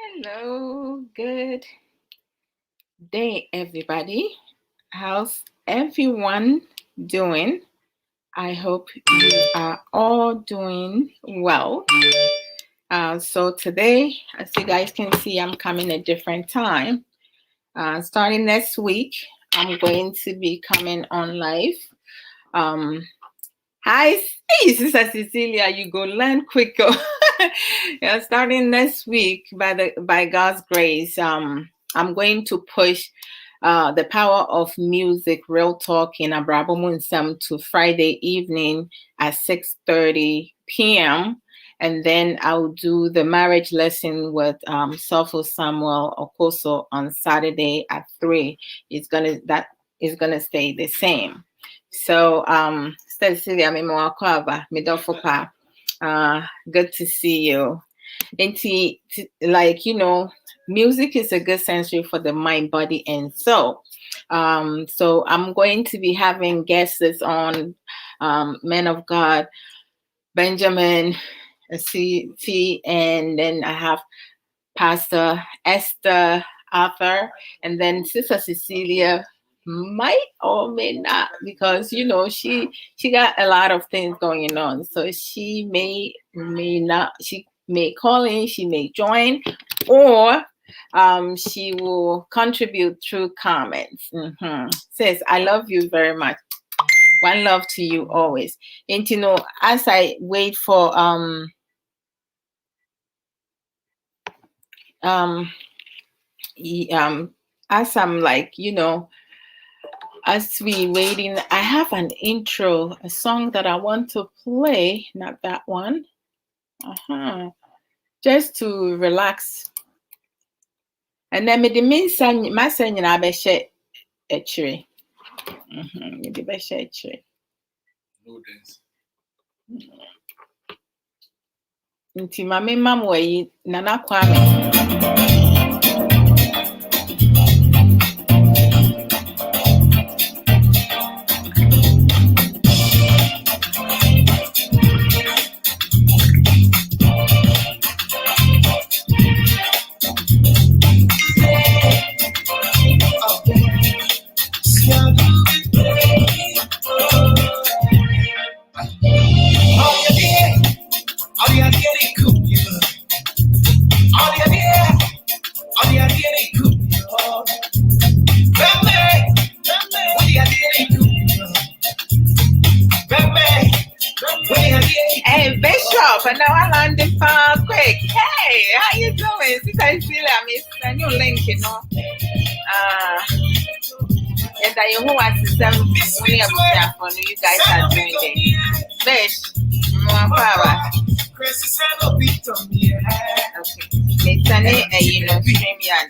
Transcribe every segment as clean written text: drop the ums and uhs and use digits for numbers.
Hello, good day, everybody. How's everyone doing? I hope you are all doing well. So today, as you guys can see, I'm coming a different time. Starting next week, I'm going to be coming on live. Hi, Sister Cecilia, you go learn quicker. Yeah, starting next week, by God's grace, I'm going to push the power of music, real talk in Abrabo Nsem to Friday evening at 6:30 p.m. And then I'll do the marriage lesson with Sopho Samuel Okoso on Saturday at 3. That is gonna stay the same. So Cecilia, good to see you. And music is a good sensory for the mind, body, and soul. So I'm going to be having guests on Men of God, Benjamin, Essifie, and then I have Pastor Esther, Arthur, and then Sister Cecilia might or may not, because she got a lot of things going on, so she may not, she may call in, she may join, or she will contribute through comments. Says, I love you very much. One love to you always. And as I wait for as I'm as we waiting, I have an intro, a song that I want to play, not that one. Just to relax. And then the means my saying I be share a tree. Maybe be share a tree. No dance. Nti mame mam way Nana Kwame. Hey Bishop, and now I learned the phone quick. Hey, how you doing? Because I miss a new link, And I who was the 7 only a for you guys are doing it. Bish, more power. Okay. Metsane and stream yard.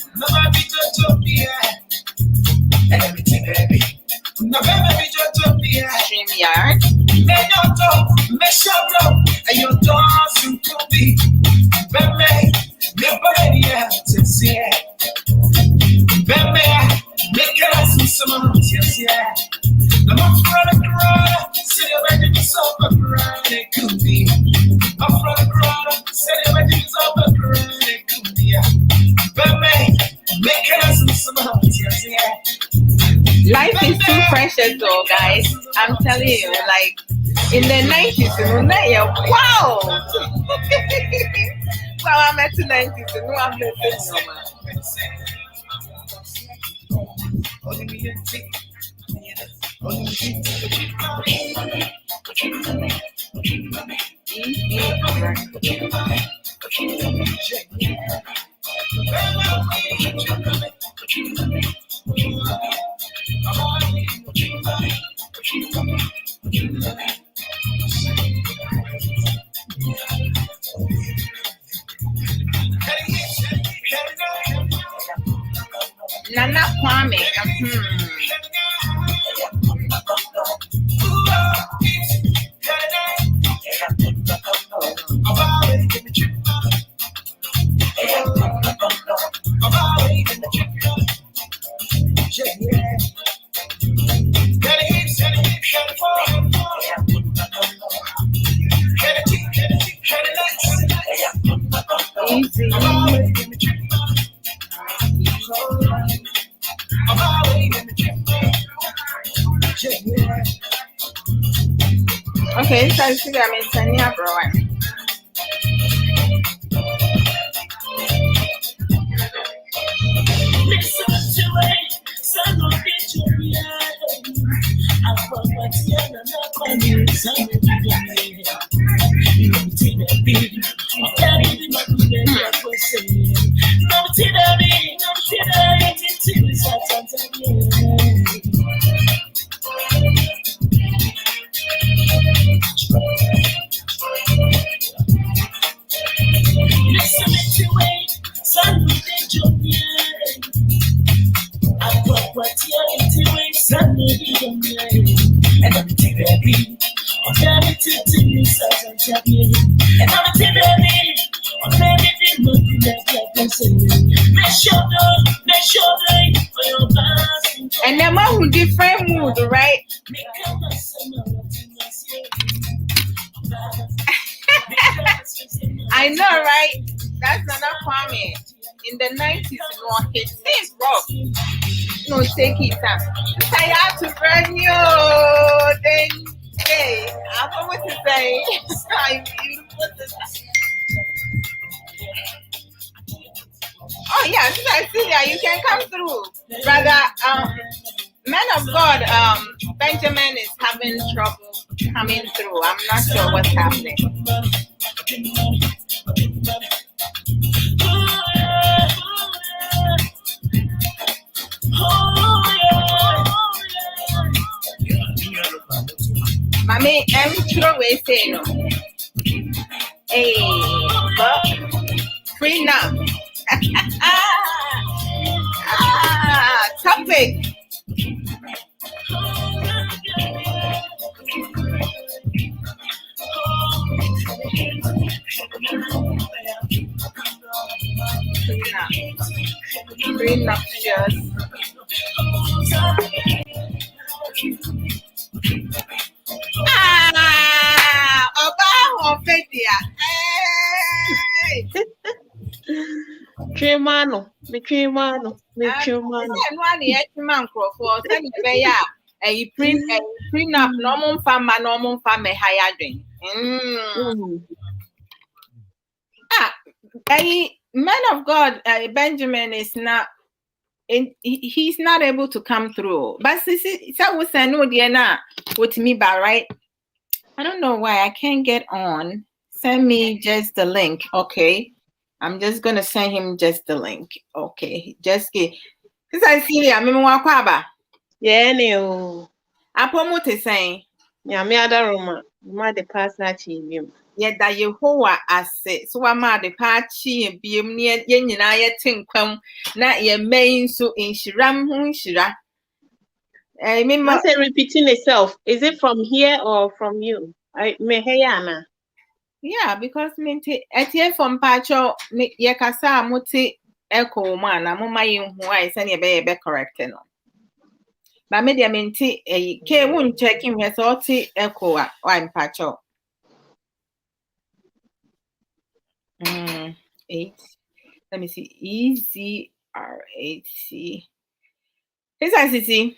StreamYard. Life is too precious though, guys. I'm telling you, like in the 90s, wow. Well, I'm at the 90s, no, I'm not Nana Kwame. Easy. Okay, so I see I'm in Tanya, bro. And the man with different mood, right? I know, right? That's another comment. In the 90s, no, it seems rough. No, take it up. I have to burn you. Then, hey, I don't know what to say. I'm beautiful to say. Oh, yeah, I see that. You can come through. Brother, man of God, Benjamin is having trouble coming through. I'm not sure what's happening. Mami, I'm sure we say no. Hey, but prenup. Topic. Prenuptious. Oba Ofedia. Hey. Chimano. One man for a prenup normal farmer hiring. Man of God, Benjamin is not. He's not able to come through. But that was I know the with me, but right. I don't know why I can't get on. Send me just the link, okay? I'm just gonna send him just the link, okay? Just get. Cause I see I'm in Wakwaba. Yeah, no. I promote saying. Yeah, me other room. Ma the pass na chi. Yet that Yehovah as it so I'm at the party be near yen I think not your main so in Shiram Shira. I remember say repeating itself. Is it from here or from you? I may heyana. Yeah, because minty at here from Pacho Yakasa Muti Echo man, I'm on my own who I send a baby correct. No. But media minty a K won't check him has all echo I'm Pacho. 8. Let me see. EZR8C. This I see.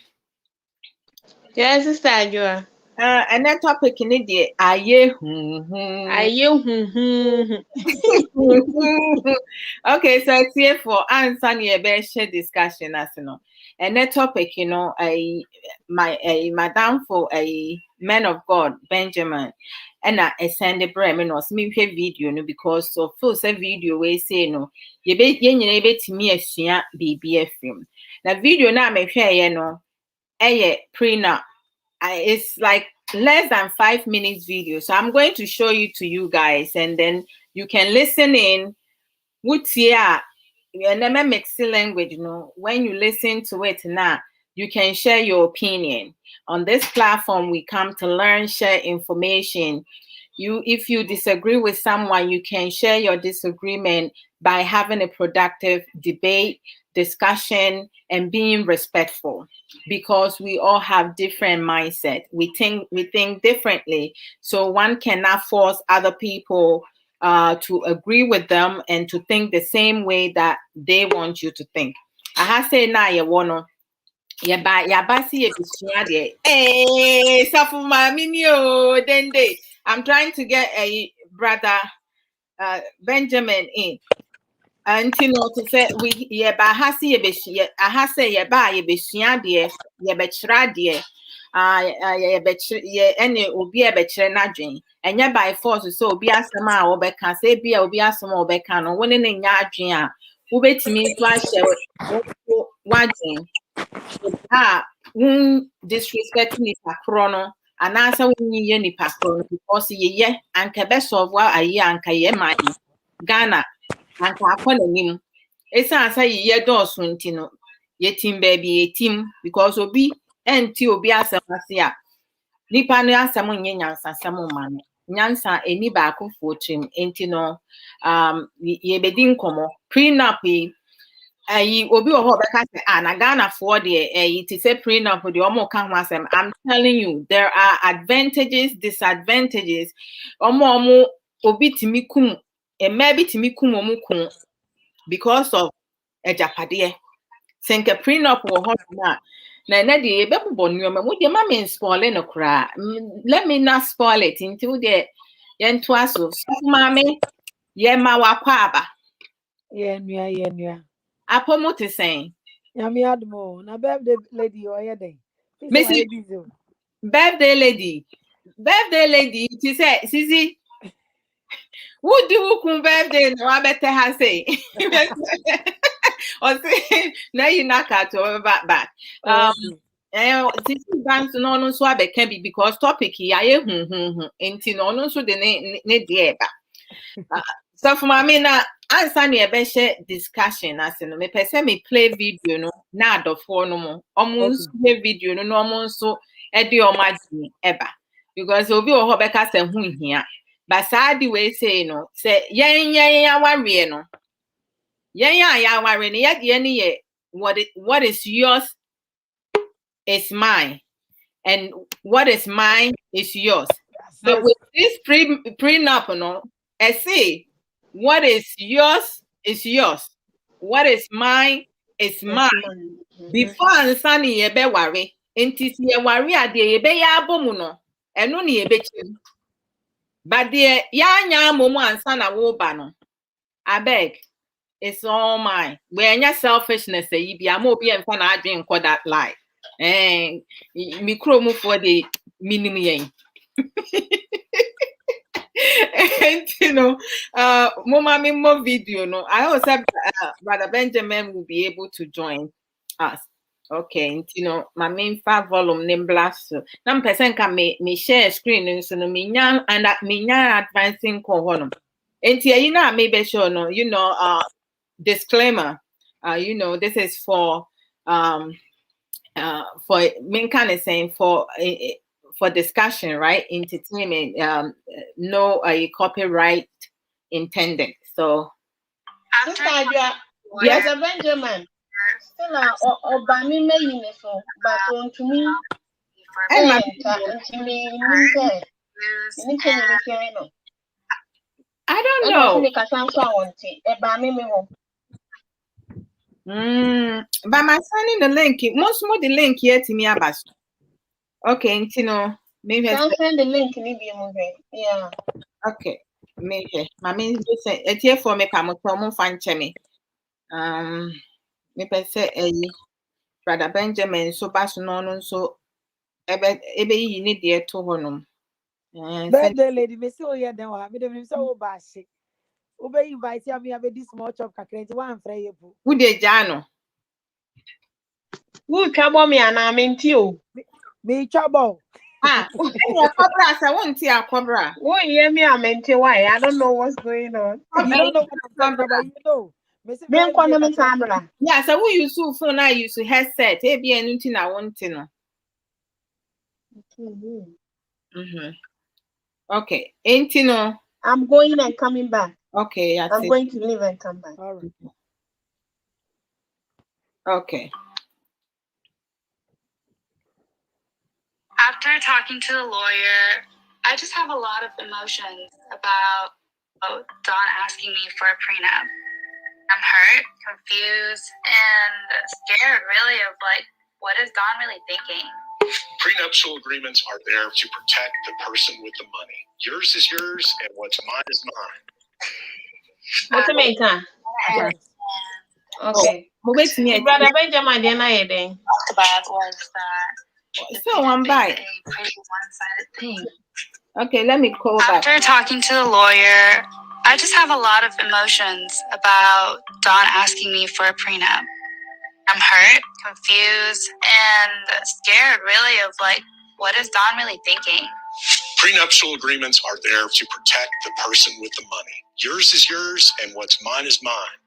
Yes, sister, you are. And that topic in it, aye. Okay, so it's here for answer your share discussion as you know. And that topic, you know, a madam for a man of God, Benjamin, and I send the bremen or me video no because so full say video we say no you be to me a BBF film. The video now me share you know prenup. It's like less than 5 minutes video, so I'm going to show you to you guys and then you can listen in. You never mixing language, you know. When you listen to it now, you can share your opinion. On this platform, we come to learn, share information. If you disagree with someone, you can share your disagreement by having a productive debate, discussion, and being respectful, because we all have different mindset. We think differently, so one cannot force other people to agree with them and to think the same way that they want you to think. I have said now you wanna ya basi ye bisua de safu ma mini o dende I'm trying to get a brother Benjamin in. And you know to say we ye ba ha se ye be aha say ye ba ye be sua de ye be kira de ye be ye ene obi e be kire n'adwen enye by force so obi asem a wo be ka say bia obi asem a wo be ka no woni ne nya adwen a wo betimi to ahye wo wadwen disrespect ni pakro no anasa woni ye ni pakro because ye anka be solve ayi anka ye man Ghana anka akọ n'anim esa asa ye dọọso nti no yetim baby yetim because obi enti obi asem ase a nipa no asem nye nyansa asem ma no nyansa eni ba akofo trim enti no ye bedi nkomo prenup ayi obi wo ho beka say na Ghana for de ayi ti say prenup de omo ka ho asem. I'm telling you there are advantages, disadvantages. Omo obi timi kum maybe timi kum omo kum because of ejapade senke prenup wo ho na de ebe bobọ nneoma mo de ma me spoil no kra. Let me not spoil it until the yento aso so mama ye ma wakwa aba ye nua apomo te sen yami admo na birthday lady o ye den Missy birthday lady ti say sisi who do kun birthday no abete ha say or say na you knock out over back sisi dance no so abeka bi because topic ya ye enti no so de ne de eba so for me na answer na ebe share discussion as no me pese me play video no na adofo no mo omo play video no no omo so e de omagini eba because obi o ho beka se hu hia but saadi we say no say yen aware no yen ya aware no ye ni ye what is yours is mine and what is mine is yours. But with this prenup no I say what is yours is yours. What is mine is mine. Before ansani ye be worry. Enti si ye worry ade ye be ya abomu no. Eno ni ye be chim. But the ya nya momo ansana wo ba no. Abeg, it's all mine. We anya selfishness e bi am obi enfa na adwen nko that lie. Mi kro mu for the minimum yen. And you know, more video. No, I also Brother Benjamin will be able to join us. Okay, and you know, my main 5 volume name blast. Nam person can me share screen so no me and that me advancing co. And you know, maybe sure no, you know, disclaimer. You know, this is for main kind of saying for discussion, right? Entertainment, no copyright intended. So yes, a Benjamin. Still, Obama may so, but on to me, I don't know. But my sending the link, most more the link here to me about. Okay, you know, maybe send the link. Yeah. Okay, maybe. My main say it here for me. Come to fan me. Me say Brother Benjamin so bass no so ebe you need there to honum. Birthday lady me say o ye den wa me dem say o ba she. O be invite me have this small chop kakra nti wan frɛ ye bu. Who dey jano? Who trouble me and I'm in you? Me trouble. Cobra, I won't see a cobra. Oh, hear me, I'm in why? I don't know what's going on. You don't know what I'm talking about, you know. Yeah, so who use phone I use headset. Maybe anything I want to know. Okay, ain't you know? I'm going and coming back. Okay, I'm going to leave and come back. All right. Okay. After talking to the lawyer, I just have a lot of emotions about Don asking me for a prenup. I'm hurt, confused, and scared really of like, what is Don really thinking? Prenuptial agreements are there to protect the person with the money. Yours is yours, and what's mine is mine. What to make her? Yes. Okay. Brother Benjamin, then I then. About was that So I'm it's back. a pretty one-sided thing. Okay, let me call back. After talking to the lawyer, I just have a lot of emotions about Don asking me for a prenup. I'm hurt, confused, and scared, really, of what is Don really thinking? Prenuptial agreements are there to protect the person with the money. Yours is yours, and what's mine is mine.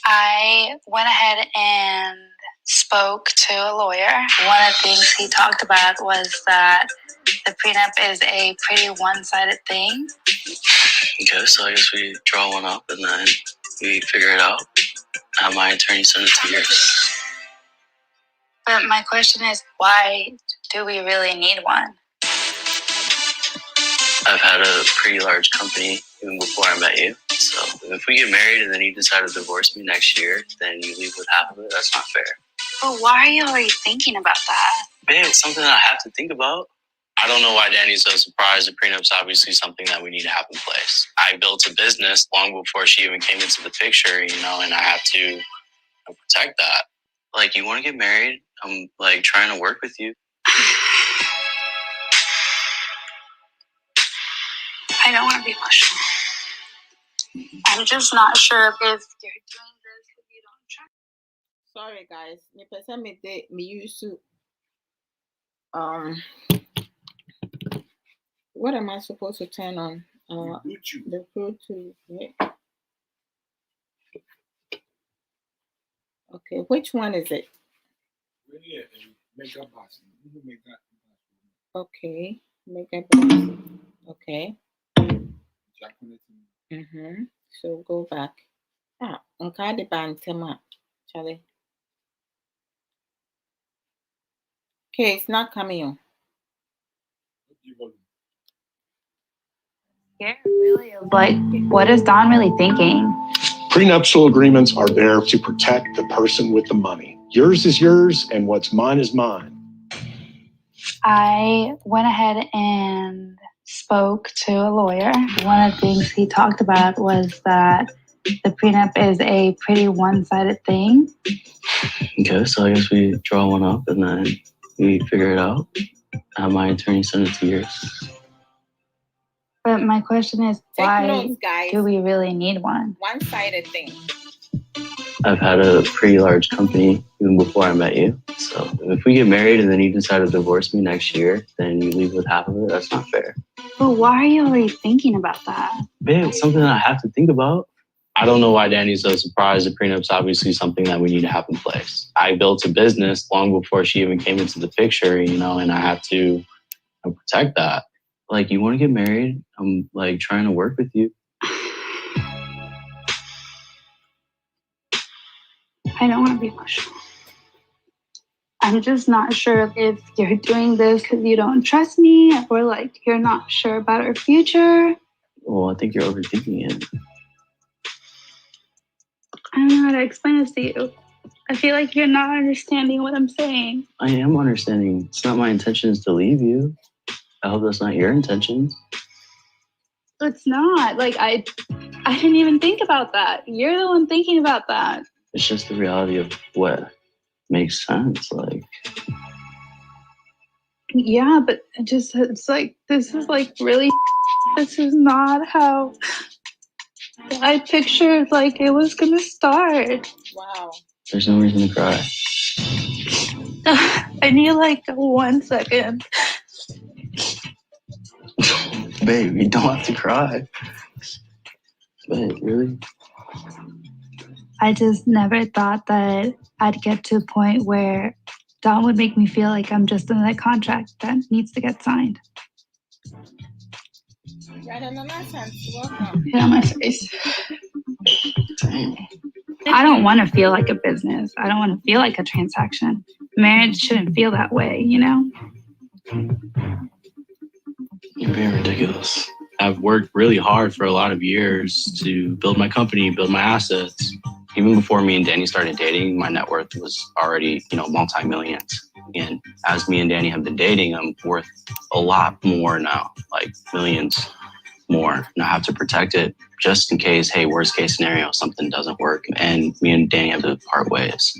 I went ahead and spoke to a lawyer. One of the things he talked about was that the prenup is a pretty one-sided thing. Okay, so I guess we draw one up and then we figure it out. Have my attorney send it to yours. But my question is, why do we really need one? I've had a pretty large company even before I met you. So if we get married and then you decide to divorce me next year, then you leave with half of it. That's not fair. But why are you already thinking about that? Babe, it's something that I have to think about. I don't know why Danny's so surprised. The prenup's obviously something that we need to have in place. I built a business long before she even came into the picture, and I have to protect that. Like, you want to get married? I'm trying to work with you. I don't want to be emotional. I'm just not sure if you're doing this if you don't try. Sorry, guys. Me person me used to what am I supposed to turn on? The Bluetooth. Yeah. Okay, which one is it? Okay, makeup. Okay. So go back. Okay, the band Charlie. Okay, it's not coming on. Yeah, really. What is Don really thinking? Prenuptial agreements are there to protect the person with the money. Yours is yours, and what's mine is mine. I went ahead and spoke to a lawyer. One of the things he talked about was that the prenup is a pretty one-sided thing. Okay, so I guess we draw one up and then we figure it out. Have my attorney send it to yours. But my question is, why notes, guys. do we really need one? One-sided thing. I've had a pretty large company even before I met you. So if we get married and then you decide to divorce me next year, then you leave with half of it. That's not fair. But why are you already thinking about that? Babe, it's something that I have to think about. I don't know why Danny's so surprised. The prenup's obviously something that we need to have in place. I built a business long before she even came into the picture, and I have to protect that. Like, you want to get married? I'm trying to work with you. I don't want to be emotional. I'm just not sure if you're doing this because you don't trust me or you're not sure about our future. Well, I think you're overthinking it. I don't know how to explain this to you. I feel like you're not understanding what I'm saying. I am understanding. It's not my intentions to leave you. I hope that's not your intentions. It's not. I didn't even think about that. You're the one thinking about that. It's just the reality of what makes sense. Yeah, but it's this is really, this is not how I pictured it was gonna start. Wow. There's no reason to cry. I need 1 second. Babe, you don't have to cry. Babe, really? I just never thought that I'd get to a point where Don would make me feel like I'm just in that contract that needs to get signed. Welcome. Get on my face. Dang. I don't want to feel like a business. I don't want to feel like a transaction. Marriage shouldn't feel that way, You're being ridiculous. I've worked really hard for a lot of years to build my company, build my assets. Even before me and Danny started dating, my net worth was already, multi-millions. And as me and Danny have been dating, I'm worth a lot more now, like millions more. And I have to protect it just in case, hey, worst case scenario, something doesn't work. And me and Danny have to part ways.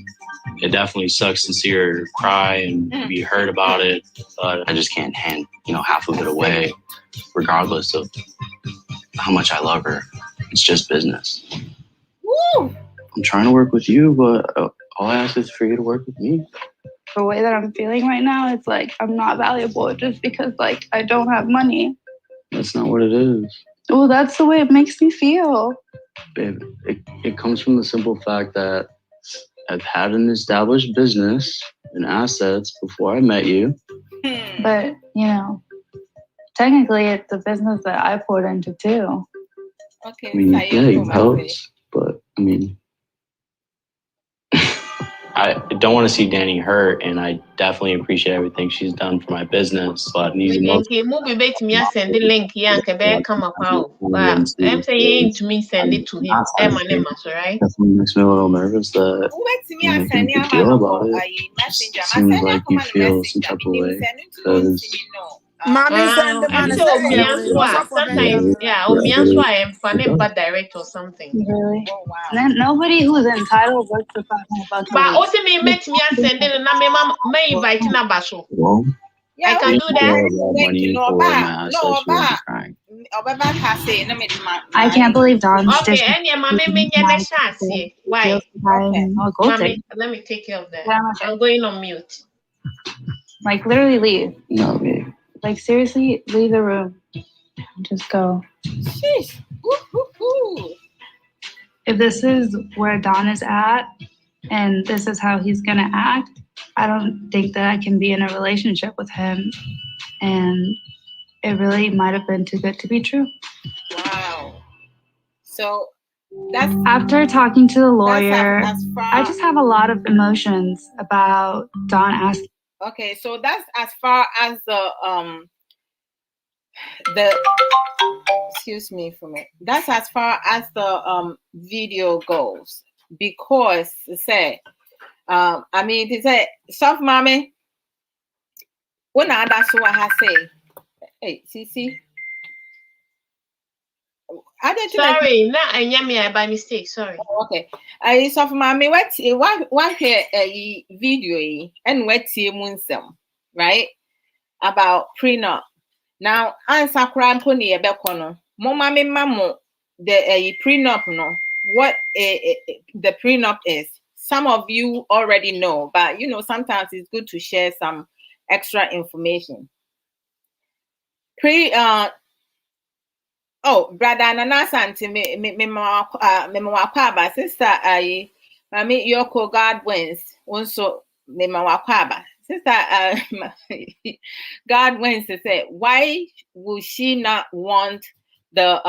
It definitely sucks to see her cry and be hurt about it, but I just can't hand, half of it away, regardless of how much I love her. It's just business. Woo! I'm trying to work with you, but all I ask is for you to work with me. The way that I'm feeling right now, it's like I'm not valuable just because like I don't have money. That's not what it is. Well, that's the way it makes me feel. Babe, it comes from the simple fact that I've had an established business and assets before I met you. But, technically it's a business that I poured into too. Okay. I mean, yeah, you helped, but I mean, I don't want to see Danny hurt, and I definitely appreciate everything she's done for my business. But Maybe me send the link here and can come up out. But I'm saying to me send it to him. Right? Definitely makes me a little nervous that you're making a big deal about it. It seems like you feel some type of way because Mommy send the man sometimes, I am funny but direct or something. Really? Oh, wow. Then nobody who's entitled works for $500. But also me met me send it and I may invite in a basho. Well, I can do that. I can't believe Dawn's okay, and yeah, mommy, why? Mommy, let me take care of that. I'm going on mute. Like literally leave. No, me. Like seriously, leave the room. Just go. Sheesh. If this is where Don is at and this is how he's gonna act, I don't think that I can be in a relationship with him. And it really might have been too good to be true. Wow. So that's after talking to the lawyer, I just have a lot of emotions about Don asking. Okay, so that's as far as the excuse me for me. That's as far as the video goes, because say I mean it say soft mommy when that's what I say. Hey, Sisi. Sorry, not I by mistake. Sorry. Oh, okay. I soft mommy what here a video and what Nsem, right? About prenup. Now, answer cramponi a becono. Mama me mamo the prenup no. What the prenup is. Some of you already know, but sometimes it's good to share some extra information. Brother Nana Santi me wakaba sister mami Yoko God wins. Also me wakaba. Sister God wins to say, why would she not want the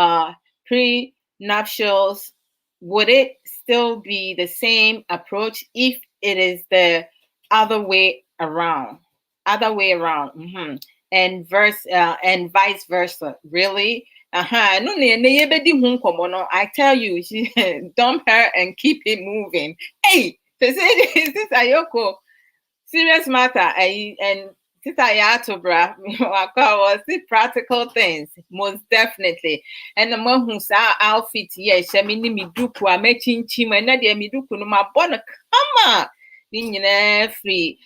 prenuptials? Would it still be the same approach if it is the other way around? Mm-hmm. And vice versa. Really? No, I tell you, she dump her and keep it moving. Hey, is this Ayoko? Serious matter, and Sister Yatobra, was the practical things, most definitely. And the one who's our outfit, yes, I mean, me do kwa matching chim and not me do no my bonnet, come on, free.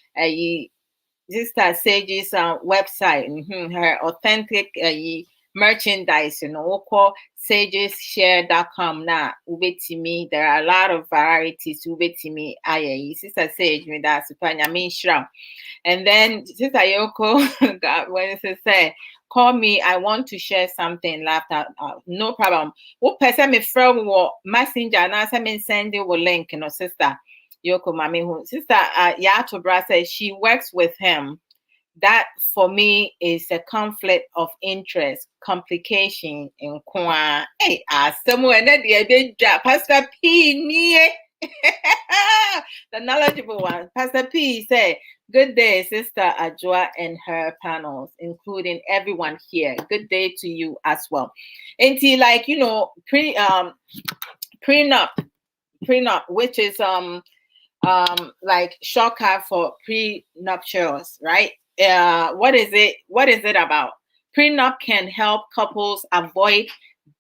Sister Sage's website, her authentic merchandise, call sageshare.com now. Ubetimi, there are a lot of varieties. Ubetimi, Sister Sage, me that's I mean shroud. And then Sister Yoko, God, when she say, call me, I want to share something, laptop, no problem. What person me from messenger and I send you a link, sister Yoko Mami, who sister Yatobra says she works with him. That for me is a conflict of interest, complication in Kwa. Hey, someone that Pastor P. The knowledgeable one. Pastor P said, good day, Sister Adwoa and her panels, including everyone here. Good day to you as well. Until prenup, which is like shocker for prenuptials, right? What is it? What is it about? Prenup can help couples avoid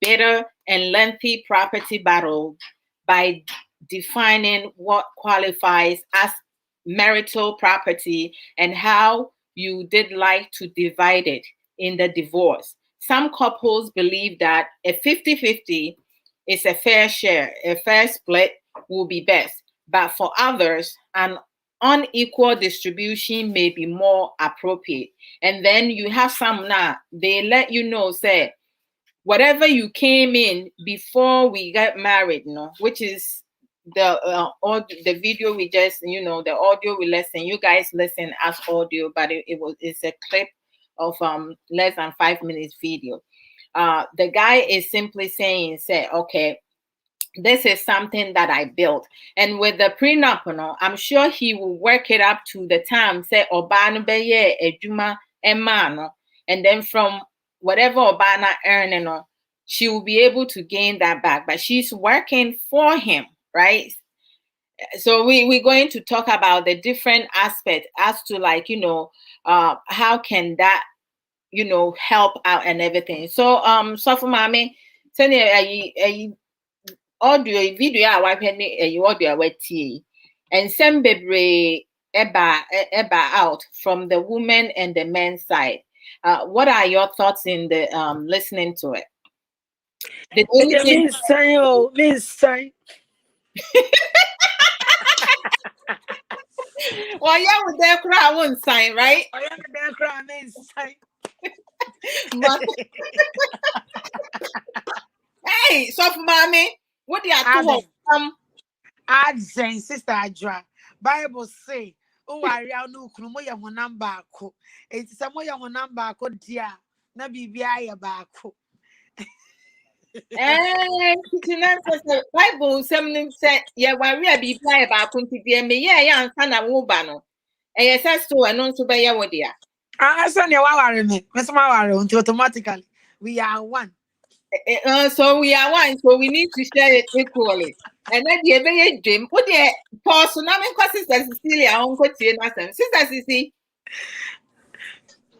bitter and lengthy property battle by defining what qualifies as marital property and how you did like to divide it in the divorce. Some couples believe that a 50-50 is a fair share, a fair split will be best. But for others, an unequal distribution may be more appropriate. And then you have some now, they let you know, say, whatever you came in before we got married, which is the video we just, the audio we listen, you guys listen as audio, but it's a clip of less than 5 minutes video. The guy is simply saying, okay, this is something that I built. And with the prenup, I'm sure he will work it up to the time, say, Obana beye ejuma emano. And then from whatever Obana earning, she will be able to gain that back. But she's working for him, right? So we're going to talk about the different aspects as to how can that, help out and everything. So, for mommy, audio video a wapene audio wetie and some bebre eba out from the woman and the men's side. What are your thoughts in the listening to it? Well, yeah, with their crowd won't sign, right? Hey, so for mommy, what do you Adzen, Sister Adwoa. Bible say, oh, I no krumo ya number ko. It's some way on number ko dear. Na bibia baako. Bible something said, yeah, when we are bibia baako nti me yeah ansa na wo ba no. Eh yes so eno nso be ya wo dia. Asa ne wa ware me. Me so ma ware until automatically we are one. So we are one, so we need to share it equally. And then the very dream, put the pause. Now, Sister Cecilia, Uncle Tina, Sister Cici.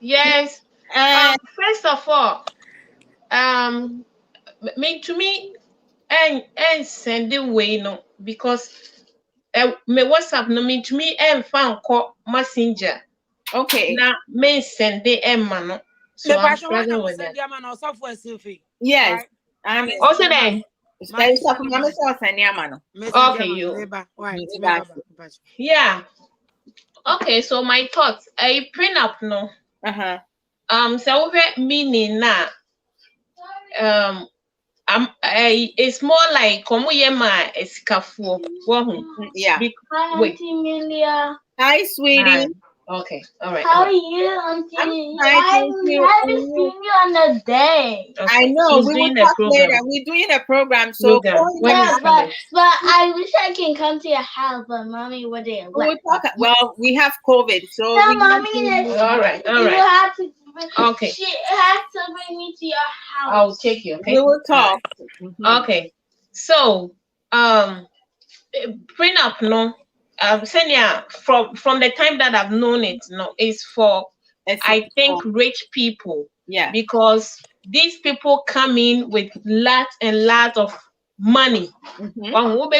Yes. First of all, to me, and send the way no because me WhatsApp no me to me and found call messenger. Okay. Now me send the no. So I'm struggling with that. Yes. Right? Also then. Okay, you. Yeah. Okay, so my thoughts. A prenup no. So meaning na. It's more like yema esikafu. Yeah. Wait. Hi, sweetie. Hi. Okay, all right. How are you, Auntie? I haven't seen you on a day. Okay. I know. We will talk later. We're doing a program, so yeah, but I wish I can come to your house, but Mommy wouldn't. Well, we have COVID, so no, Mommy. All right. You have to. Okay. She has to bring me to your house. I'll take you. Okay. We will talk. Okay. So, prenup no. Senia, from the time that I've known it, is for I think rich people. Yeah. Because these people come in with lots and lots of money. Okay. No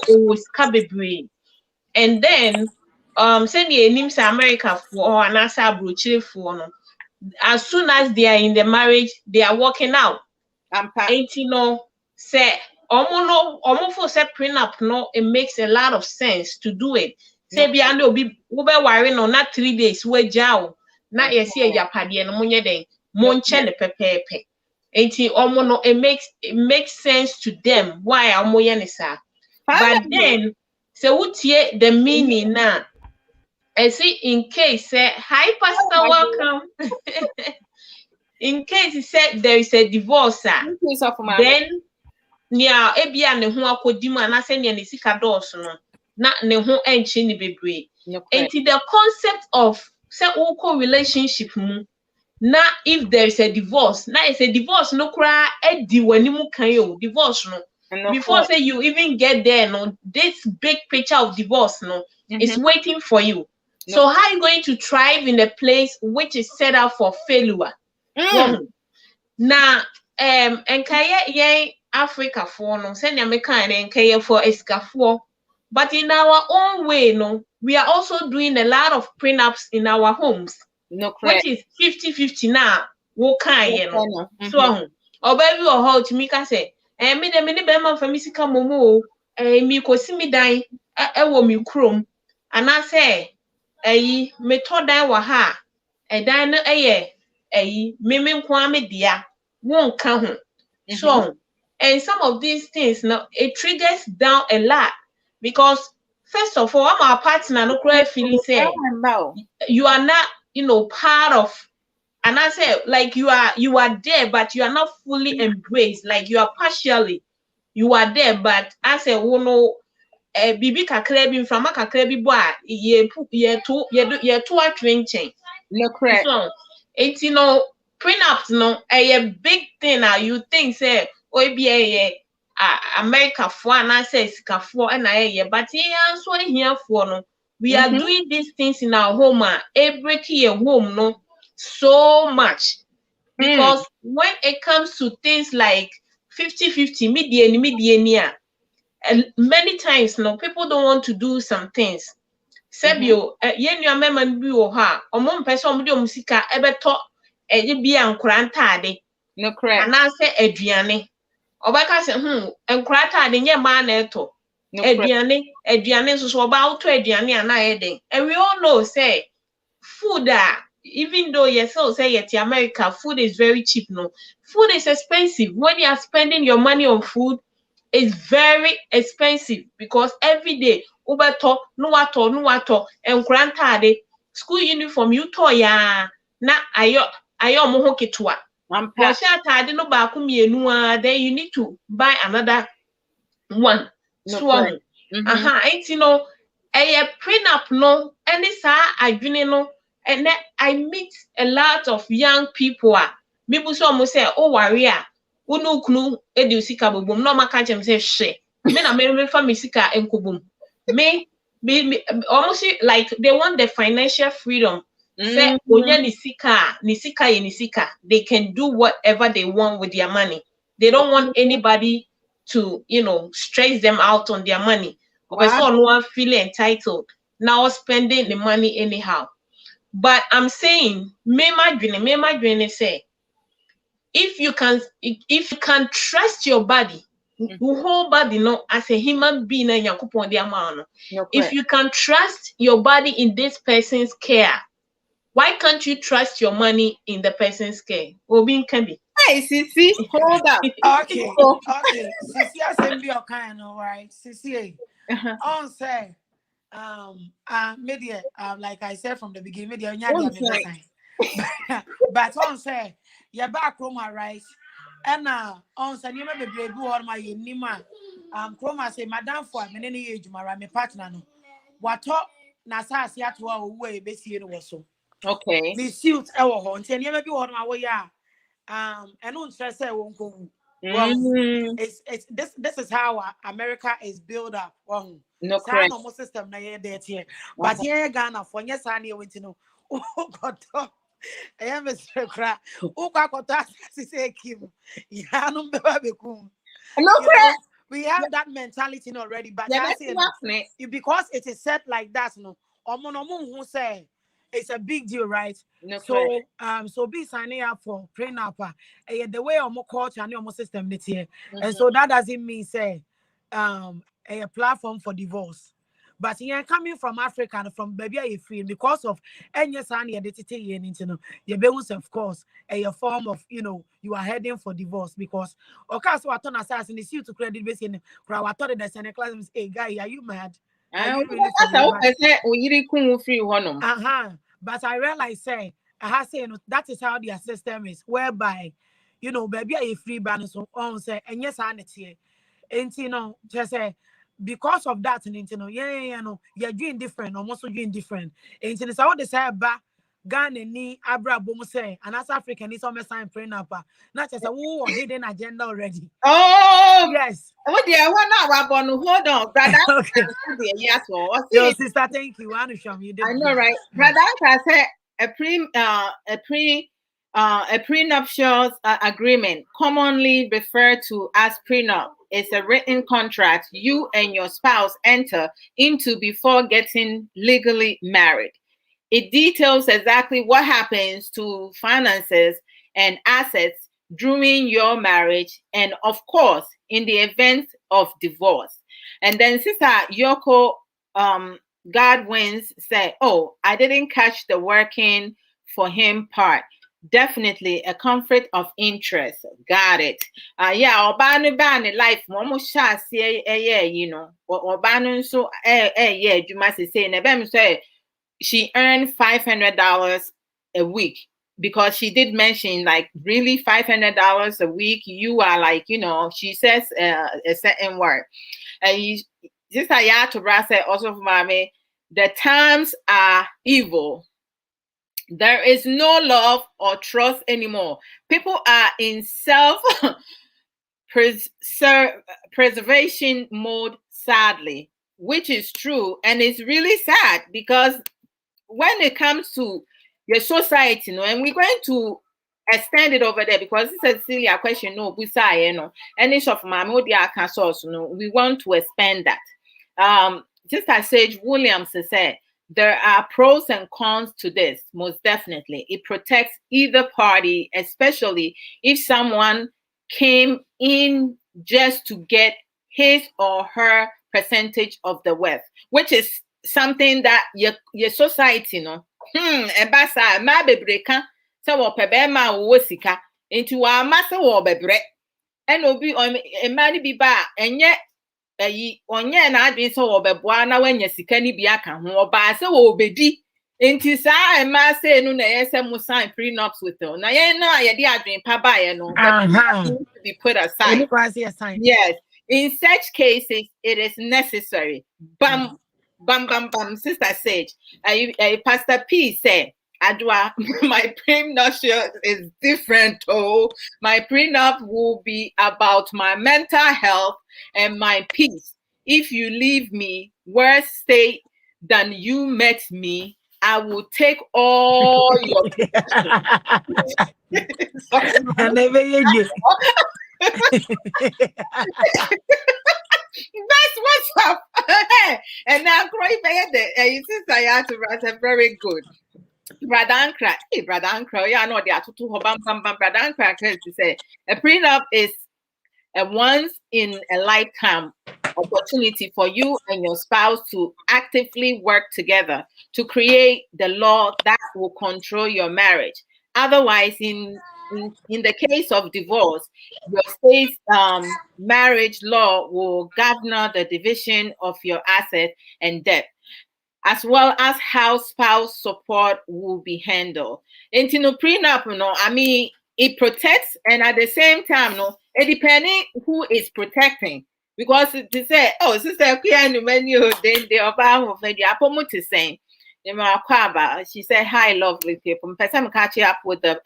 always cabebre. And then send the names America for an asa for as soon as they are in the marriage, they are working out. Ain't say almost say prenup no, it makes a lot of sense to do it. Say be ando be worrying on not 3 days we jaw. Not yes here ya paddy and monye day monche the pepe. Ain't it makes sense to them why amoyenisa. But then so what ye the meaning now? I see in case hi Pastor, welcome. In case he said there is a divorce, then nia ebia ne ho akodima na se ne sika dos no na ne ho enchi ni bebre. And the concept of say uko relationship mu Now, if there's a divorce, now it's a divorce, no cry, edi wanimu kanyo, divorce, no. Before say you even get there, no, this big picture of divorce, no, is waiting for you. So how are you going to thrive in a place which is set up for failure? Now, and Africa for no, send your mechanic and kaya for escafor. But in our own way, no, we are also doing a lot of prenups in our homes. Which is 50-50 now. Wo kan ye no. So or baby or how to me can say, me the mini bema for me sika momo mi kosi mi dan wo mi krom. And I say me to dan wa ha. Dan no me nko me dia. Won kan ho. So and some of these things now it triggers down a lot because first of all, I'm a partner no cry feeling say you are not part of, and I say like you are there, but you are not fully embraced, like you are partially, you are there, but I say bibi kakra bi from kakra bi bo a ye to atwenchen. No correct. So it's prenups no a big thing now. You think say be America for and I say sika for and but so here for no. We are doing these things in our home, breaking your home, no, so much. Because when it comes to things like 50-50, median, and many times, no, people don't want to do some things. Sebio, yen your memory be or her, or one person with musica ever taught a be and crantade. No correct. And I say Adriane. Or back I say, and crantade in your man eto. Adriane so about to Adriane and I day. And we all know say food even though say at America food is very cheap, no. Food is expensive. When you are spending your money on food, it's very expensive because every day ubato no wato and grantade school uniform you to ya na ayo mo ho ketua. Wash atade no ba ku mienu then you need to buy another one. So ain't a prenup no any sa adwene no. And then I meet a lot of young people. People so say, oh, warrior, unu kunu edusika bubum. No maka chem say she. Me na me family sika enkubum. Me almost like they want the financial freedom. Say onya nisika. They can do whatever they want with their money. They don't want anybody to stress them out on their money. Because no one feeling entitled now spending the money anyhow. But I'm saying, me my dream say, if you can trust your body, your whole body, as a human being, if you can trust your body in this person's care, why can't you trust your money in the person's care? Obin can be. Hey, Sissy, hold up. Okay. Sissy, I send you a kind, all right. Sissy, on say. Media, like I said from the beginning, media, but on say, you're back Roma rice, and on say, you may be able on my Nima, Chroma say, Madame for many age, my partner, no, what talk, Nasa, Siatwa, way, basically, was so. Okay. The suit, our horn, and you may be on my way, and on stress, I won't go. Well, it's this is how America is built up. No correct. No system na here, but here Ghana for yes, I need to know. Oh God, I am Mr. Cra. Oh God, say Kim. Yeah, no baby kum. No correct. We have that mentality already, but that's it because it is set like that. No, who say it's a big deal, right? No so so be signing up for prenup the way culture and system here. And so that doesn't mean say a platform for divorce. But you're coming from Africa and from baby you free because of any son of course a form of you are heading for divorce because okay so I turn assassin is you to credit based in I thought there's an class hey guy are you mad? But I realize say I have say that is how their system is whereby baby a free ban so on say and yes I here and just say because of that and you're doing different almost doing different and it's how they say Ghana ni Abrabo mo say, and as African is almost sign prenup. Not just a hidden agenda already. Oh, Yes. Oh dear, what now? Hold on, brother. Okay. Yes, well, Yo, sister, thank you. I know you did. I know, right? Brother, I said a prenuptial agreement, commonly referred to as prenup, is a written contract you and your spouse enter into before getting legally married. It details exactly what happens to finances and assets during your marriage, and of course, in the event of divorce. And then Sister Yoko Godwins said, "Oh, I didn't catch the working for him part. Definitely a conflict of interest. Got it. Yeah, Obanu life, Momo Shasi, you know, or Obanu so, yeah, you must say, Nebem say she earned $500 a week, because she did mention like really $500 a week. You are like, you know, she says a certain word. And just I to say also for mommy, the times are evil. There is no love or trust anymore. People are in self-preservation mode, sadly, which is true. And it's really sad, because when it comes to your society, you know, and we're going to extend it over there, because this is still a question, no, you know, any of my media source, you know, we want to expand that. Just as Sage Williams said, there are pros and cons to this, most definitely. It protects either party, especially if someone came in just to get his or her percentage of the wealth, which is something that your society, no, ebasa ma bebreka se wo pebe ma wo sika into wa ma se wo bebre and obi emani bi ba enye ayi onye na adwen se wo beboa na wanya sika ni bi aka ho oba se wo obedi enti sa ema se no na yese mu sign prenups with her na ye no ye di adwen pa ba ye no to be put aside. Yes, in such cases it is necessary. Bam bam, Sister Sage. Pastor P said, Adwoa, my prenup is different. Oh, my prenup will be about my mental health and my peace. If you leave me worse state than you met me, I will take all your That's what's up. And now, Sister Yatu, very good. Brother Ankra, Brother Ankra, yeah, I know they are two Brother Ankra to say a prenup is a once in a lifetime opportunity for you and your spouse to actively work together to create the law that will control your marriage. Otherwise, in the case of divorce, your state's marriage law will govern the division of your assets and debt, as well as how spouse support will be handled. And no prenup, no, I mean, it protects, and at the same time, no, it depending who is protecting. Because to say, oh, sister, then they are bound for the Apomo to say, she said, hi, lovely people. I'm catching up with the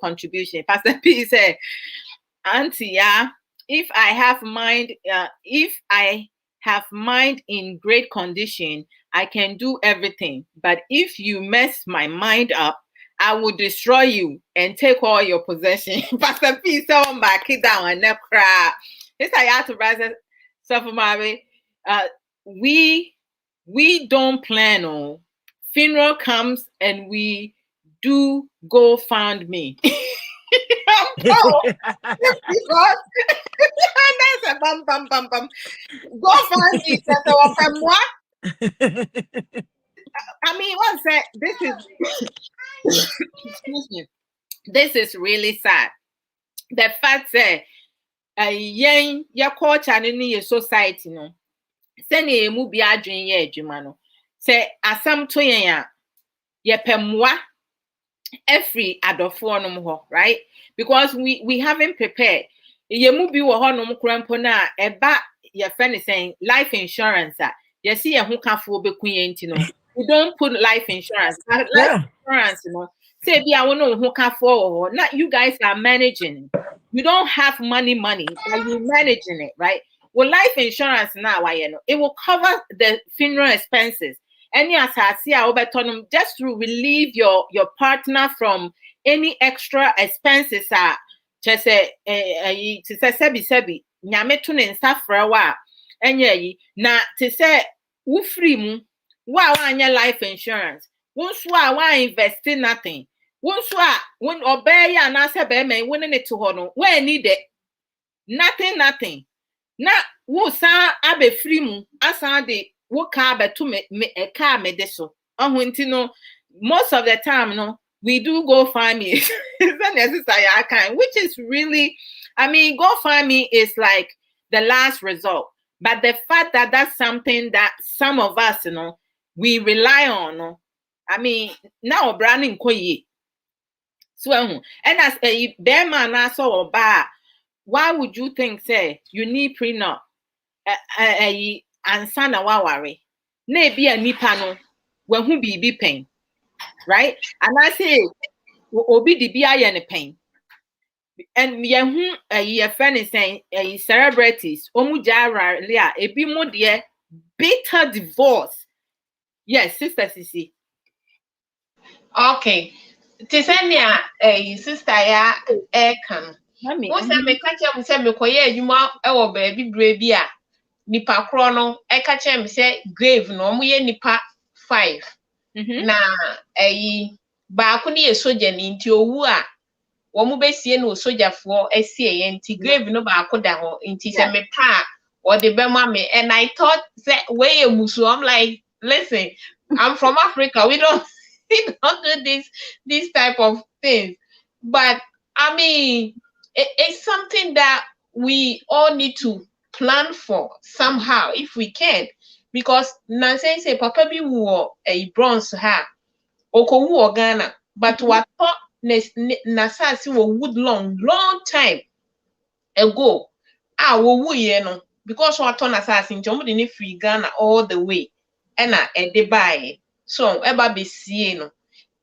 contribution. Pastor P said, Auntie, yeah, if I have mind in great condition, I can do everything. But if you mess my mind up, I will destroy you and take all your possession. Pastor P, so back it down and never cry. This I have to rise. We don't plan on funeral comes and we do go find me. Because that's a bum. Go find me. I mean, one said this is excuse me. This is really sad. The fact that your culture and your society, no, send a movie adwin ye adwuma no. Say asam to yen ye pemwa every adofo no ho, right? Because we haven't prepared. Ye movie wo ho no mkrampo na eba your friend is saying life insurance. You see a who can for be queen, you know. you don't put life insurance. Life Yeah. insurance, you know. Say, be I know who can for not you guys are managing. You don't have money, but you're managing it, right? Well, life insurance now, you know, it will cover the funeral expenses. Any as I see, I will just to relieve your partner from any extra expenses. Just say, to say, sebi, nyame to ne safra wa, enye na to say, wo free mu. Why life insurance? Once why invest in nothing? Once when obey and answer be me winning it to hono. Where need it? Nothing. Na wo san abe free mu asan de wo ka be to me e ka me de so. No most of the time no we do go find me. Which is really, I mean, go find me is like the last result. But the fact that that's something that some of us, you know, we rely on. I mean, now branding koyi. So, and as a bear man, I saw ba. Why would you think say you need prenup? And sana wa worry. Ne be a nipa no when who be pain, right? And I say obi di bi aye ne pain. And yehu a friend is saying celebrities omu jara lia ebi mo de bitter divorce. Yes, sister Sisi. Okay. Tisenia sister ya can. Once I make catch him say me koye adwuma e baby baby a nipa kro no e catch him say grave no mo ye nipa 5. Na ba ko ne soja ni nti owu a wo mo besie no sojafo esie ye nti grave no ba ko da ho nti say me pa or the bema me, and I thought that way musu. I'm like, listen, I'm from Africa. We don't do this type of things. But I mean, it's something that we all need to plan for somehow if we can. Because Nancy say Papa bi wo a bronze ha oko wo Ghana, but what Nasasi wo wood long time ago. Wo ye no because what turn assassin jump in free Ghana all the way. And they buy so eba be see no.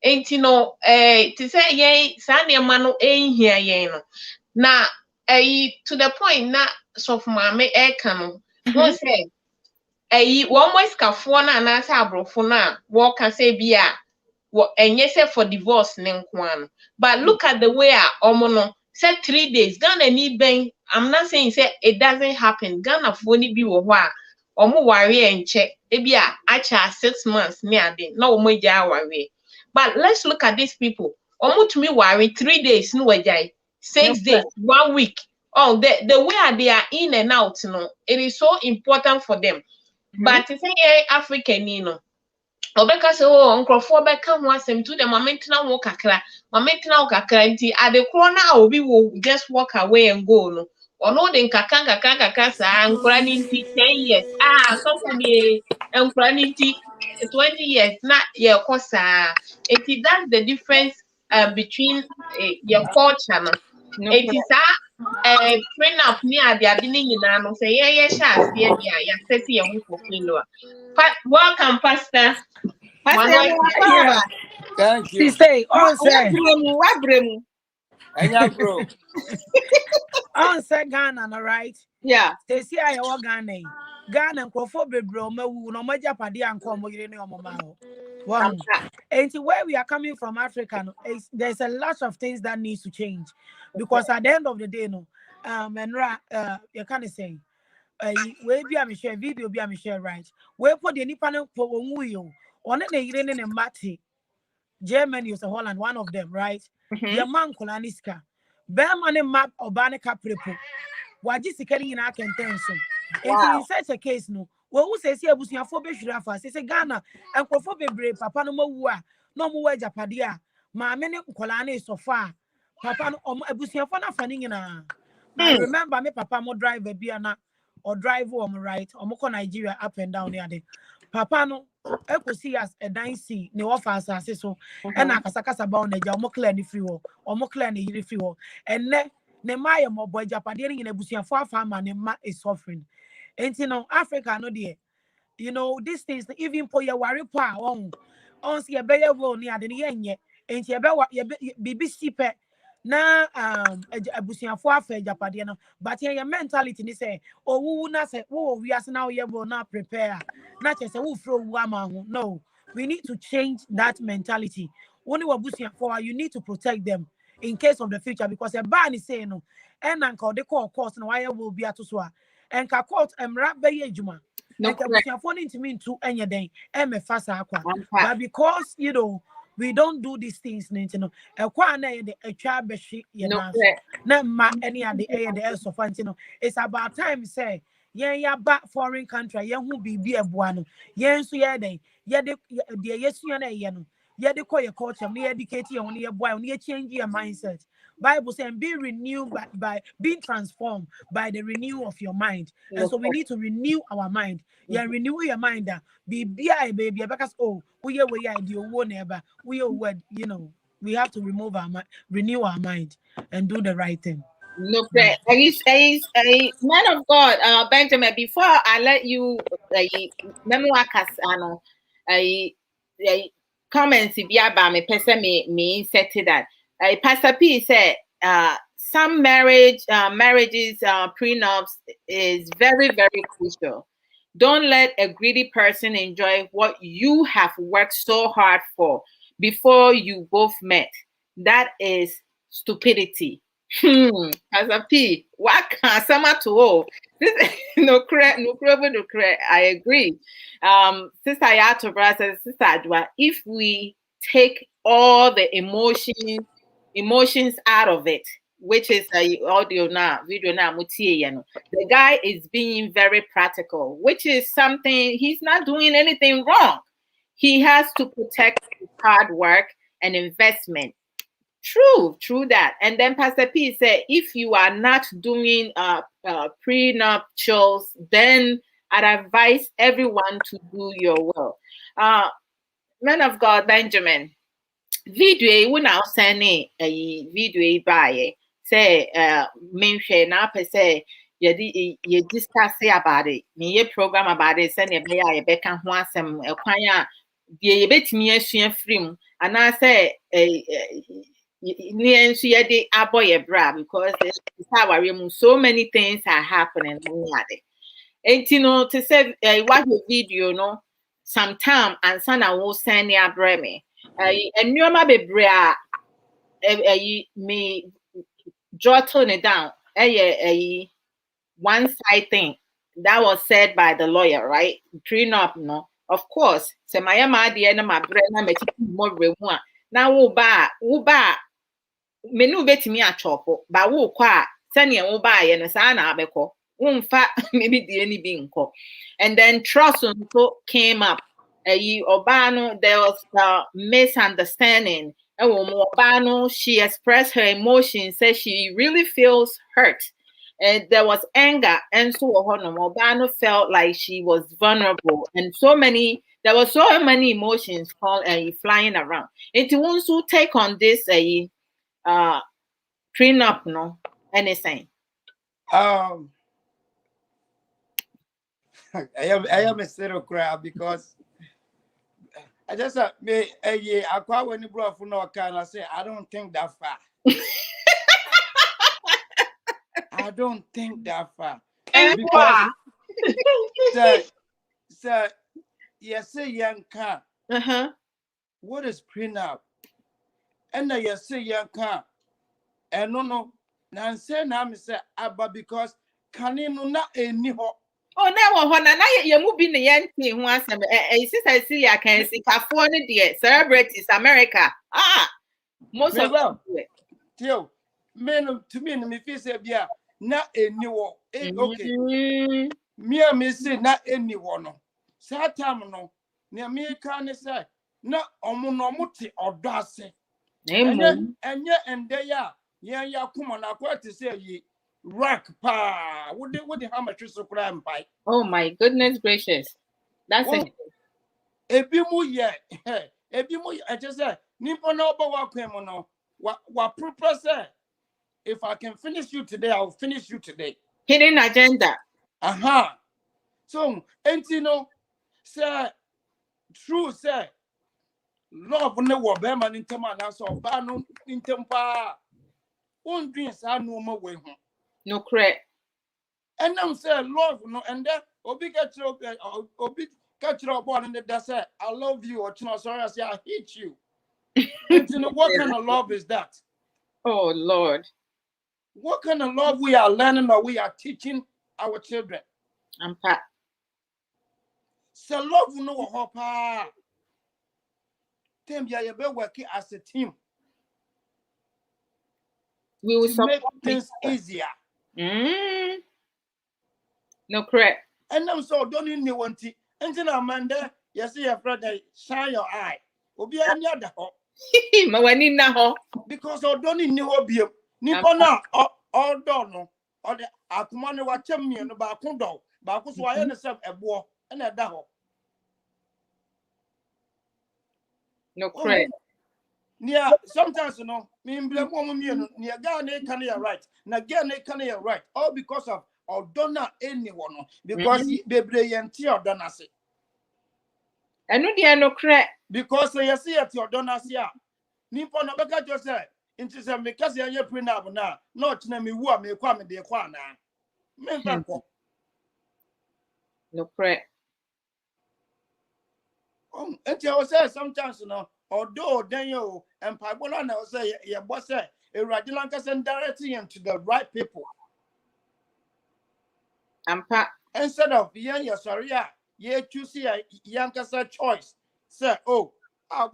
Ain't no to say ye sanya mano here ye no. Na to the point na so for my can no say one way scaffold na nasa abrofo na what can say be and yes for divorce nenkwan. But look at the way omono said 3 days Ghana need bang. I'm not saying say it doesn't happen. Ghana for ni bi wo ho a omo ware enche e bi a acha 6 months me ade na omo ja ware. But let's look at these people. Omo to me ware 3 days no wajai 6 days 1 week. Oh, the way they are in and out, you know, it is so important for them. But to say African, you know, Obeka say oh nkrofo beka ho asem to the momentina wo kakra nti ade kro na obi will just walk away and go no ono de nkaka sa nkra ni nti 10 years so for me nkra ni nti 20 years na ye kosa it that's the difference between your culture no it is prenup ni ade ni nyina no say ye sha ase dia ya sesi ye ho fulfill. Welcome, Pastor. Thank you. Stay on say. Bro. On say Ghana, all right? Yeah. They see I wa Ghana. Ghana nkofo bebre o mawu no maja pade anko mo yire ne o mama ho. Wow. And where we are coming from Africa, no, there's a lot of things that needs to change. Because at the end of the day, no, you can't say we be am share video be am share right. We put the nipa no for onwu yo. One na yire ne mate. Germany is Holland, one of them, right? The man kolaniska. Bear map obane caprepo. Waji sikari ina kentenso. In such a case, no. Who says here was your phobia shrafa? Say Ghana and Crophobe Papa no more no more Japadia. My many kolani so far. Papa ebusia fana fanina. I remember me Papa mo drive a biana or drive on right or moko Nigeria up and down there. Papa no eko see as a dicey ne offers as so and akasakasa bound the jamo clear ni free or mo clear ni free and ne maya mo boy Japadia in a busia for farmer ne ma is suffering. And you know Africa no dear you know, these things, even for your worry power on see a better role near the yen, and she about BBC pet. Na abusia fo afa japade no but your mentality ni say oh wo na say wo we as now you will not prepare na che say wo fro wo ama ho. No, we need to change that mentality. Only abusia for you need to protect them in case of the future, because a ban is saying no and uncle they call course no why will be at so and ka court rap be ejuma and abusia for into me to any day me fasa akwa, but because you know we don't do these things, you know. It's about time say, yeah, back foreign country, yeah, who be a buano, yeah, so yeah, they, yes, yeah, they call your culture, me educate you on your boy, only change your mindset. Bible saying be renewed by being transformed by the renewal of your mind. And so we need to renew our mind. Yeah, renew your mind. Be baby, because we idea never we word, you know, we have to renew our mind and do the right thing. No, a man of God, Benjamin. Before I let you, memoir casano, a comments if you about me, person me said to that. Pastor P said, some marriages, prenups is very, very crucial. Don't let a greedy person enjoy what you have worked so hard for before you both met. That is stupidity. Pastor P, what can someone to all? No correct. I agree. Sister Yatobra says, Sister Adwoa, if we take all the emotions out of it, which is audio now, video now, the guy is being very practical, which is something he's not doing anything wrong. He has to protect his hard work and investment. True that. And then Pastor P said, if you are not doing prenuptials, then I'd advise everyone to do your will. Man of God, Benjamin, video we now send a video by say mention na per say you discuss about it. Me program about it, send a be can ho asem ekwan a ye betimi asua free and I say because so many things are happening. And you know, to say watch the video, no, sometime and son I will send you a breme. And you ma be brea me jotting it down. One side thing that was said by the lawyer, right? Prenup, no. Of course, say my dear na my brain na me more rewa. Now wo ba menu betimi achopo ba wo kwa sane wo ba ye no sa na abeko umfa maybe the any bi nko. And then trust also came up. Obano, there was a misunderstanding. Obano, she expressed her emotions, said she really feels hurt. And there was anger, and so Obano felt like she was vulnerable, and there were so many emotions flying around. And to ones who take on this prenup, no, anything. I am a zero crowd because I just me I quite when you brought for no can I say I don't think that far. I don't think that far. Because sir, yes, say young car. What is prenup? And yes, say young car. And no. Nancy now say Abba because can you not any ho. Oh, now when you're moving the Yankee who has Sister Cecilia can see California, dear celebrities, America. Most of them. Tio, men to me, me feel say, yeah, not any war. Okay. Me and me say, not any one. Satam no, near me can say, no, omunomuti or dase. And they are, yeah, come on, I quite to say ye. Rock pa would they how much is crime by? Oh my goodness gracious. That's it. A bimu ye a bimu I just said Nipo no no what purpose if I can finish you today, I'll finish you today. Hidden agenda. So and you know say true say love no wo be man intem ana so ba no intem pa won dream sa no ma we ho no correct and I'm say love no and then obi catch up on the say I love you or sorry I say I hate you. And you know what kind of love is that? Oh Lord, what kind of love we are learning or we are teaching our children? So love no hope. Team you be working as a team. We will make things easier. No correct. And I'm so don't need one thing. And then Amanda, you see your brother, shine your eye. Obi any other ho. Because I don't need no obi. Nipa na all done or the akumane wa chemi no ba kundo. Ba kuso aye ne self ebo and a ho. No correct. Yeah, sometimes you know, me blame woman near Ghana can you right. Na Ghana can you right. All because of or don't know anyone because he be brilliant or don't say. I know they are no correct. Because you see at your donasia. Nippon no beka just say into some because you are prenup now. Not na me who me kwame de kwa na. Me banko. No correct. And you say sometimes you know, although then you and Pabola now say your boss say a radilanka send directing him to the right people. Instead of yeah, sorry, yeah, choose a youngster choice. Say, oh,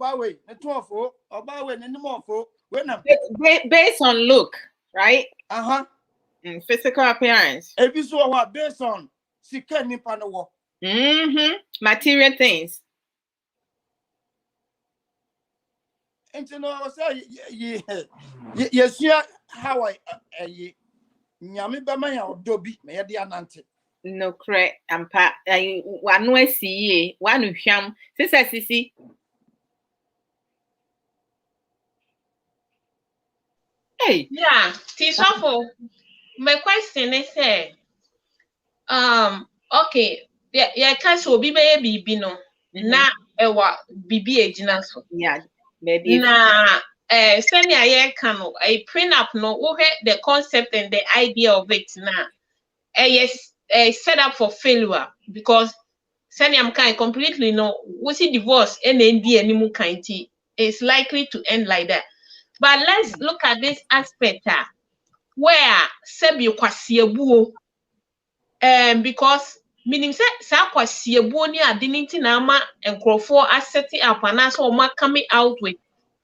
by way, the 12 or by way, and more for when I'm based on look, right? Physical appearance. If you saw what based on Sika Nipanawa. Material things. And you know, I say, yes, yeah, how I Yami Bama or Dobby, may the anante. No correct. One no see one of him. Sister Sissy. Hey. Yeah, Tisafo. My question is okay. Yeah, can't so be baby no. Na ewa bibi ejina so. Yeah, maybe. Na send ya kano a prenup no the concept and the idea of it na yes set up for failure because send I'm kind completely no we see divorce and ND kind it's likely to end like that. But let's look at this aspect where sebi kwasiebuo because meaning sa kwasiebuo ni adiniti na ama enkrofo asset up and so ma coming out with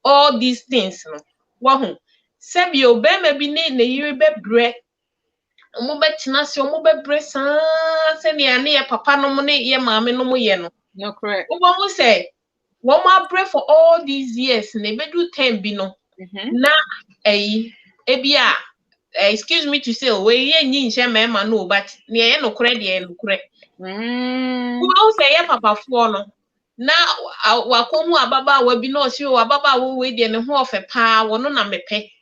all these things no wahu sebi obema bi ne yiri bebre omo betina se omo bebre san se ne ne papa no mo ne ye maame no mo ye no no correct omo mo say wo ma pray for all these years ne bedu 10 bi no na ebia excuse me to say we ye nyi nche mema no but ne ye no kure de no kure wo say ye papa fo no na wakomu ababa wa bi no si o ababa wo we de ne ho ofe pa wo no na mepe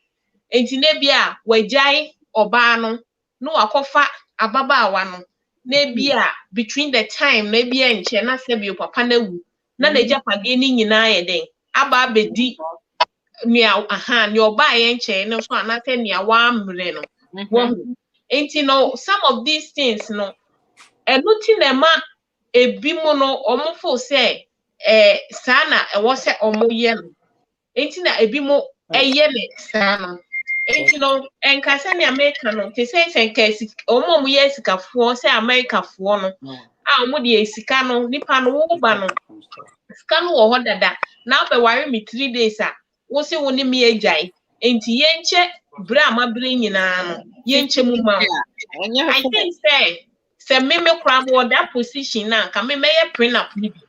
enti na bia wajai oba no no wakofa ababa wa no na bia between the time na bia nche na se bi papa na wu na na japade ni nyina ye den aba bedi ni ni oba ye nche no so anate ni awa amre no wo enti no some of these things no enuti na ma ebi mo no omofo say sana ewo se omoye no enti na ebi mo eye ne sana enti no enka se ne America no te say enka omo ye sikafo se America fo no a omo de esika no nipa no wo ba no sika no wo ho dada na be ware me 3 days a wo se wo ni me agyan enti ye nche bra ma bre nyina no ye nche mu ma I think say me kram wo that position na ka me ye prenup ni bi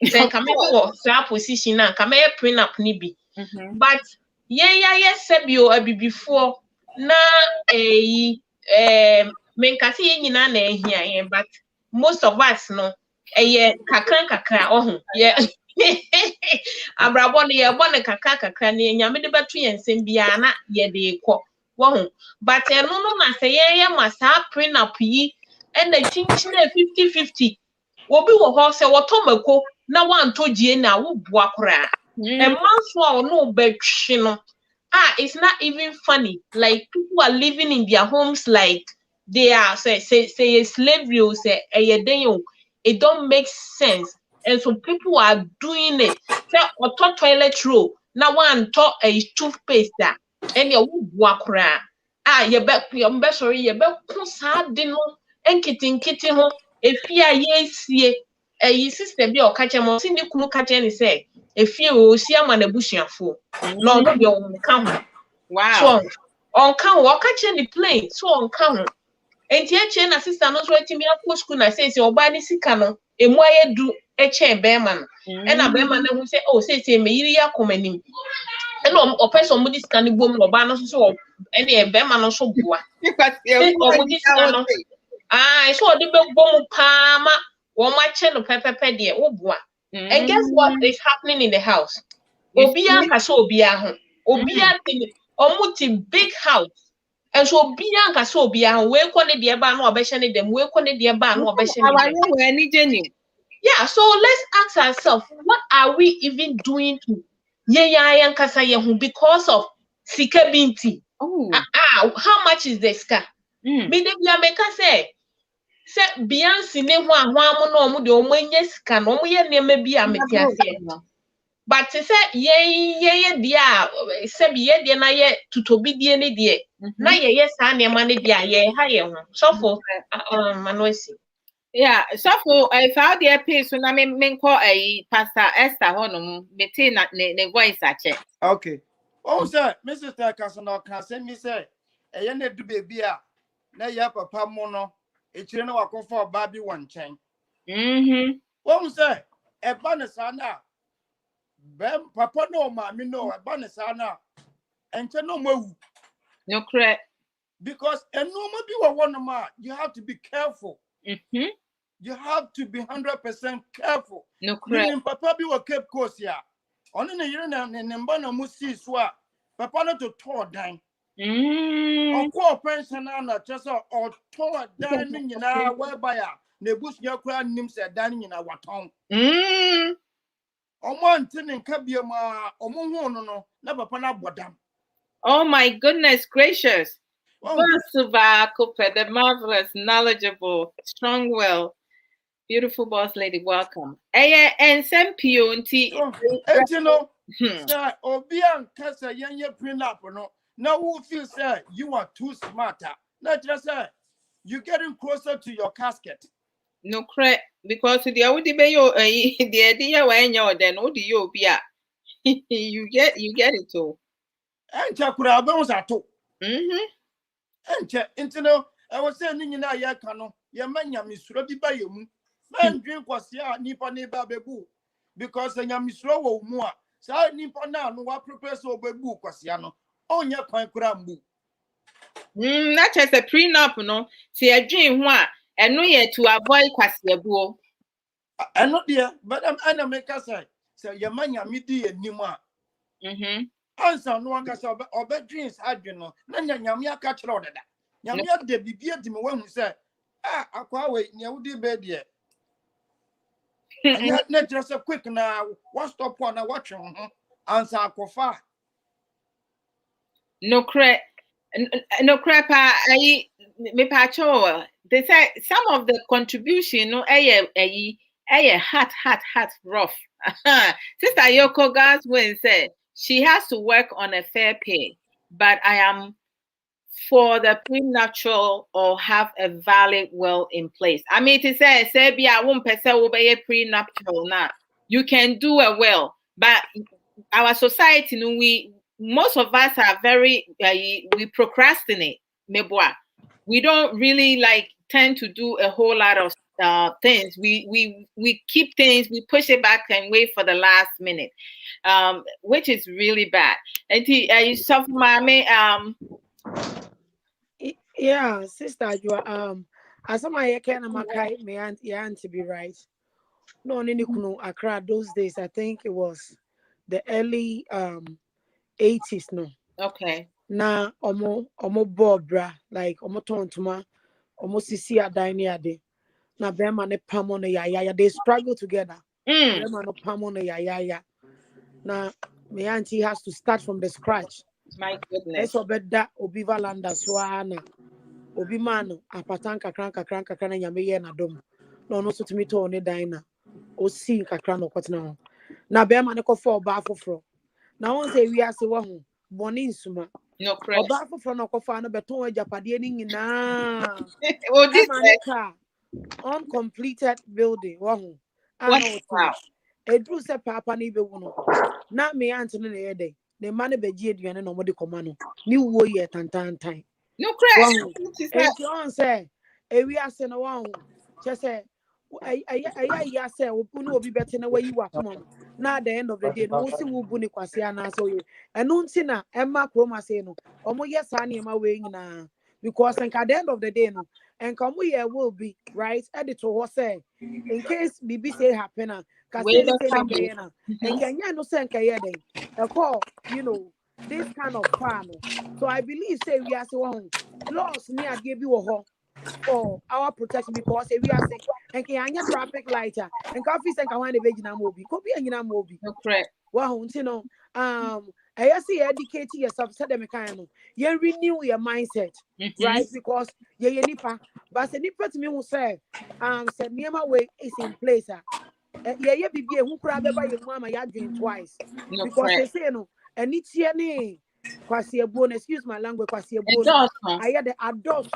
say ka me wo that position na ka me ye prenup ni bi but ye sebio abibifo na me nkase ye nyina na ehia ye but most of us no kakra ohun ye Abrabo no ye bo ne kakra ne nyame de beto ye nsem bia na ye de kɔ wohun but eno no na say ye ma sa prenup yi and the chinchine 50-50 Obi wo ho se woto mako na wanto gie na wo bua kora. E manso a no betwe no. It's not even funny. Like people are living in their homes like they are say slavery or say it don't make sense. And so people are doing it. Say auto toilet roll. Now one talk a toothpaste that and you walk around. You be sorry, you be sad no and kitten ho. If you are yes, a sister be or catch a see the kunu catch any say. If you will see a man a bush for no your count. Wow. So on count walk catch the plane so on count. And here chain assistant not writing me up school na say or buy this cano a more do a chain bearman. And a bearman who say, oh, say me ya commenting. And or person with this kind of woman or banner so any bearman or so boy. I saw the bomb palma or my channel pepper dear oh boy. And guess what is happening in the house? Obia has Obia Obia thing big house. And so Bianca so Bian, where can the ban or beshany them, where can the ban or beshany? Yeah, so let's ask ourselves, what are we even doing to Yayan Kasayahu because of Sika Binti? How much is the ska? Bidemeka say Beyonce ne one no the omen can only name be a metias. But to say ye dear, say ye dear na ye to be dear ni dear. Na ye yes, I am money dear ye higher. So for Manoisi. Yeah, so for I found the piece when I mean call a Pastor Esther Honum, between the voice I check. Okay. Oh, sir, Mrs. Takasano can send me say, a young to be beer. Na ya papa mono, a chino wa for Baby one chain. Oh, sir, a banasana. Bem, papa no, mammy no, a banasana. And no more. No correct. Because a normal people one more, you have to be careful. You have to be 100% careful. No correct. Papa be wa kept course ya. Only the year and Mbana Musi swa. Papa not to tour dine. Or call pension just or tour dining in our whereby the bush your crown names are dining in our town. On one thing in Kabiama or Mono, never pana bodam. Oh my goodness gracious. The marvelous, knowledgeable, strong-willed, beautiful boss lady, welcome. And Nsem Pionti. And you know, sir, Obian Casa Yanya Prenup, no. Now who feels sir, you are too smarter. Not just sir, you're getting closer to your casket. No correct, because the idea when you're then what do you be at? You get it too. And Chakura bones are too. And you know, I was saying in your cano, your man Yamisro be by you. Man drink was ya Nippon Babu because the Yamisro more. So Nippon now no what prepares over book was yano. On your point crambu. Not just a prenup, no. See a dream one and no yet to avoid Quasiabu. I not dear, but I'm make us say, so your man Yamidi and Nima. Answer no one can or bed dreams had you know. Nanya Yamia catch loaded. Yamia de Bibia to me when we say, Aquaway, Yahudi bed yet. And yet, not just a quick now, what stop on a watch on answer Aquafa. No crap. No crap. I me pacho. They say some of the contribution, no, hot, rough. Sister Yoko Gaswin said she has to work on a fair pay, but I am for the prenuptial or have a valid will in place. I mean, to say, I won't obey prenuptial now. You can do a will, but our society, most of us are very, we procrastinate. We don't really tend to do a whole lot of things. We keep things, we push it back and wait for the last minute, which is really bad. And you suffer, mommy. Yeah, sister, you are as I can my aunt to be right. No, Nini Accra those days, I think it was the early 80s, no. Okay. Na omo bobra like omo tontuma omo sisi adani ade. Na bema ne pamo no ya they struggle together. Mm. Bema no pamo no ya. Na my auntie has to start from the scratch. My goodness. Eso beda obi valanda swana. Obi man apatan kakran na nyame ye na dom. No so tumi to ne dan na. O si kakran no kwetena ho. Na bema ne kofo oba afoforo. Na won say wi ase wo ho. Boni nsuma. No correct. Oba afoforo no kofa no beton ajapade ni nyina. Oh, this Emanica uncompleted building. Wow. I know wow. Edru se papa ni be wono. Na me aunt no na yede. The man be gi aduane no mo de koma no. Ni wo ye tantantan. No correct. Wow. And on say ewi ase no wow. Che say ya say obu no obi bete na wayi watom no. Na at the end of the day no wo si wo bu ni kwase ana so ye. Eno nti na emma kroma say no. Omo ye sa na ema we nyina. Because at the end of the day no and come we will be right editor was say in case BB say happen and can you no say a call this kind of farm. So I believe say we are so laws near give you for our protection because we are saying and can you traffic lighter and coffee and can want the veggie mobi could be a mobi. Correct. Well, I see educate yourself, said them kind of you renew your mindset, right? Because you nipa, but the nipa to me will say, said Niema way is in place. Yeah, be who crab by your mama, you're doing twice. Because they say no, and it's your name. Kwasi a bone, excuse my language, kwasi a bone. I had the adults,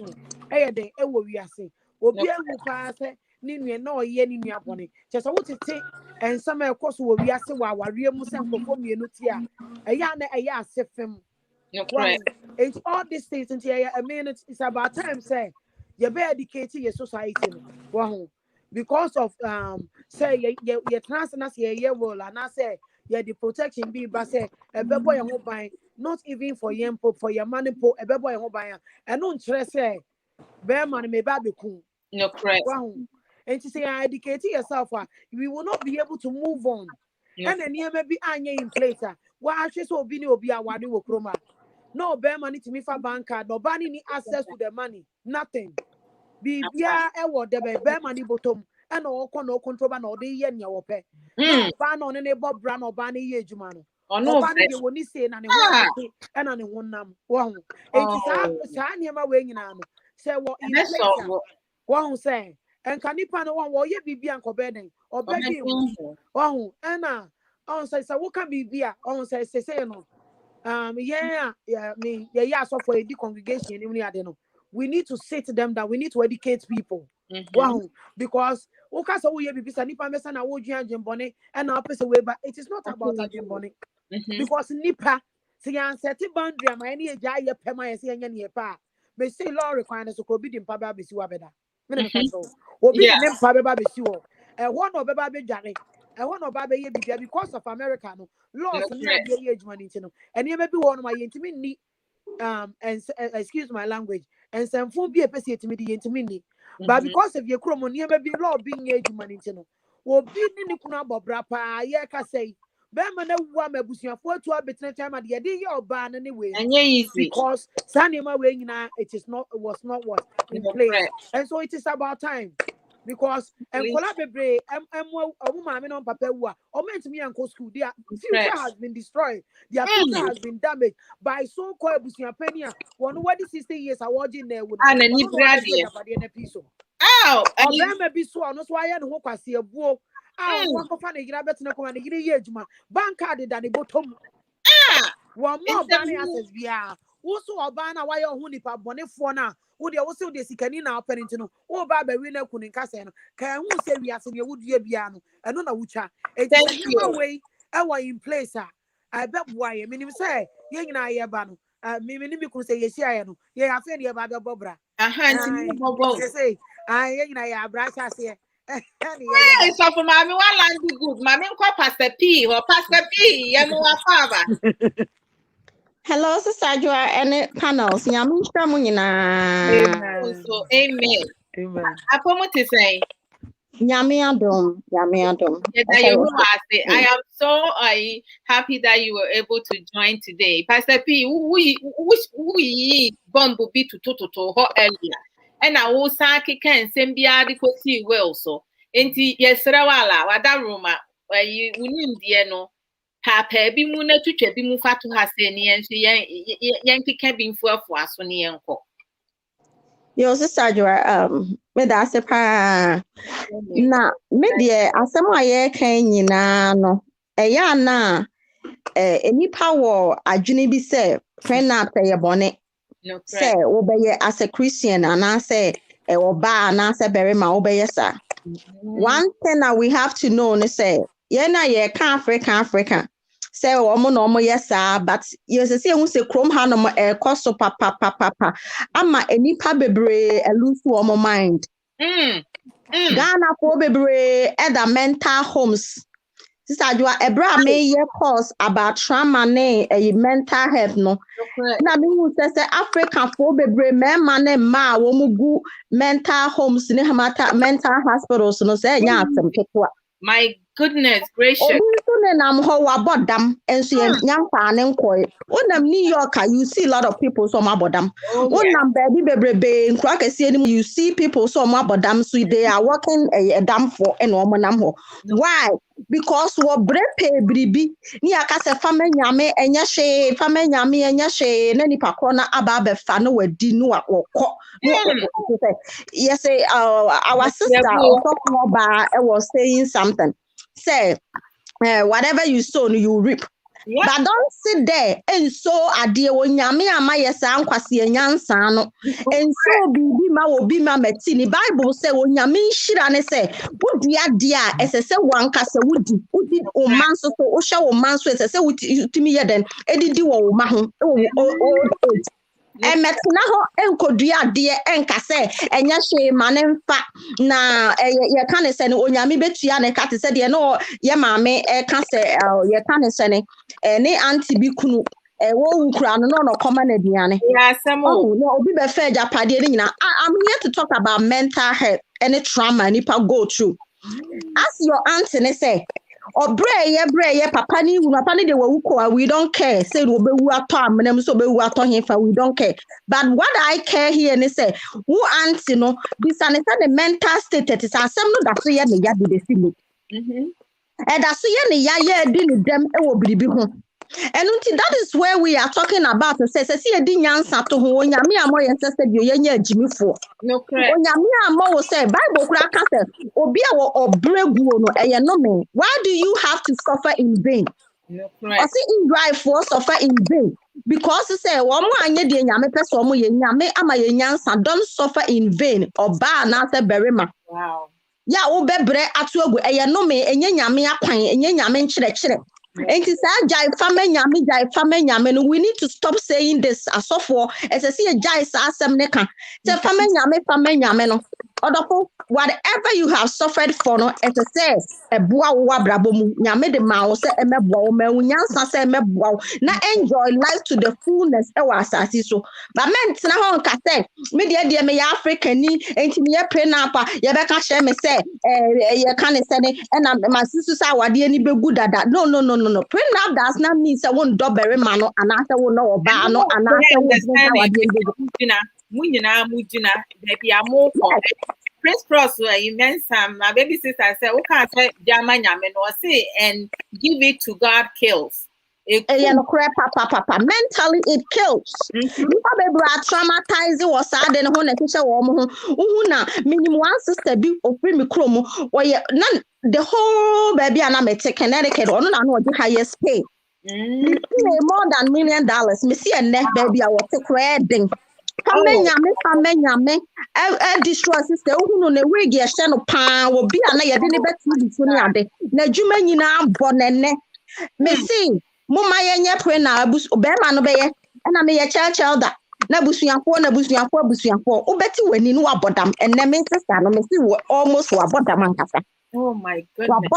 I had the we are saying, Obi who pass Ninu no ye ni abone. Just what it take and some of course will be as wa real musem perform you tia. A ya sefem. It's all these things into a minute. It's about time say you be educating your society. Wow. Because of say your transness ye will and I say the protection be but say a boy and buy not even for yempo for your money po a boy and buy and don't stress say bear money may be cool. No correct. Wow. And to say educate yourself, we will not be able to move on. And then you may be in place. Why actually so be no be a wadi wo kroma. No bear money to me for bank card, no banning any access to the money. Nothing. Be ya the bear money bottom and no control no de yen ya wope. No ban on any bob brand or banny ye jumano. Or no banning you won't say and on one nam. Wow. It is a Sanyama weighing on. Say what in place. One say and can you pan one ye be and cobedding or begging one and on says what can be beer on says say no so for a congregation we need to sit them down, we need to educate people. Wow, because okay so we be nipa mesa na wo dwan jimbone and na person way but it is not about a jimbone because nipa say yan set boundary am any eja ye pema ye say anya ne pa me say law requirements so be dimpa ba be si wa beda me so obi ne mpa be ba be si wo e wo no be ba be dware e wo no ba be ye bibia because of America no laws ni ade ye ejuma ni no ene be bi wo no ma ye ntimi ni and excuse my language and some phone be a person yetimi di yentimi ni but because of your chromo ni be law being ejuma ni no obi ni kuna bobra pa ye ka say be ma na wu amabusuafo atu abetena time de ye ye oba no ne we because sanema we nyina it was not what in place and so it is about time because and kola bebre mama no papa wu o mentimi yanko school their future has been destroyed, their future has been damaged by so called busuapani one what 60 years awarding there would and any piece oh o be so no so aye no ho kwase abuo one go fa na gira betina ko na gira ye adwuma bank card da ne bottom one more banning access bia wo so oba na wa ye ho nipa bonefo na wo de wo se de sikani na parent no wo ba ba wi na kunu nkase no kan hu se wi ase ne wo dua bia no eno na wucha e way e in place I bet boy minim say ye nyina ye ba no me ni bi ku se ye sia ye no ye afa ne ye ba be bobra nti bobo say ye nyina ye abra cha se so for mommy one land be good mommy call Pastor P or Pastor P ye mo afaba. Hello, Sister Adwoa and panels. Amen. So, amen. Amen. To say, Yamiadum. I am so happy that you were able to join today. Pastor P, we bumblebee to earlier. and I will say can send be adequate well so. Enti yesra wala wada Roma where you wouldn't no. Papa bi mu na twetwa bi mu fa to ha se ne yen yen keka bi mfu afo aso ne yen ko. Yo, Sister Adwoa, me da se pa na me de asem a ye kan nyina no eya na enipa wo adwene bi se prenup ye bone No se wo be ye as a Christian and say oba na say berima wo be ye sa. One thing that we have to know is say ye na ye kan Africa say omo no omo yes but you say hu say krom ha no cost papa ama enipa bebre lose omo mind. Ghana for bebre other mental homes. Sister Adwoa Ebra me ye course about trauma ne mental health no. Na me hu say Africa for bebre me man ma wo mu gu mental homes ne mental hospitals no say nya asem ketewa. My goodness gracious. Nam ho wabodam enso nyamfa ne nkoi. Onam New York you see a lot of people so mabodam. Onam baby bebrebe nkwa kese ni you see people so mabodam so they are working a dam for and omonam ho. Why? Because wo brepe bribi ni aka se fama nyame enya hwe fama nyame enya hwe na nipa ko na aba be fa no wadi no akọ. Yes, our sister was saying something. Say, whatever you sow, you reap. Yeah. But don't sit there and so adie wonyame ama yesa nkwase enyansa no and so bi ma metini Bible say wonyame nhira ne say wodua dia esese wankasa wodi o man so o hwe o man so esese wutimi ye den edidi wo ma ho emetina ho enkodua de enka se enya hwe mane mfa na ye ka ne se ne onyame betua ne ka te se de no ye maame ka se ye ka ne se ne ne anti bi kunu wo ukura no koma na diane no obi be fa japade ni nyina. I'm here to talk about mental health and trauma nipa go through. As your auntie ne say Obre papa ni de wo we don't care. Say we be wu ato amnem so be wu ato hefa we don't care. But what I care here and say who auntie no this and the mental state it is asem no that so ye ne ya de feel. And that so ye ne ya di ni dem e wo biribi ho. And until that is where we are talking about. Say see di nyansa to ho onyame amo ye say bi ye nya agimifo. No correct. Onyame amo say Bible kura ka say obi a wo obreguo no eye no me. Why do you have to suffer in vain? No correct. I see in drive for suffer in vain because say wo mo anye de nyame pese wo mo ye nyame ama ye nyansa don't suffer in vain. Oba na say berima. Wow. Ya wo bebre atu agu eye no me enye nyame akwan enye nyame nkyere. And it's a jai family nyame. We need to stop saying this as of for as I see a jai asem neka. Te family nyame no. Odofo whatever you have suffered for no as I say e boa wo abrabo mu nyame de ma wo se e meboa wo ma unyansa se e meboa wo na enjoy life to the fullness e wa asasi so. But men tena ho nka say me de me ya African ni enti me ya prenup ye be ka share me say ye kan say ne na ma susu sa wade ni begu dada. No. Prenup does not mean say won do bere ma no anase wo no oba no anase wo mujina baby amo for Prince Cross you Nsem my baby sister said okay say jama nyame no say and give it to God kills. Mentally it kills. Nipa bebre traumatized was sad and ho na kisha wo mo ho na minimum one sister bi ofri mi krom wo the whole baby and I'm Connecticut or no the highest pay. More than $1 million. Me see a neck baby I was creating. Famenya destroy sister who no we get no pan will be an I didn't bet you ade. Na juma nyina bonene. Me see mama yenye pre na abus obema no beye na me ye child that na busuyanfo obeti wani no abodam enne me sister no me see almost abodam ankasa. Oh my goodness.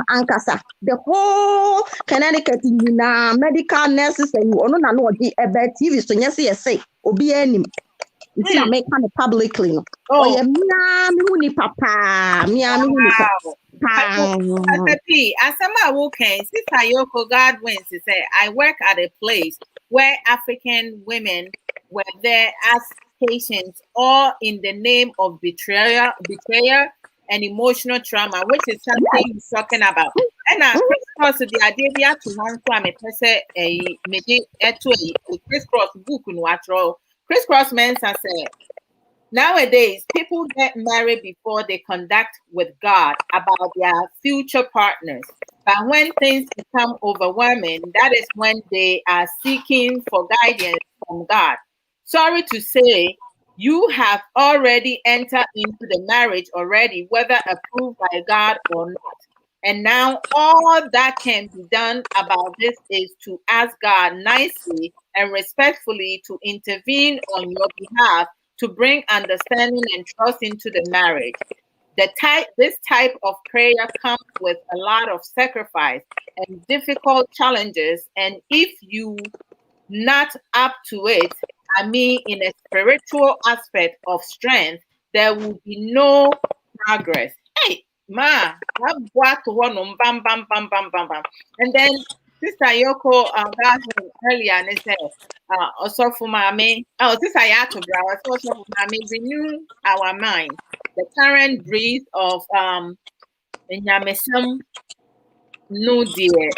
Ankasa. The whole Connecticut medical nurses and you no na about TV so yes say obi anim. It's not make it publicly. Oh yeah, me papa. As I walk in, Sister Yoko God wins to say I work at a place where African women were there as patience, all in the name of betrayal, and emotional trauma, which is something he's talking about. And Chris Cross, the idea to one from a person, a Chris Cross book in what Chris Cross Mensa said, nowadays, people get married before they conduct with God about their future partners. But when things become overwhelming, that is when they are seeking for guidance from God. Sorry to say, you have already entered into the marriage already, whether approved by God or not. And now all that can be done about this is to ask God nicely and respectfully to intervene on your behalf to bring understanding and trust into the marriage. This type of prayer comes with a lot of sacrifice and difficult challenges. And if you not up to it, I mean, in a spiritual aspect of strength, there will be no progress. Hey, ma, bam, bam, bam, bam, bam, bam. And then Sister Yoko got him earlier and they said, also for mommy, Sister Yato Brower, also for mommy, renew our mind. The current breeze of Nyamesam, no dear,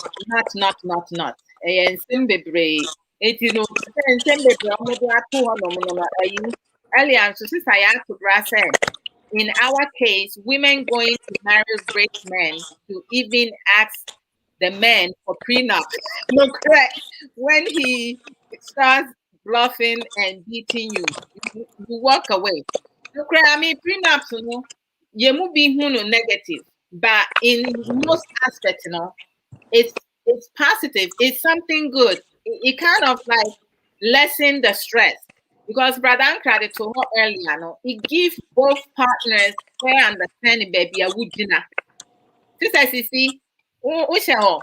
not. Nsem bebree. Eti no, nsem bebree omodo ato ho no ayi. Earlier, so Sister Yato Brower said, in our case, women going to marry great men to even ask the men for prenup. No, correct. When he starts bluffing and beating you, you walk away. No, correct. I mean, prenups, you know, you move be negative, but in most aspects, you know, it's positive. It's something good. It kind of like lessen the stress. Because Brother Ankra told her earlier, no, it gives both partners fair understanding, baby. I would dinner. Sister Essifie, which are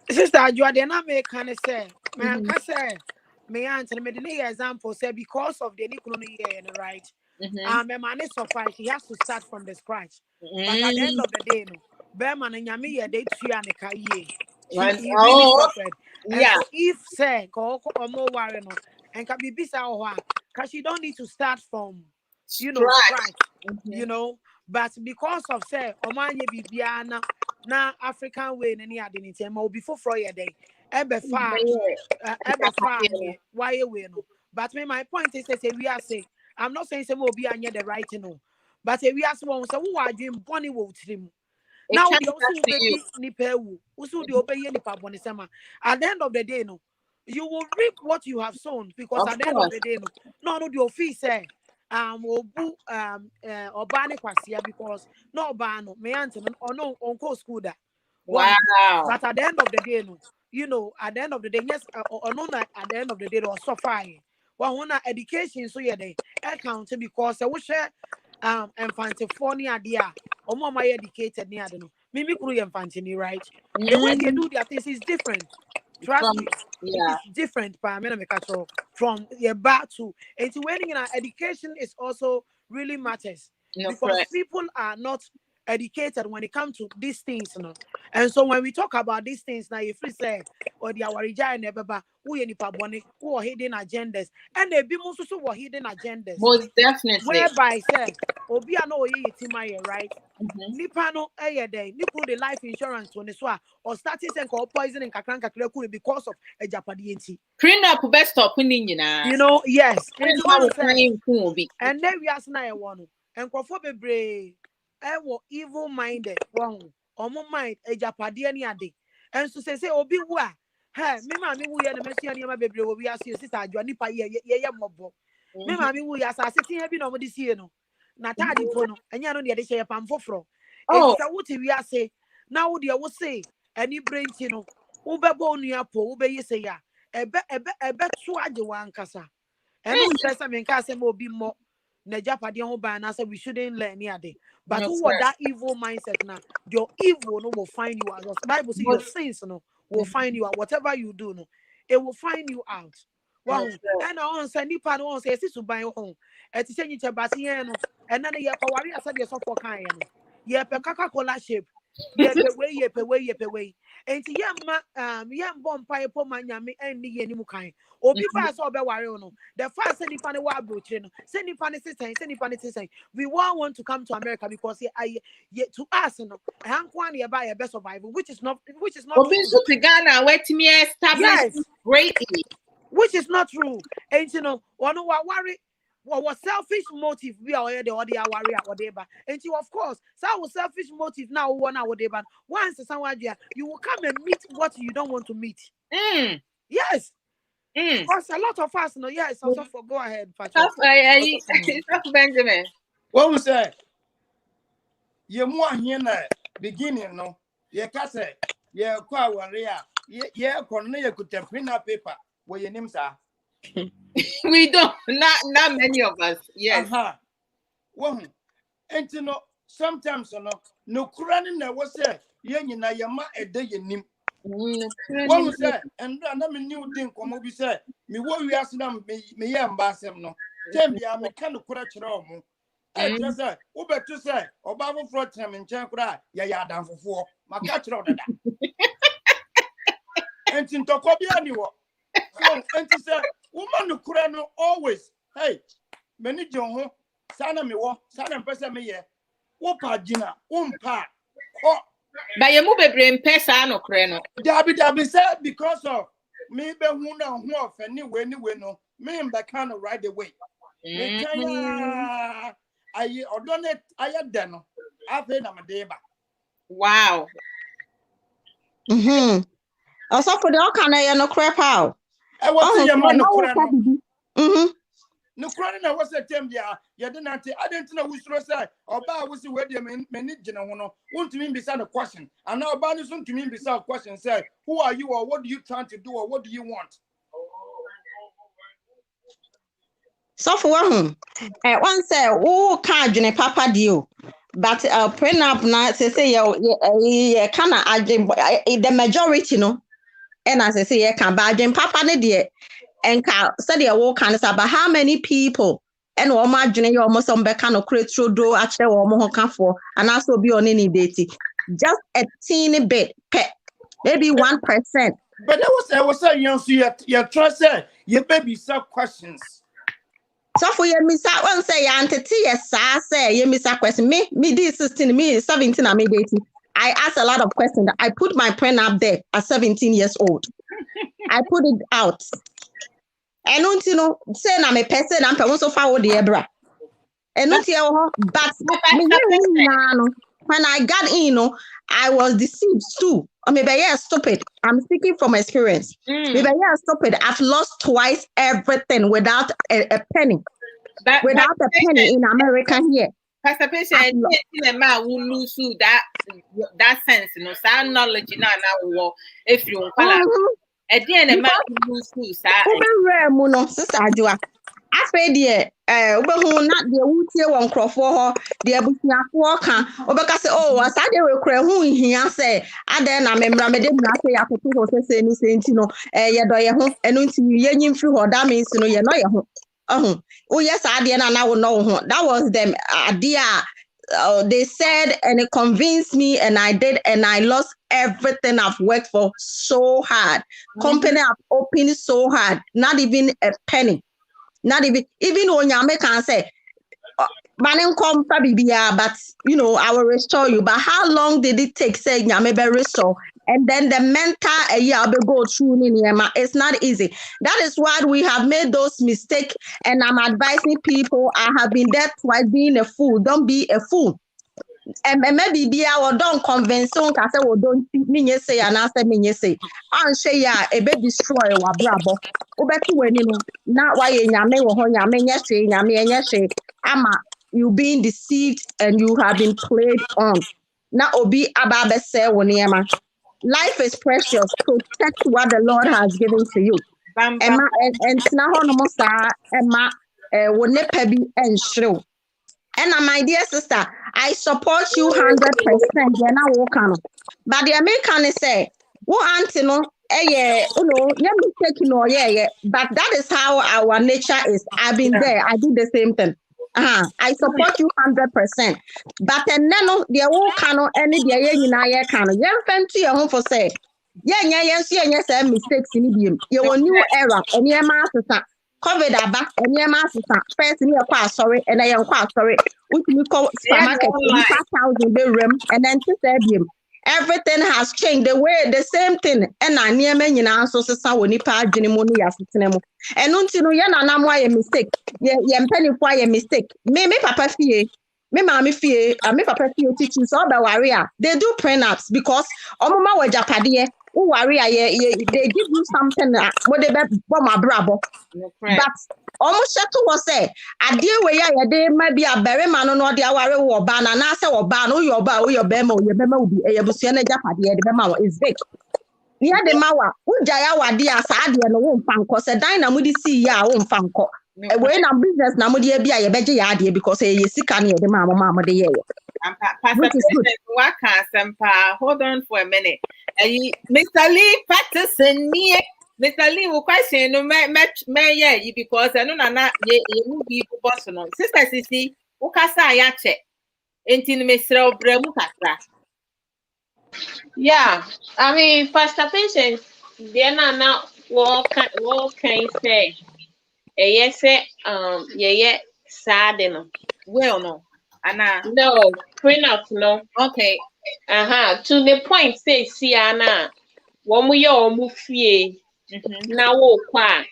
Sister, you are the name I can say. Man, can say. Me answer me the example say because of the economy right. A man is suffer, he has to start from the scratch. But at the end of the day, no, Berman and Yami, they three and a career. He really suffered. And so if say go or more worry no, and can be bisa or because you don't need to start from scratch. You know, but because of say Omanye Bibiana na African way any identity or before Freya day, ebe far why we no. But my point is say we are saying I'm not saying some will be anya the right no, but we are someone so who are doing bonny will trim. Now the also baby nipewu, also the obey nipa bonny sama. At the end of the day, no, you will reap what you have sown because at the end of the day, no, the office say obu obane kwasia because no bano me auntie or no uncle school that. Wow. But at the end of the day, no, you know, at the end of the day, yes, or no, at the end of the day, or suffering. Well, when education, so yeah, they account because I wish infantile idea or more my educated near the no. Mimi kuru infantile, right? The way they do their things is different. Trust me, it is different. From your back to and when in our education is also really matters because people are not educated when it comes to these things, you know. And so when we talk about these things now, if we say or the our never who any paboni who are hidden agendas and they be most also were hidden agendas. Most definitely. Whereby say Obi no ye timaya, right? Nipano day, Nipu the life insurance when it's or starting and call poison and kakranka because of a Japadianti. Prenup best stop winning, you know, yes. And then we ask now one and Crawford be evil minded one or more mind a Japadian day. And so say Obi wa. Hey, me mammy, we are the messiah, my baby, we are sister, Johnny ye mobo. Me mammy, we are sitting here, no, this year, no. Natadi Pono, and you know, the say a pam for fro. Oh, what we are say now, dear will say, any brain, you know, Uber Bonia po, Ube say ya, a bet swag one cassa. And who says I mean, Cassam will be more. The Japadian ban, I said we shouldn't learn near day. But who are that evil mindset now? Your evil no will find you out. Bible says your sins no will find you out. Whatever you do, no, it will find you out. Wow. And I want to say nipa no say to buy home. Et say you chabasi no. And then you worry I said yourself for kind. Yeah, Coca-Cola shape. Way. And yam bomb pie po manyami and the animukai. Obi fast or no. The fast any funny wa broaching. Send funny saying. We want to come to America because I yet to us no. Hankwani buy a best survival, which is not Obi to Ghana, wait me establish greatly. Which is not true. And you know, one worry. What selfish motive we are the worry or whatever. And you of course, so selfish motive now 1 hour day, but once someone you will come and meet what you don't want to meet. Yes. Because a lot of us know, yes, also for go ahead, Benjamin. What was that? You more here beginning, no? You can say, yeah, quite worry. Yeah, Cornelia could have prenup paper where your names are. We don't, not many of us. Yes. Well, and you know, sometimes no crying there was a yen yama a day in him. What was that? And I'm a new thing, come over, say, me what we ask them, me ambassador, no. Tell me, I'm a kind of correct room. I just say, Uber to say, or Bible for time in Chankra, ya down for 4, my catch road. And in Tokobia, anyway. So, and to say, woman no kurano always. Hey, many John, Sana me wo, Sana pesa me ye. Wopa jina, umpa. Oh, but you move a brain pesa no kurano. Dabi said because of me be huna who anyway no. Me in the kind of right away. Me kaya I odone I deno. I pay na madeba. Wow. Also for the all kind of no crap out. I was your man no no crying. I was a term there. You didn't I didn't know which was that. Or by was the way they manage want to mean beside a question. And now Barney soon to mean beside a question say, who are you or what do you trying to do or what do you want? So for one say, oh, can't papa deal. But prenup na say you kind the majority no. And as I say, can buy papa ne dear and said the walk can say, but how many people and imagine you almost some back kind of create through do actually or more for and also be on any dating. Just a teeny bit, maybe 1%. But I was saying, you trust your baby sub questions. So for your miss out one say auntie yes, I say you miss a question. Me this 16, me 17, I made 18. I asked a lot of questions. I put my prenup there at 17 years old. I put it out. And don't you know, say I'm a person, I'm also forward the Ebra. And not here, but when I got in, I was deceived too. Or maybe stupid. I'm speaking from experience. Maybe stupid. I've lost twice everything without a penny. Without a penny in America here. Pastor Patient, a man will lose that sense, sound knowledge now if you at the end a man will lose sister Adwoa. I said dear, not the Wootier one crop for her, the Abusiaco can, or because as I will cry who he say, and then I remember I didn't say I could say anything, and until you through her, that means you're not your home. Oh yes, I did, and I will know that was them idea. They said, and it convinced me, and I did, and I lost everything I've worked for so hard. Company I've opened so hard, not even a penny, not even when you can say, but I will restore you. But how long did it take? Say, maybe restore. And then the mental year go through it's not easy. That is why we have made those mistakes. And I'm advising people. I have been there twice being a fool. Don't be a fool. And maybe be our don't convince someone can say, well, don't mean you say and answer me you say. I'll say yeah, a baby destroy our bravo. Not why you being deceived and you have been played on. Now obi ababe say woniema. Life is precious. Protect what the Lord has given to you. Emma and Snahonomosa, Emma, Wonepebi and Shrew. And my dear sister, I support you 100%. But the American say, what auntie but that is how our nature is. I've been there. I do the same thing. I support you 100%. But and then the whole canon any the yen na canon. Yen fancy your home for say. Yes, mistakes in idiom. You will new era and your master. COVID aba and your master. First in your class, sorry, and I am quite sorry. Which we call supermarket 5,000 bedroom and then to stadium. Everything has changed. The same thing. And I near many answer so when you pass Jinimoni as cinema. And until you know why a mistake. Yeah, penny why a mistake. Me papa fee. Me mommy fee. Me papa fee teaching so about warrior. They do prenups because omama wa Japadie. Warrior, they give you something what they bomb Abrabo. But almost to was say, I deal where ya might be a berry man or the hour or ban and answer or ban or your bow, your bemo will be a Busiana Japadia, the memo is big. Near the Mawa, Ujayawa dear Sadi and a womb fanco, said Dina would see ya won't fanco. When I'm business, Namudia be a better idea because a sick near the mamma the year. Hold on for a minute. Mr. Lee Patterson, Mr. Lee will question no yeah, because I know not you be personal. Sister Sissy, Ukasa Yache, Entin Mr. Bremukatra. Yeah, I mean, Pastor Patience, they're not what can say. Yes, sad enough. Well, no, Anna. No, prenup, no. Okay. To the point, say, see, Anna, one we all move here. Now, qua.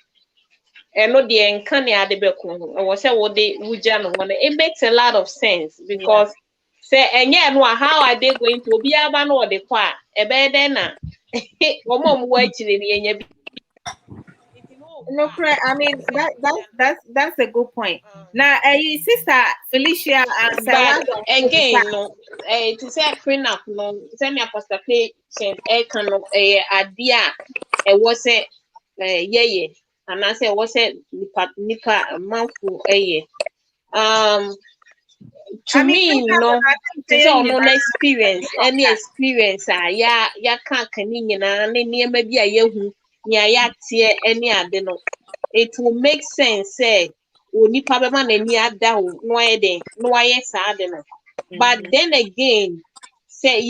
And no, the uncanny at the Becon, or was what they would jam on it. Makes a lot of sense because, say, and yet, how are they going to be a ban or the qua? A bed then, one more waiting in your. No, I mean that's a good point. Now, sister Felicia but again, no, to say prenup, no, send me a pastor patient, can idea, it was a and I said, was it nipa a month for a to me, no, no experience, any experience, ya can't maybe a year. Yeah, any other no. It will make sense, say, only Pabama and down, no, yes, I don't know. But then again, say,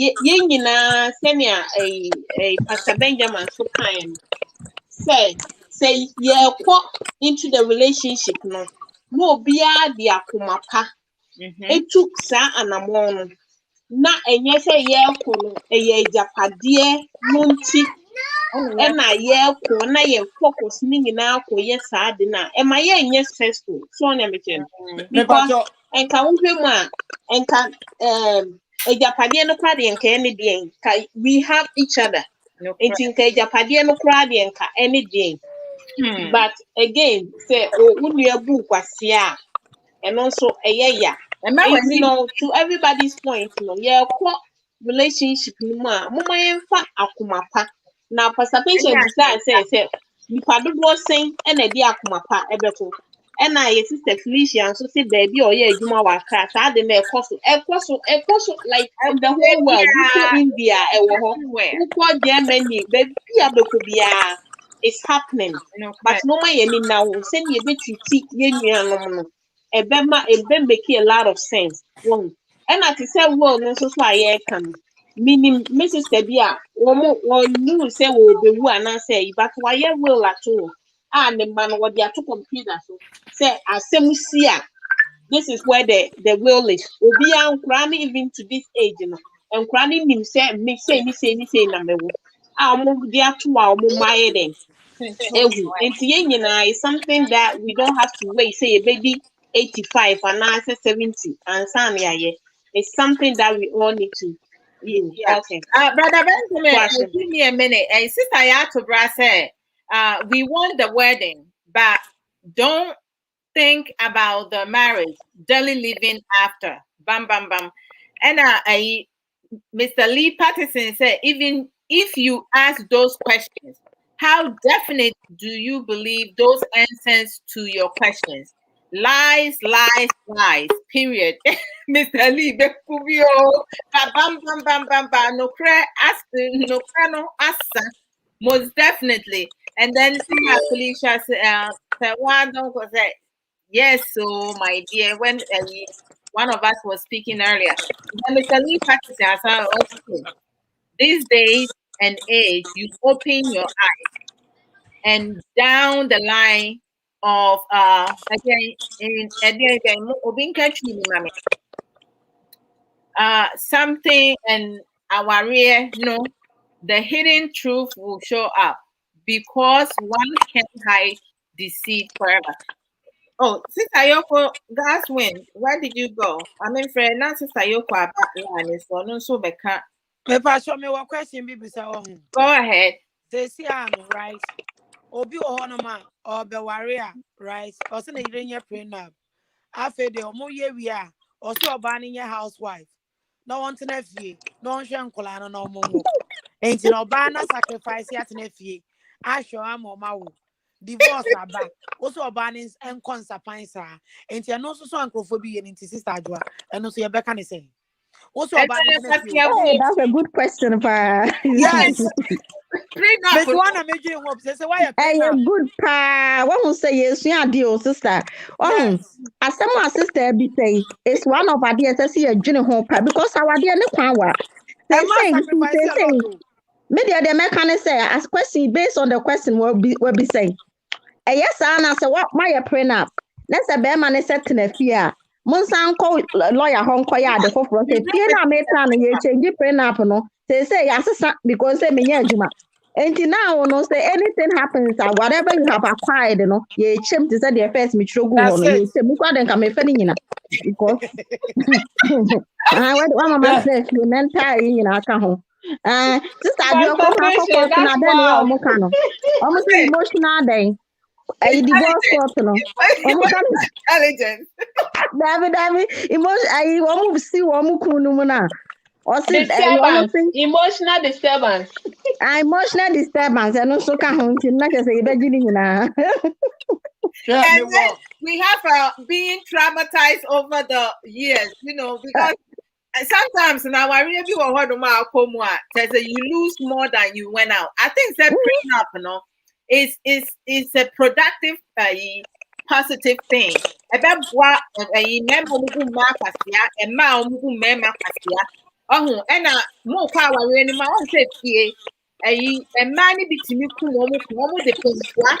send a Pastor Benjamin so kind. Say, yeah, put into the relationship, no, be the akumapa. It took sa and a morning. Not and yes, a year, a japadie, munti. And I focus now for yes, I dinner. And my yes, successful. So I'm because and can we and can a Japadian party and any we have each other. It's in Japadian party and any day. But again, say, oh, when you book was yeah, and also a yeah. And now, you know, to everybody's point, yeah, relationship, mama, in fact, akumapa. Now, Pastor Patient say, you probably was saying, and a dear kumapa, ebeto. And I, sister Felicia, so say, baby, or yeah, you know, class, I didn't make a course, like the whole world, India, Germany, baby, it's happening. But no, my now, send you a bit to see, it make a lot of sense. And I say, well, no, so I can. Meaning, Mrs. Tebia, one you say will be one, I say, but why will at all? And the man what they are to computers. Say, as see, this is where the will is. Obi and cranny even to this age, and cranny himself, me say, number one. I'll move there to our my then. And is something that we don't have to wait, say, a baby 85 and answer 70, and some it's something that we all need to. Yeah. Okay. Brother Benjamin, give me a minute. Sister Yatobra said, we want the wedding, but don't think about the marriage, daily living after. Bam, bam, bam. And Mr. Lee Patterson said, even if you ask those questions, how definite do you believe those answers to your questions? Lies, period. Mr. Lee, Bekubio, bam, no cry, ask, no answer, most definitely. And then Felicia said, why don't go say, Yes, so my dear, when one of us was speaking earlier, then Mr. Lee practicing as I also said, these days and age, you open your eyes and down the line of something and our rear, no, the hidden truth will show up because one can't hide deceit forever. Oh, Sister Yoko, gas win. Where did you go? I mean, friend, now Sister Yoko about line is for no so becca. Show me what question be bisa. Go ahead. Say see right. Obi ohonoma or bewaria, right? Or send a year prenup. After the omo ye we are, or so banning your housewife. No one to nephew, no one shan colana no more. Ain't no banner sacrifice yet nephew. I show am or mau. Divorce are back. Also bannings and consequences. Ain't you no so uncrophobia and into Sister Adwoa, and also your back can say. Also Hey, that's a good question, pa. Yes. Prenup. But one making hope. Say why a Hey, good pa. What who say yes? You deal, sister. Oh, as someone sister be say, it's one of our dear see a junior home pa because our dear no kwa. They say. Maybe the mechanic say as question based on the question will be saying. Yes, Anna say what my prenup. Let's a bear man is set in a fear. Monsan call lawyer Hong Kong the for say fear na me plan ye change prenup no. Say yes because say me juma. And now no say anything happens whatever you have acquired no ye chim to say the first me trogu hono ye say mu kwa den ka me fani nyina because I went one mama say you mental nyina aka ho. Sister Adwoa ko ma for na den we o mo ka no. O mo say emotional den. I divorce court no. Intelligence. David, emotion. I want to see what mu kunu mu na. Disturbance, emotional disturbance. Emotional disturbance. I know so can hunt him. Not just say be giving na. And we have being traumatized over the years, you know, because sometimes now I really you lose more than you went out. I think that prenup, you know, is a productive, positive thing. About what a member who markasia and ma who memakasia. Oh, and more power when my own said here. A man be to me, the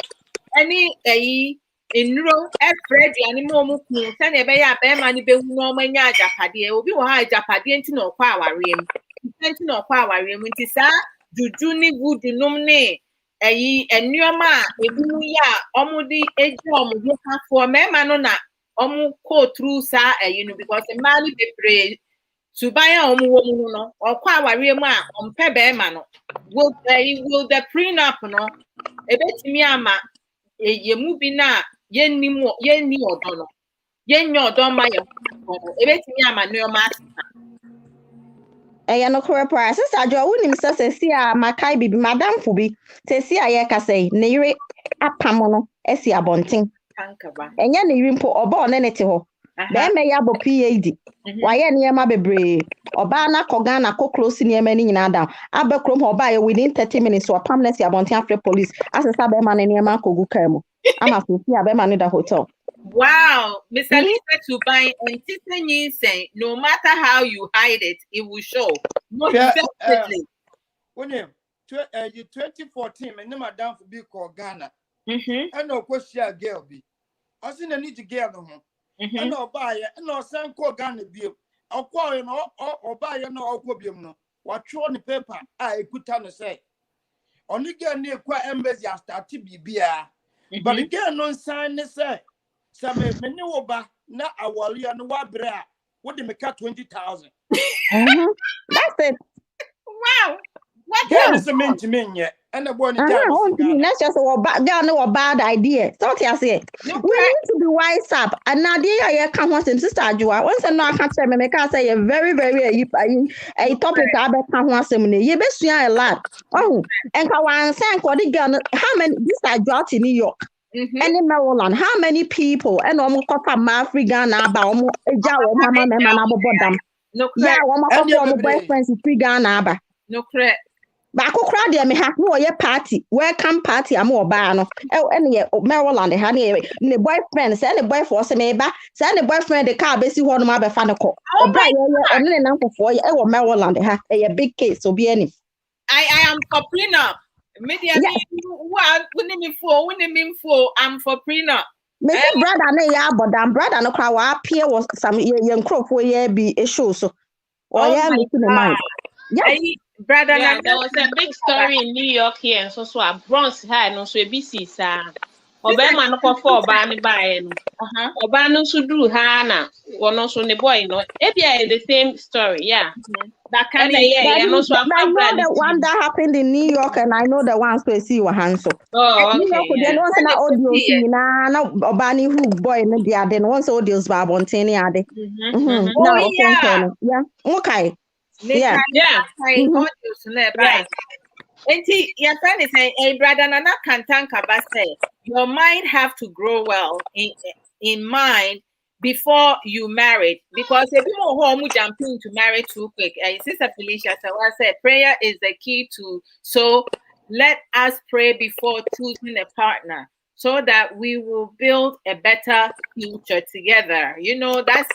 any enuro efred animal mu kun sani ebe ya be ma ni be hu no ma nya ajapade obi wo ha ajapade enti na okwa aware mu enti na okwa aware mu nti sa juju ni gudu num ne enuoma a ebi mu ya omudi eji omudu ka for mema no na omu go through sa no because the man be pray subaya omu wo mu no okwa aware mu a ompe be ma no will the prenup no ebetimi ama ye mu bi na yenni odo no yenni odo ma ye ebetimi ama no ma No correct price. Sister Adwoa wunim say si a makai bibi madam fo bi si a ye ka say ne yire apam no esi abonten kankaba enya ne yire mpo oba one ne te ho be me ya bo PhD wa ye ne ma bebre oba na koga na ko close ne ma ni nyina down abekrom ho oba ye within 30 minutes so apam na si abonten after police asesa be ma ne ma kogu kan mu ama so si a be ma ne da hotel. Wow, Mr. Lisa to buy and say no matter how you hide it, it will show. Most definitely. When you 2014, my name down for big called Ghana. I know question girl be. I seen a need to get no home. I know buy it, and no son called Ghana be. I'll call you or buy no opium no. What you on the paper? I put on the say. Only get near quite embassy I start to be beer. But again, no sign the say. Some many oba na awali and wabra. What they make 20,000. That's it. Wow. What is the main to me yet? And the one that's just a bad idea. So I say we need to be wise up. And now I can't want him Sister Adwoa. Once I can't say me can say a very a topic I can't want him. You best a lot. Oh, and Kawan sang for the girl. How many this Adwoa in New York? And in Maryland, how many people and almost African about mama mema na bodam. Yeah, one of my boyfriends is free Ghana. No correct. Baako kra de me ha no ye party welcome party am oba no ene Maryland ha ne boyfriend say ne boyfriend say me ba say ne boyfriend de car besi ho no ma be fa ne ko bra ye one ne nankofo ye wo Maryland ha ye big case obi ani I am for prenup. Media what wouldn't me for I'm for prenup. Me say brother na ya abodam brother no kra wa appear was some ye nkrofo ye bi issue so or ye me to the mind. Yeah, brother. Yeah, there was a big story in New York here, and so a bronze high, no so a BC sa. Obama no for Obani by Obano so do Hana, one also the boy, no. Maybe the same story, yeah. That can I know the one that happened in New York, and I know the ones we see were Hanso. Oh, New York, okay. then once an audio scene, na Obani who boy in the then once audios Babontini are they. Now, yeah, okay. Yeah. And see, your friend is saying, "Hey, brother, Nana can tank say your mind have to grow well in mind before you marry, because if you want home jumping to marry too quick." Sister Felicia, so I said, prayer is the key to. So let us pray before choosing a partner, so that we will build a better future together. You know, that's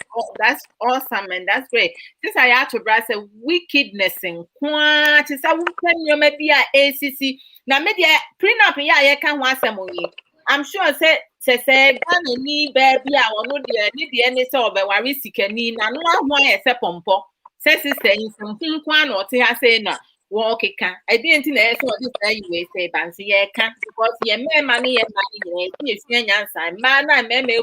awesome and that's great. Since I had to brag, say wickedness in quantity, I will tell you maybe ACC. Now, maybe prenup, yeah, I can't want some money. I'm sure say ni baby, I will not the any so but why we ni na no one except pompo. Say sister in some kwan or say na. Walk it can. I didn't know what this you say, Bansi, yeah, can because yeah, money, yes, man, I may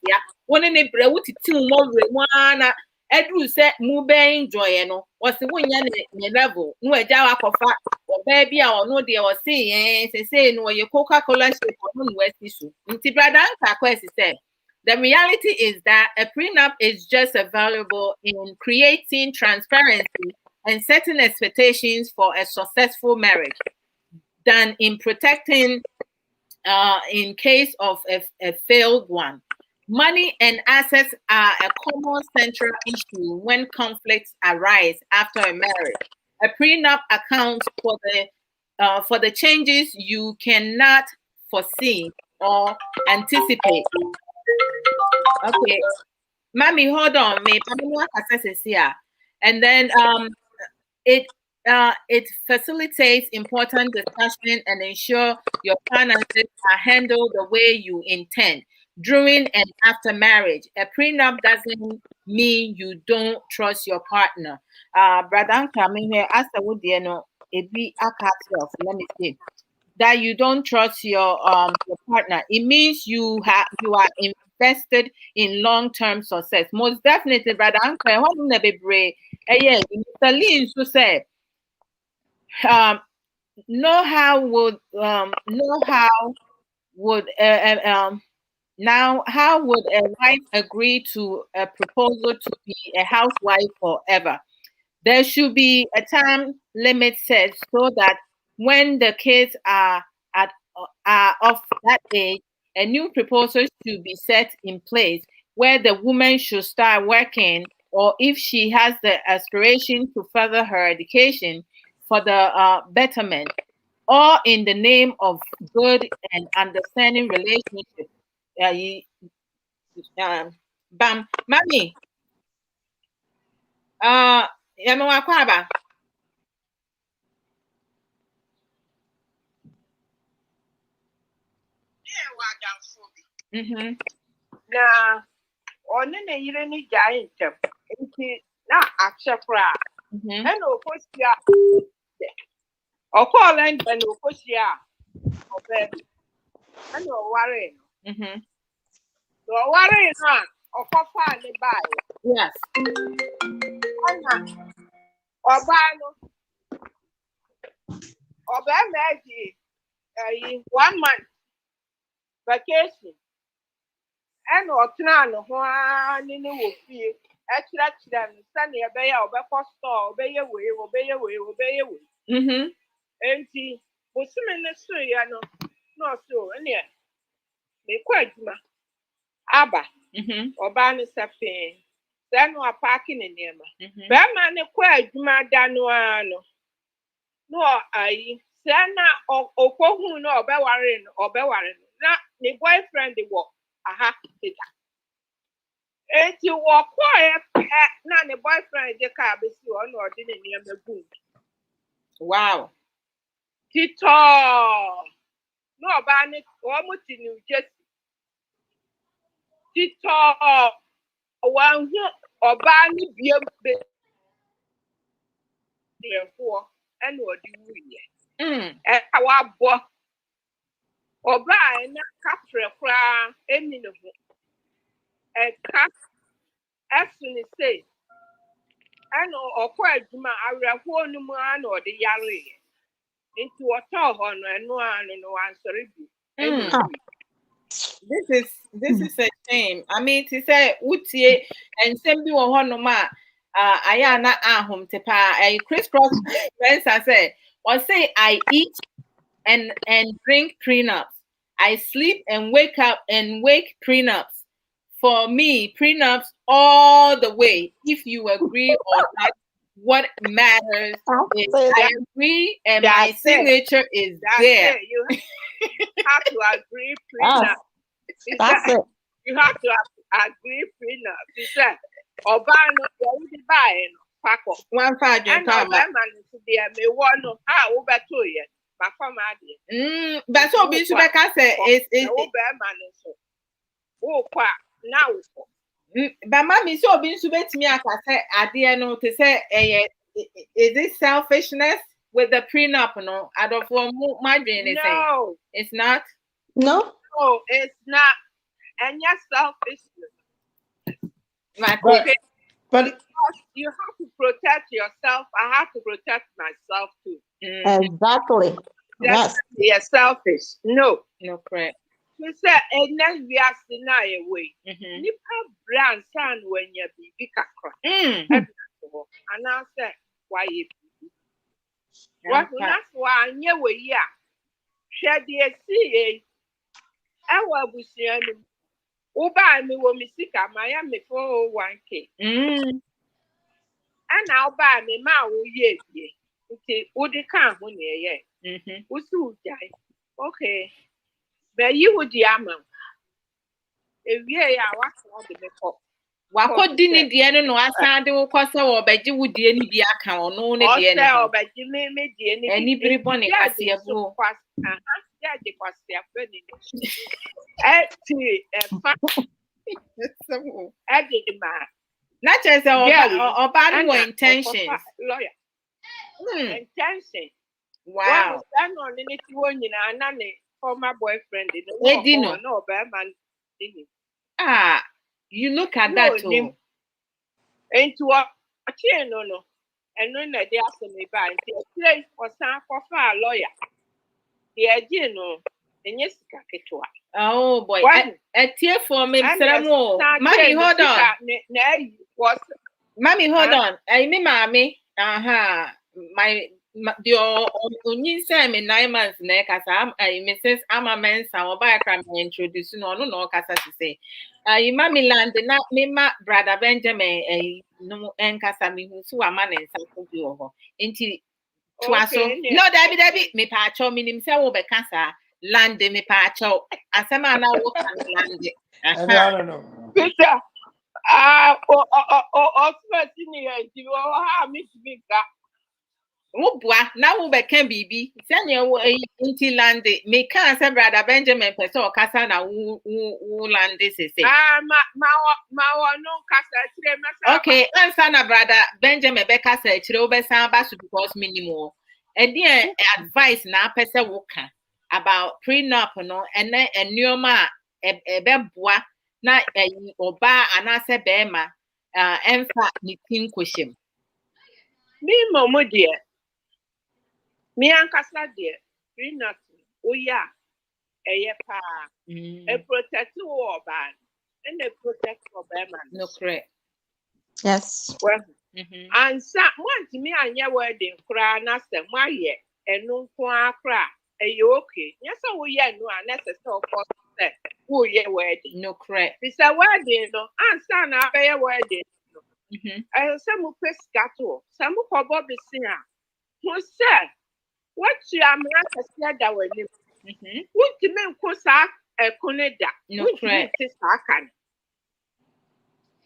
yeah. One in a brew to 2 more one. Edru said, Mube enjoy, no, was the 1 year level. No, a Java for fat or baby, or no, dear, or say, no, your Coca-Cola shape or no West issue. Intibradanka quest said. The reality is that a prenup is just as valuable in creating transparency and setting expectations for a successful marriage than in protecting in case of a failed one. Money and assets are a common central issue when conflicts arise after a marriage. A prenup accounts for the changes you cannot foresee or anticipate. Okay, Mommy, hold on, me. Here, and then it facilitates important discussion and ensure your finances are handled the way you intend during and after marriage. A prenup doesn't mean you don't trust your partner. Brother, coming here, as I would, it be a let me see. That you don't trust your partner. It means you are invested in long-term success. Most definitely, brother Uncle, I want to be brave. Mr. Lee to say, know how would now how would a wife agree to a proposal to be a housewife forever? There should be a time limit set so that when the kids are of that age, a new proposal should be set in place where the woman should start working, or if she has the aspiration to further her education for the betterment, or in the name of good and understanding relationship. Bam, mommy. Yamuakwaba. Na one na yire ni gyae ntem nti na ahye kora na okosia okola nda na okosia obebi na oware no oware no okofa ne bae yes ana oba no oba meji 1 month vacation and ọtena no ho ani ne wo fie ekyerɛkyerɛ no sɛnea ɛbɛyɛ a ɔbɛkɔ store ɔbɛyɛ wei enti bosome ne so ya no na ɔso ɛnea mekɔ adwuma aba ɔbaa no sɛfee sɛ no apaake ne nneɛma bɛrima ne kɔ adwuma da no a no no I sana okohu no obeware na the boyfriend dey work aha teta eti wo koe na the boyfriend dey ka be si o no de ne niam gu Wow. tito no oba ni o mu ti New Jersey tito wan hu oba ni bie be defo and o di wuye awa bo oba na kapre kra emi ne ho ka asuni say and okwa adwuma awerɛhoɔ no mu ana ɔde yare nti wɔtɔ hɔ no ɛno ano no wansɔre bi This is a shame. I mean, to say utie and same bi wɔ hɔ nom a aya na ahom te pa crisscross friends I say or say I eat and drink prenups. I sleep and wake up and wake prenups. For me, prenups all the way. If you agree or not, what matters is I agree and my signature is there. You have to agree prenup. That's it. You have to agree prenup. You said, Obano, you buy no pack up. One five and I'm man to be a me one over 2 years. My family. But so be so like I say it's oh kwa now. But mommy so be so bet me I say idea no to say is it selfishness with the prenup no I don't want my dream no it's not No, it's not and you're selfishness but you have to protect yourself. I have to protect myself too. exactly. Yes. You're selfish. No, correct. You say, and then we are seeing a way. Nipa brand son when you be big and I said, why you what that's why I knew we ya share the sea. I will see you. Uba me wo me sika Miami for 1K. And now buy me ma wo ye. Okay, Udi can who near ye. Usu die. Okay. But you would yaman. If ye are what the make Wako dini diene no asade wo kwasa wo beji wo die ni bi aka ono ne die ne o beji me die ni eni biribone kase ebu ya de kwase afani eti fa so edi ma na chese oba no intentions lawyer intention wow and on ni ti wo nyina na ne former boyfriend no be man you look at that too. Into what no. And when they ask me by play or some for a lawyer. The idea no, and yes, Kaketoa. Oh boy, a tear for me, Mommy, hold on. Mommy, hold on. I mean, mommy, my your Nsem in 9 months neck as I'm Mrs. Amamen, or by a crime introducing no casa to say. Mammy land na me brother Benjamin no enkasami who so a man and some over. Inti twaso no Debbie me pacho minim se wo be kasa land me pacho asema na wo kan land I don't know. Peter senior you ha me speaker wo bua na wo be kan bibi sene wo inti land me kan se brother Benjamin person kasa na wo land se ma no kasa kire masa okay answer na brother Benjamin be kasa kire wo be san ba so because minimum and then advice na person wo kan about prenup no and then enuma ebe bua na oba anase be ma emfa ni tin kweshim me momo dear me ankasa dear prenup oya eye pa e protect wo oba and they protect for Burma. No correct. Yes. Well, and some want me and your wedding cry, and ask them why ye and no cry. Are you okay? Yes, so we are no unnecessary for that. Who ye wedding? No correct. It's a wedding, no, and son, I pay a wedding. I have some press cattle, some for Bobby Singer. Who said, What you am like a that way. What you mean, Cosa, a coneda? No What you correct. mean, Sakan?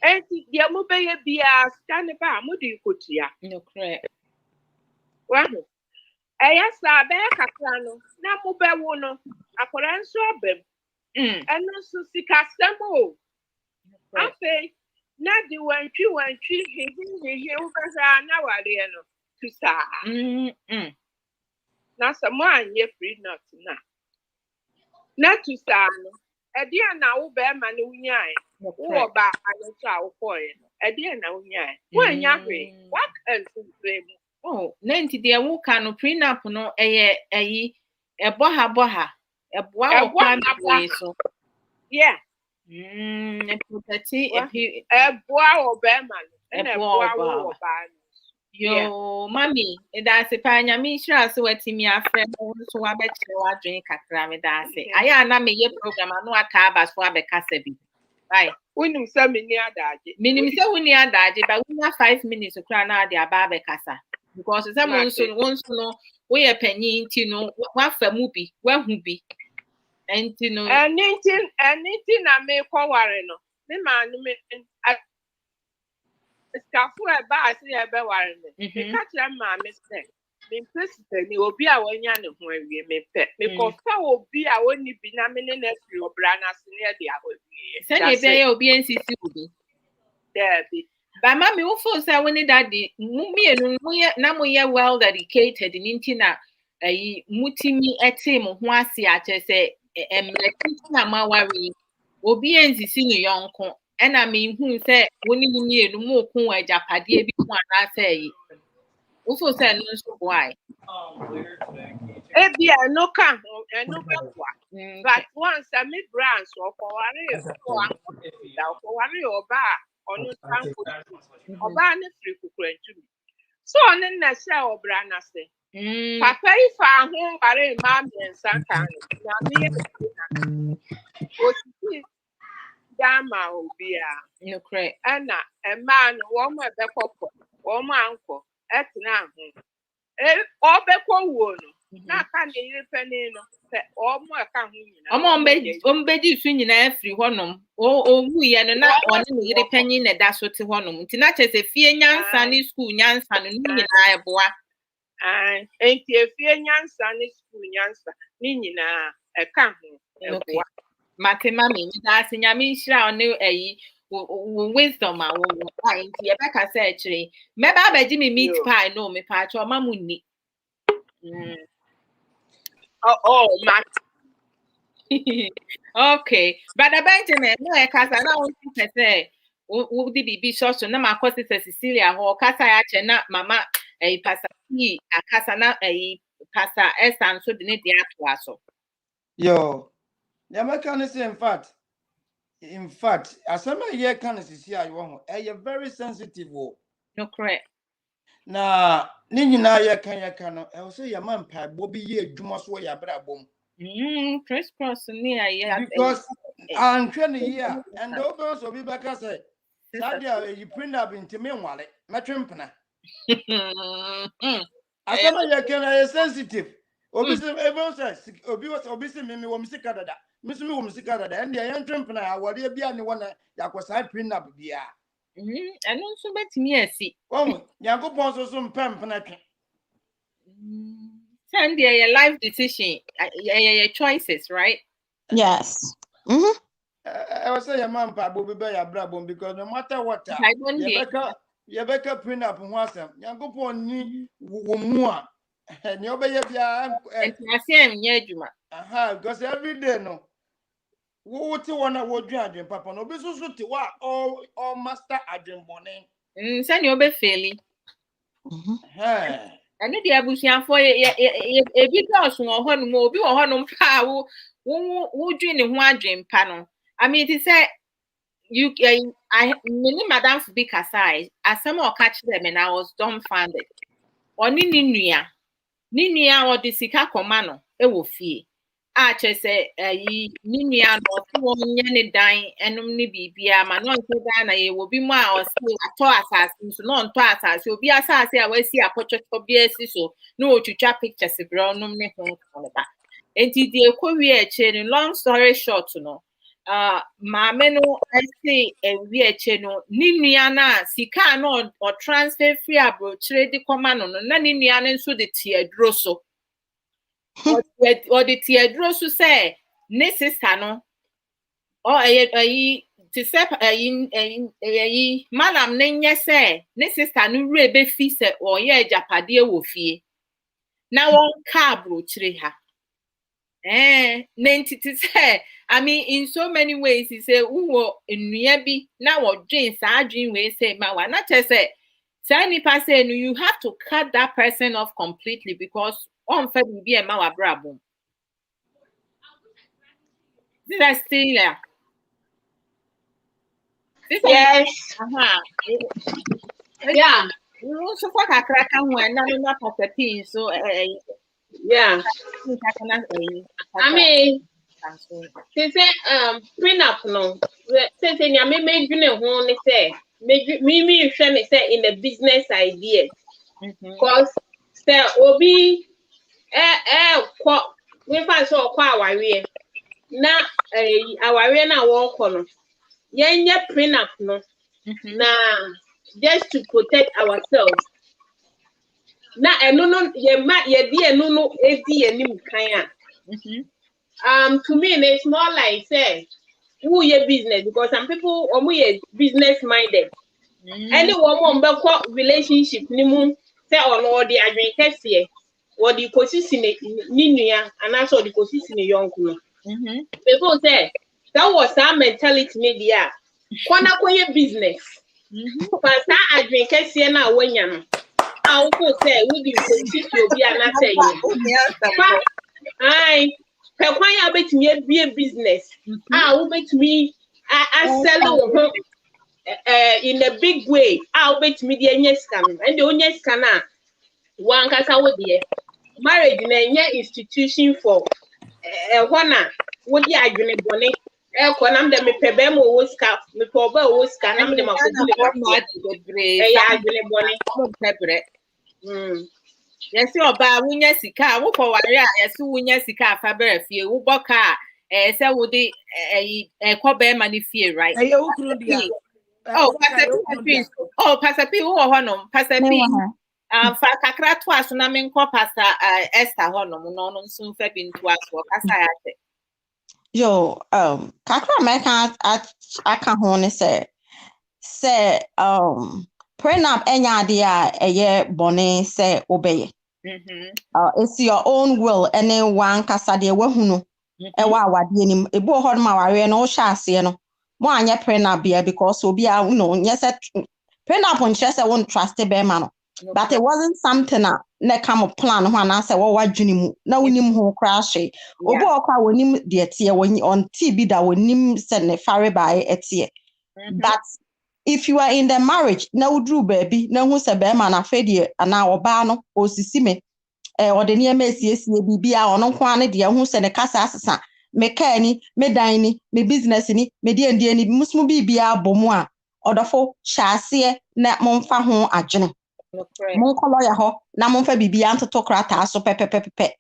And the Amubaya be a stand about Moody Kutia. No correct. Well, I asked our back a plano, Namuba wono, a Koran swabem, and also see Castamo. I say, not the one true and tree, he over now, Ariano, to sa. Now, someone ye free not now. Not to sa. A dear now, bear man, or by a child coin. A dear now, when you're what else is blame? Oh, 90 dear woka no prenup no a boha a boa so. Yeah. A property a boa or bear man, and a boa or ban. Yo, mommy, that's a panya misha, so what me a friend so I bet you are drink a cram. That's it. I am me your program. I know a tabas for a casabi. Right. We knew some near that. Meaning, so we near that, but we have 5 minutes to crown out the ababe casa. Because someone soon wants to know where a penny, you know, what for movie, where who be. And you know, anything I may call Warren. The man, Scafu about I see a bear warren. The catch a man, Mr. The president, you will be our young when we may pet. Because so will be our only be nominated or Branas near the hour. send a obedience will be. There be. But mammy also say when that the mummy and Namoya well dedicated in Intina a mutimi etim who I see at say and my worry obedience is in your uncle. And I mean, who said, when you need no more cool a japadia before I say, also said, no, why? Maybe I no come and no one. But once I meet brands or for worry or bar or no time or ban free cooking to me. So on in the shell or brand, I say, Papa, if I home, I mammy and Santa. Dama will be a no crack. Anna, a man, woman, the couple, or my uncle, at now. All beco wood. Not can you penny, or more coming. I'm on bed, swinging every one. Oh, we are not on the penny that's what you want. It's not as a fear, Sunday school, Yan son, and I boy. And ain't you fear young Sunday school, Yansa, Nina, a camp. Mate mammy, that's in Yamisha or new wisdom. I will find Rebecca surgery. Maybe I bet Jimmy meat pie, no, me patch or mamuni. Oh, Matt. Okay, but a Benjamin, no, because I don't think I say, would be short, so no, my cousin Cecilia, or Casa, not mamma, a passa, a Casana, a passa, Esther, and so the need the actual. Yo. Yamaka say in fact, as some year can see I want a very sensitive war. No correct. Na Nina ya can I say your man pie Bobby ye Jumas way Abrabo. Crisscross near Because I'm trying here and the others will be back as I said you print up into me wallet, my trimpana. As some year can I sensitive. Obviously, everyone says, obviously, me was sick at that. Miss me was sick at that, and the young trampana, what there be anyone that was I print up here. And also bet me a see. Oh, Yanko Ponso some pampanakin. Sandy, your life decision, your choices, right? Yes. I was saying, Mamma, will be by Abrabo because no matter what, Rebecca print up once, Yanko Pony, more. And you obey your because every day, no. What you want to judge, Papa? No, be so to what all master Adrian Bonnet. Send your be failing. And the abusian for a bit also or one more be or one power who dream one dream panel. I mean, to say you many madam for big size as some more catch them and I was dumbfounded. Or Ninia or the Sika Comano, it will fee. che say ni nua no so won nye ne dan enum ne bibia ma no nso dan na ye wo bi mu a o se ato asase so no nto asase obi asase a wasi apochoto bi asi so no otwitwa pictures bro num ne ho ko ba enti die kowi eche ni long story short no maame no esi ewi eche no ni nua na sika no o transfer free abrochire di koma no na ni nua no nso de tie aduro so or the teardro so say ne sister no or to say madam ne nye say ne sister no re be fi say or ye japade wo fie na won ka abrochire ha nenti say I mean in so many ways he say wo nnua bi na wo dwen sa adwen we say ma wa na che say nipa say no you have to cut that person off completely because on fa bi e ma wa brabo this is still there. Yes. Yeah. You also for kakra kan ho na no na papapi so yeah. I mean they say prenup no say nyame medwene ho ne say me hwe ne say in the business idea because say obi we find so kwa aware na aware na wo kọ no yenye prenup no na just to protect ourselves na eno no ye di eno no edi enim kan a to me it's more like say who your business because some people omo business minded anyone mo mbekọ relationship ni mu say ono di adwen kese or the position ni nua and also the position yonku no people say that was our mentality media kwana koye business but that adwen kese na wanya no how people say we the position obi anata yi ai pe kwan ya betimi ebie business wo betimi sell in a big way wo betimi de anya scam and the onya scan na wan kasa wo de marriage na nya institution for hona wo di adwene bone ko nam de mepebe mo wo ska mepe oba wo ska nam de makodu le ya adwene bone pebre yes oba wunya sika wo ko ware a yes wunya sika afa bere fie wo boka say wo di ko be ma ni fie right pasapi wo ho no pasapi fa kakra to aso na me nko pasta Esther ho no no nso mfa bi nto aso kasa ya te yo kakra me kan aka ho ne say prenup enya ade a eye bone say obeye it's your own will any one kasa de wahunu e wa awade anim ebu ho ma ware no hwa ase no mo anya prenup bia because obi a no yes prenup on chese won trust be ma no but it wasn't something na come plan ho na say wo wadwene mu na wonim ho crash obi okwa wonim de tie on tv da wonim se ne fare bae etie but if you are in the marriage na udru baby na hu se be ma na fedie ana oba no osisi me ode ne emesiesie bibia ono kwa ne de hu se ne kasa asesa me kani me dan ni me business ni me die ndie ni musmu bibia bomu a odofo hyase na momfa ho adwene mon kolo ya ho na momfa bibia ntoto krata so pepepepe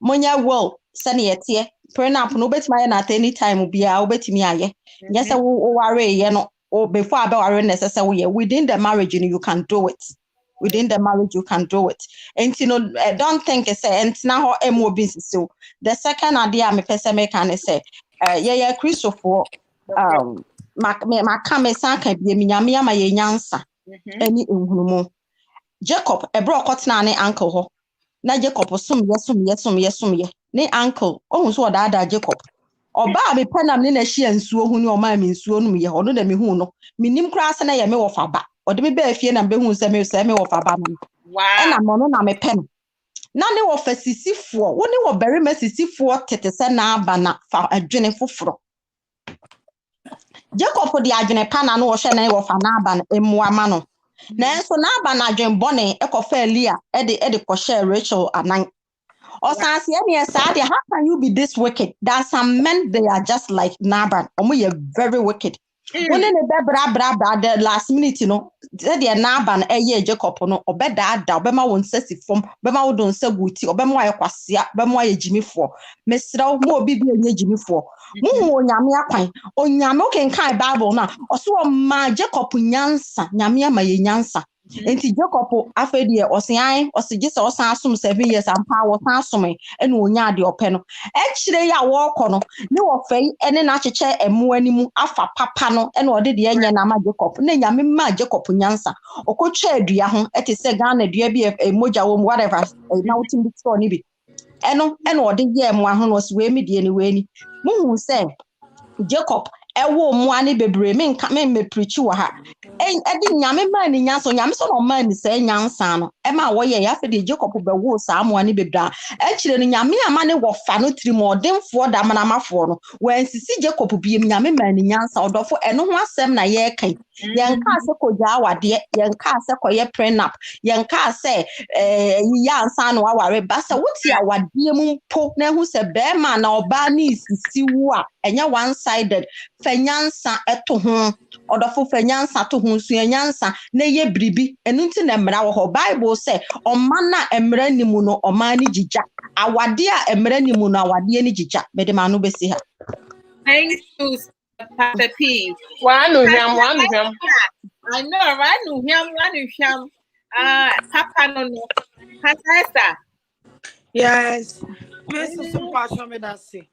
monya will se ne yetie prenup no betima na at any time bia obetimi aye nyese wo ware ye no or before about necessary within the marriage you can do it. Within the marriage you can do it. And you know, I don't think it's and now how more business. So the second idea me person make can say yeah Christopher my come sanka bi mi nyame ama ye nyansa ani enhunumu Jacob ebro kotna ne uncle ho na Jacob sum ye ne uncle ohun so da Jacob oba me penam ne na hia nsuo hu ne o ma me nsuo no me ye ono na me hu no minim kra ase na ye me wo faba ode me ba fie na be hu se me wo faba no wow na mo no na me pen na ne wo fasisifo wo ne wo bere masisifo tete se na aba na fa adwene foforo Jacob di adwene pa na no wo hwe na wo fa na aba emu ama no na enso na aba na adwen bone ekofa Elia e de ko share Rachel anan Or how can you be this wicked? There are some men, they are just like Nabal. We are very wicked. When the last minute, said the Naban a year Jacob no or better Bema won't say from Bema don't say witty or Bema Quasia, Bema Jimmy for Mr. More Bibi Jimmy for Moo Yamia Pine or Yamoke Kai Bible now or so my Jacob Nyansa, Yamia my Yansa. And Jacob after the or saying or suggest or some 7 years and power passing and Wunya the open. Actually, I walk on no fay and then I chair and more anymore afa papano and or did the Enya Nama Jacob, Nayami ma Jacob Nyansa or could share Diahon at his Sagana, dear a moja or whatever, a mountain before Nibi. And or the year one was way me anyway. Moon said Jacob. Ewo mwani bebre me nka me preach wo ha edi nyame man ni nyanso nyame so no man ni say nyansa no e ma wo ye ya fe de Jacob be wo sa mwani bebra e kire no nyame amane wo fa no tirimodemfo da manamafo no wansisi Jacob biem nyame man ni nyansa odofo eno ho asem na ye kan yenka se koja awade yenka se koye prenup yenka se yansa no aware basa wuti awade mu po na hu se be ma na oba ni sisi wo a enya one sided fenyansa eto ho odofo fenyansa to ho suenyansa na ye bribi enu nti na emra wo Bible say omana emra ni mu no omani jija awade a emra ni mu no awade ni jija mede ma no besi ha. Thank you, Pastor P. One of them. I know, right? One of Papa no. Pastor. Yes. Mr. Sumpasho me that say.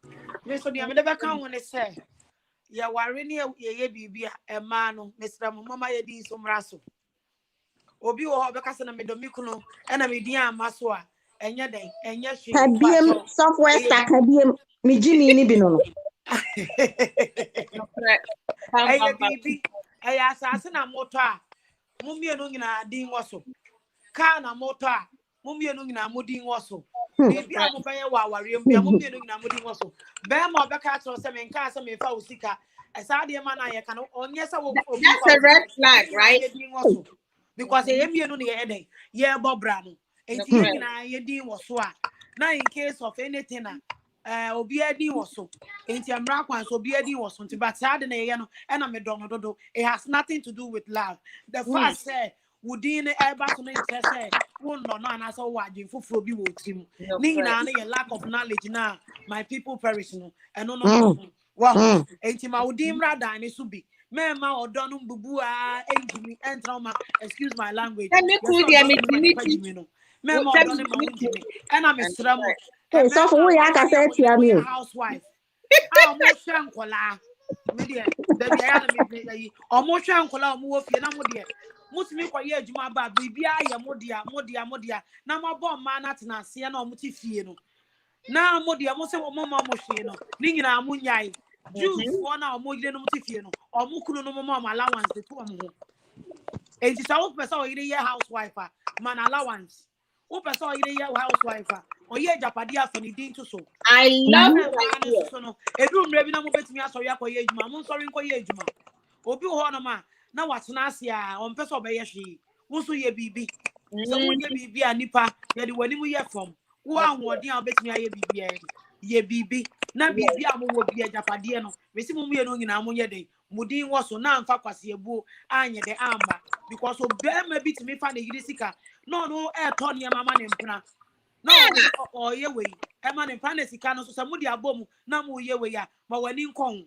Mr. Dia me never can when say. Ya ware ni ye bibia e ma no Mr. Mama ye di somraso. Obi wo be kasa na me domikuno e na me di amaso a enye den enye hwe. Kabiem software stack kabiem me jimi ni bi no. Aye bibi aye asase na moto a mumie no nyina din woso. Car na moto a mumie no nyina modin woso. Bibi a mo beye wa ware mbia mumie no nyina modin woso. Be ma obeka to se me nka se me fa osika. Esa de ma na ye kan onye se wo. That's a red flag, right? Because ye mie no ye den ye bobra no. Enti nyina ye din woso a na in case of anything obi adi woso enti amra kwan so obi adi woso nti but sad na ye no e na me dodo it has nothing to do with love. The fact say wudin eba so no interest won no na so wagin foforo bi wo tim ni na na ye lack of knowledge na my people perish no no wow enti ma wudin mrada ni so bi mema odo no bubu a engimi entrauma excuse my language me cool dia me mema odo no ma wudin e na me sra mo. So for we aka say tia me housewife. Ah mo hwe nkola. Me de da bia ya na me o mo hwe nkola o mo wo fie na mo de mutimi kwaye adwuma ba bibia ye modia na mo bo ma na tena se na o mo ti fie no na mo de mo se mo ma mo hwe no ni nyina mo nyai Jews for na o mo yire no mo ti fie no o mo kunu no mo ma allowance to o mo ho enti sa wo pesa o yire ye housewife man allowance wo pesa o yire ye housewife o ye japade afani din to so I love it so no edu mre bi na mo betimi asori akoye adwuma mo nsori nkoye adwuma obi ho no ma na watena ase a on pesa obeye hwe wo so ye bibi so wo ye bibi anipa ye de wani mu ye fom wo anwodin a betimi aye bibi ye bibi na bibi a mo wo bi japade no mesi mo mu ye no nyina mo ye den mudin wo so na amfa kwase ebu anye de amba because obema bitimi fa na yiri sika no e to ne mama ne mpna no o ye we e ma ne mpna sika no so sa mudi abom na mo ye we ya ma wani nkon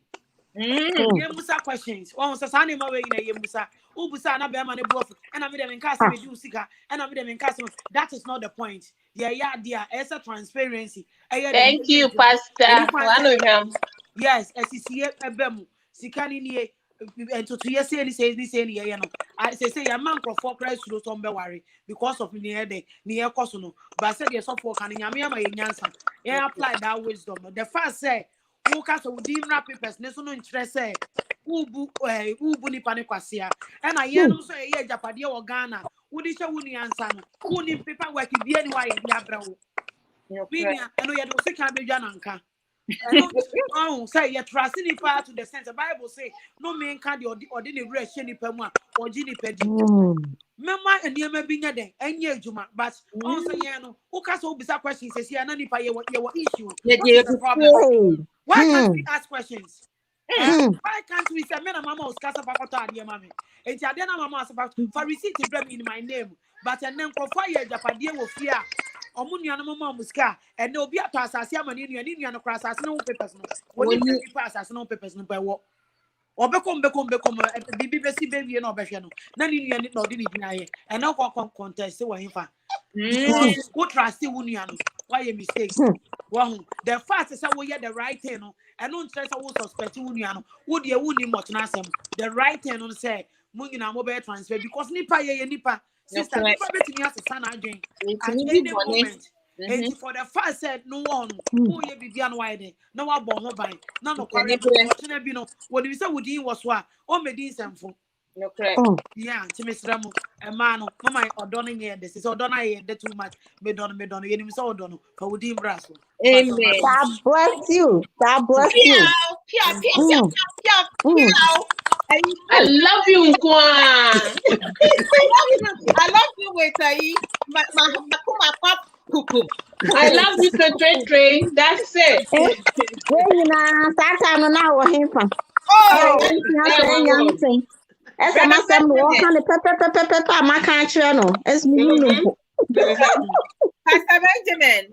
ye musa questions o so sa ne ma we na ye musa ubusa na be ma ne bof e na me dem nka se me di sika e na me dem nka se that is not the point yeah there is a transparency thank you pastor one of them yes Essifie ebem sika ni nie entoto ye say ni ye no I say ya man crofo Christ so so be worry because of ni head ni e koso no but say the so for kan nyame ama ye nyansa ye apply that wisdom the first say who ka so di mra papers ne so no interest say ubu ni pane kwasea e na ye no so ye japade wo Ghana wo di she wo ni ansa no wo ni paper work bi ani wa ye di abrawo mi ni eno ye do sika be dwa nanka Oh, say you trust in part to the sense the Bible say no man can the ordinary relation or Ginny Pedi. Mama and you may be there, and ye, Juma, but also, who can so bizarre questions says here, none if I your issue. What is the problem? Why can't we ask questions? Why can't we say, Mena Mama was Casapacota, dear mammy? And Jadena Mama was about for receipt to bring in my name, but and then for fire, Japadia will fear. Omunia Mama Musca, and no be a pass as Yaman Indian across as no papers. When you pass as no papers, no by what? Or become BBC baby and Obeshano. None in the no didn't deny it, and no contest. So him fa. What trust Union? Why a mistake? Well, the fact is, I will get the right thing, and don't stress. I will suspect Union. Would you wouldn't much nasem? The right thing on say, Mungina mobile transfer because Nipa. Sister, Nipa betting us a son again at any moment. And for the first said, no one who ye be beyond wide, no one born by none of Caribbean. What you said within was what, or made some for. No correct. Yeah, to Miss Ramo, a man, Mama, or Donning here, this is or Donna here, the too much, Medon, you saw Dono, for within Brasso. Amen. God bless you. God bless you. I love you, Kwan. I love you, wait, I love you, Trey. That's it. Well, you know, that time now we're here from. As a master, walk on the pepper, my country, no, as me. Pastor Benjamin,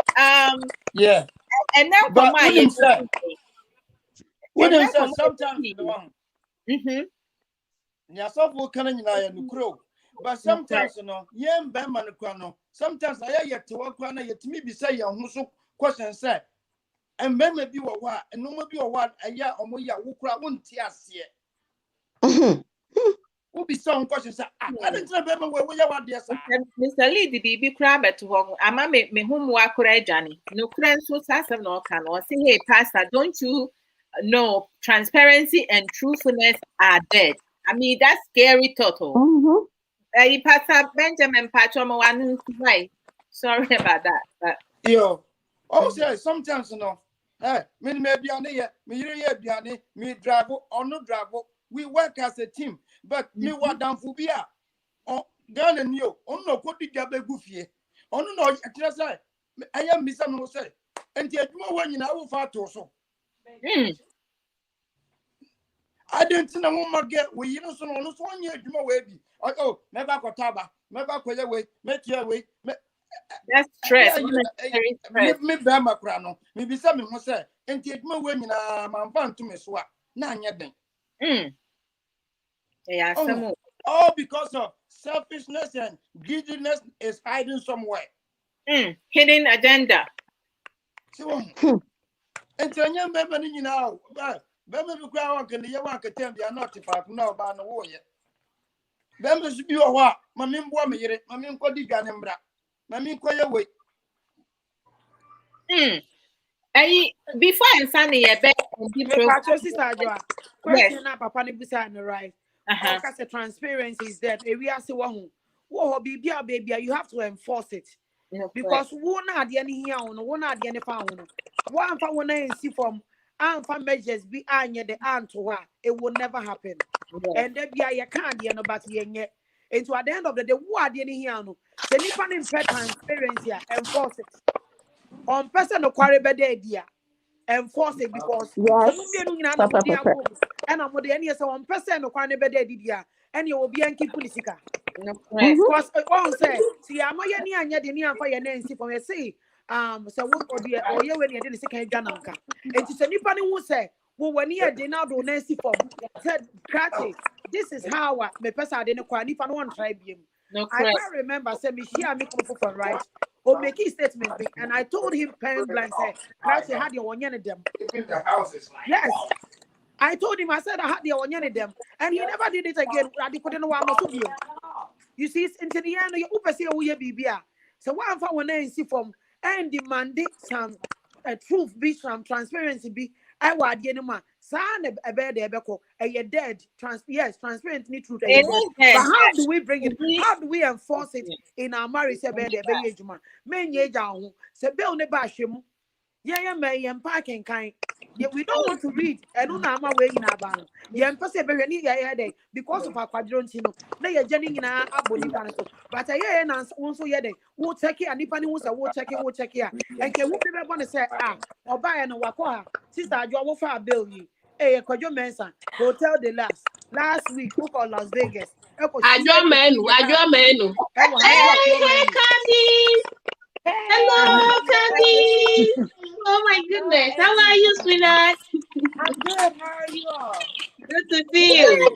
yeah. And now But for my sometimes the one. Yeah, so we can in crow. But sometimes, you know, yam bamman crano. Sometimes I yet to work on it to me be say who so question say. And maybe you are what, and no maybe you what a year or more who crowd won't tear yet. Who be some questions? I didn't remember where we are, dear sir. Mr. Lee, the baby crab at home. I'm me whom work Johnny. No friends who has no can or say, hey, Pastor, don't you know transparency and truthfulness are dead? I mean, that's scary total. Pastor Benjamin Pachomo, why? Sorry about that. But yo, also sometimes you know, me maybe on here, me drive or no drive. We work as a team, but me what down for beer. Oh, girl and you, oh no, could be a goofy. Oh no, I am Miss Sam say, and yet more when you know far to so. I didn't know one more get we you know so no 1 year you know baby. Oh, never got taba, never quite away, make your way. That's stress. Me bama crano, me be some who say, and yet more when you know, my fan to me swap. None yet then. Yeah, all because of selfishness and greediness is hiding somewhere. Hidden agenda. So, and tell you, baby, you know, baby, the crowd can the one can tell you are not if I know about the warrior. Baby, should be a what? My mean, woman, my mean, what did Ganembra? My mean, quite away. Before I'm Sunday, I bet question Papa Nibusa and the right. Because the transparency is that we are so baby, you have to enforce it. Because one at the end here on one at the end found one for one and see from for measures be the aunt to her, it will never happen. And then be a can't but yet. And so at the end of the day, what the here no the Nippon in transparency enforce it. On person no quarry bed idea. Enforce it because and I'm with any so 1% of one better and you will be and keep politica. Because all say, see, I'm any the near for your name, see for me say, so what or dear or you when you did the second Janaka. And to say anybody who say, well, when you did not do Nancy for said, Cratty, this is how my person didn't quite if I don't try him. I remember saying, me share me for right. Or make a statement, and I told him pen blank, say, Crouch had your one of them. Yes, I told him, I said, I had your one of them, and he never did it again. You see, it's into the end, you say, oh, yeah, BBA. So, one for one name, see from and demanding some truth, be some transparency, be I was the enemy. Son a bed, a dead, transparent, truth. But how do we bring it? How do we enforce it in our marriage? A bed, men ye down, say, Bill ne bash him. Yeah, parking kind. Yeah, we don't want to read. I don't know how way in our banner. Yeah, and pass every day because of our quadrant, you know. Now you're joining in our abony panel. But I hear and also yet. We'll check it and if anyone will check it, we'll check it. And can we be going to say, or buy an Wakoa, sister, you will for a bill. Hey, Quadro Mensa, Hotel de last week, who called Las Vegas. Adwoa menu. Hey, Candy. Hello, Candy. Oh my goodness. How are you, sweetheart? I'm good. How are you all? Good to see you.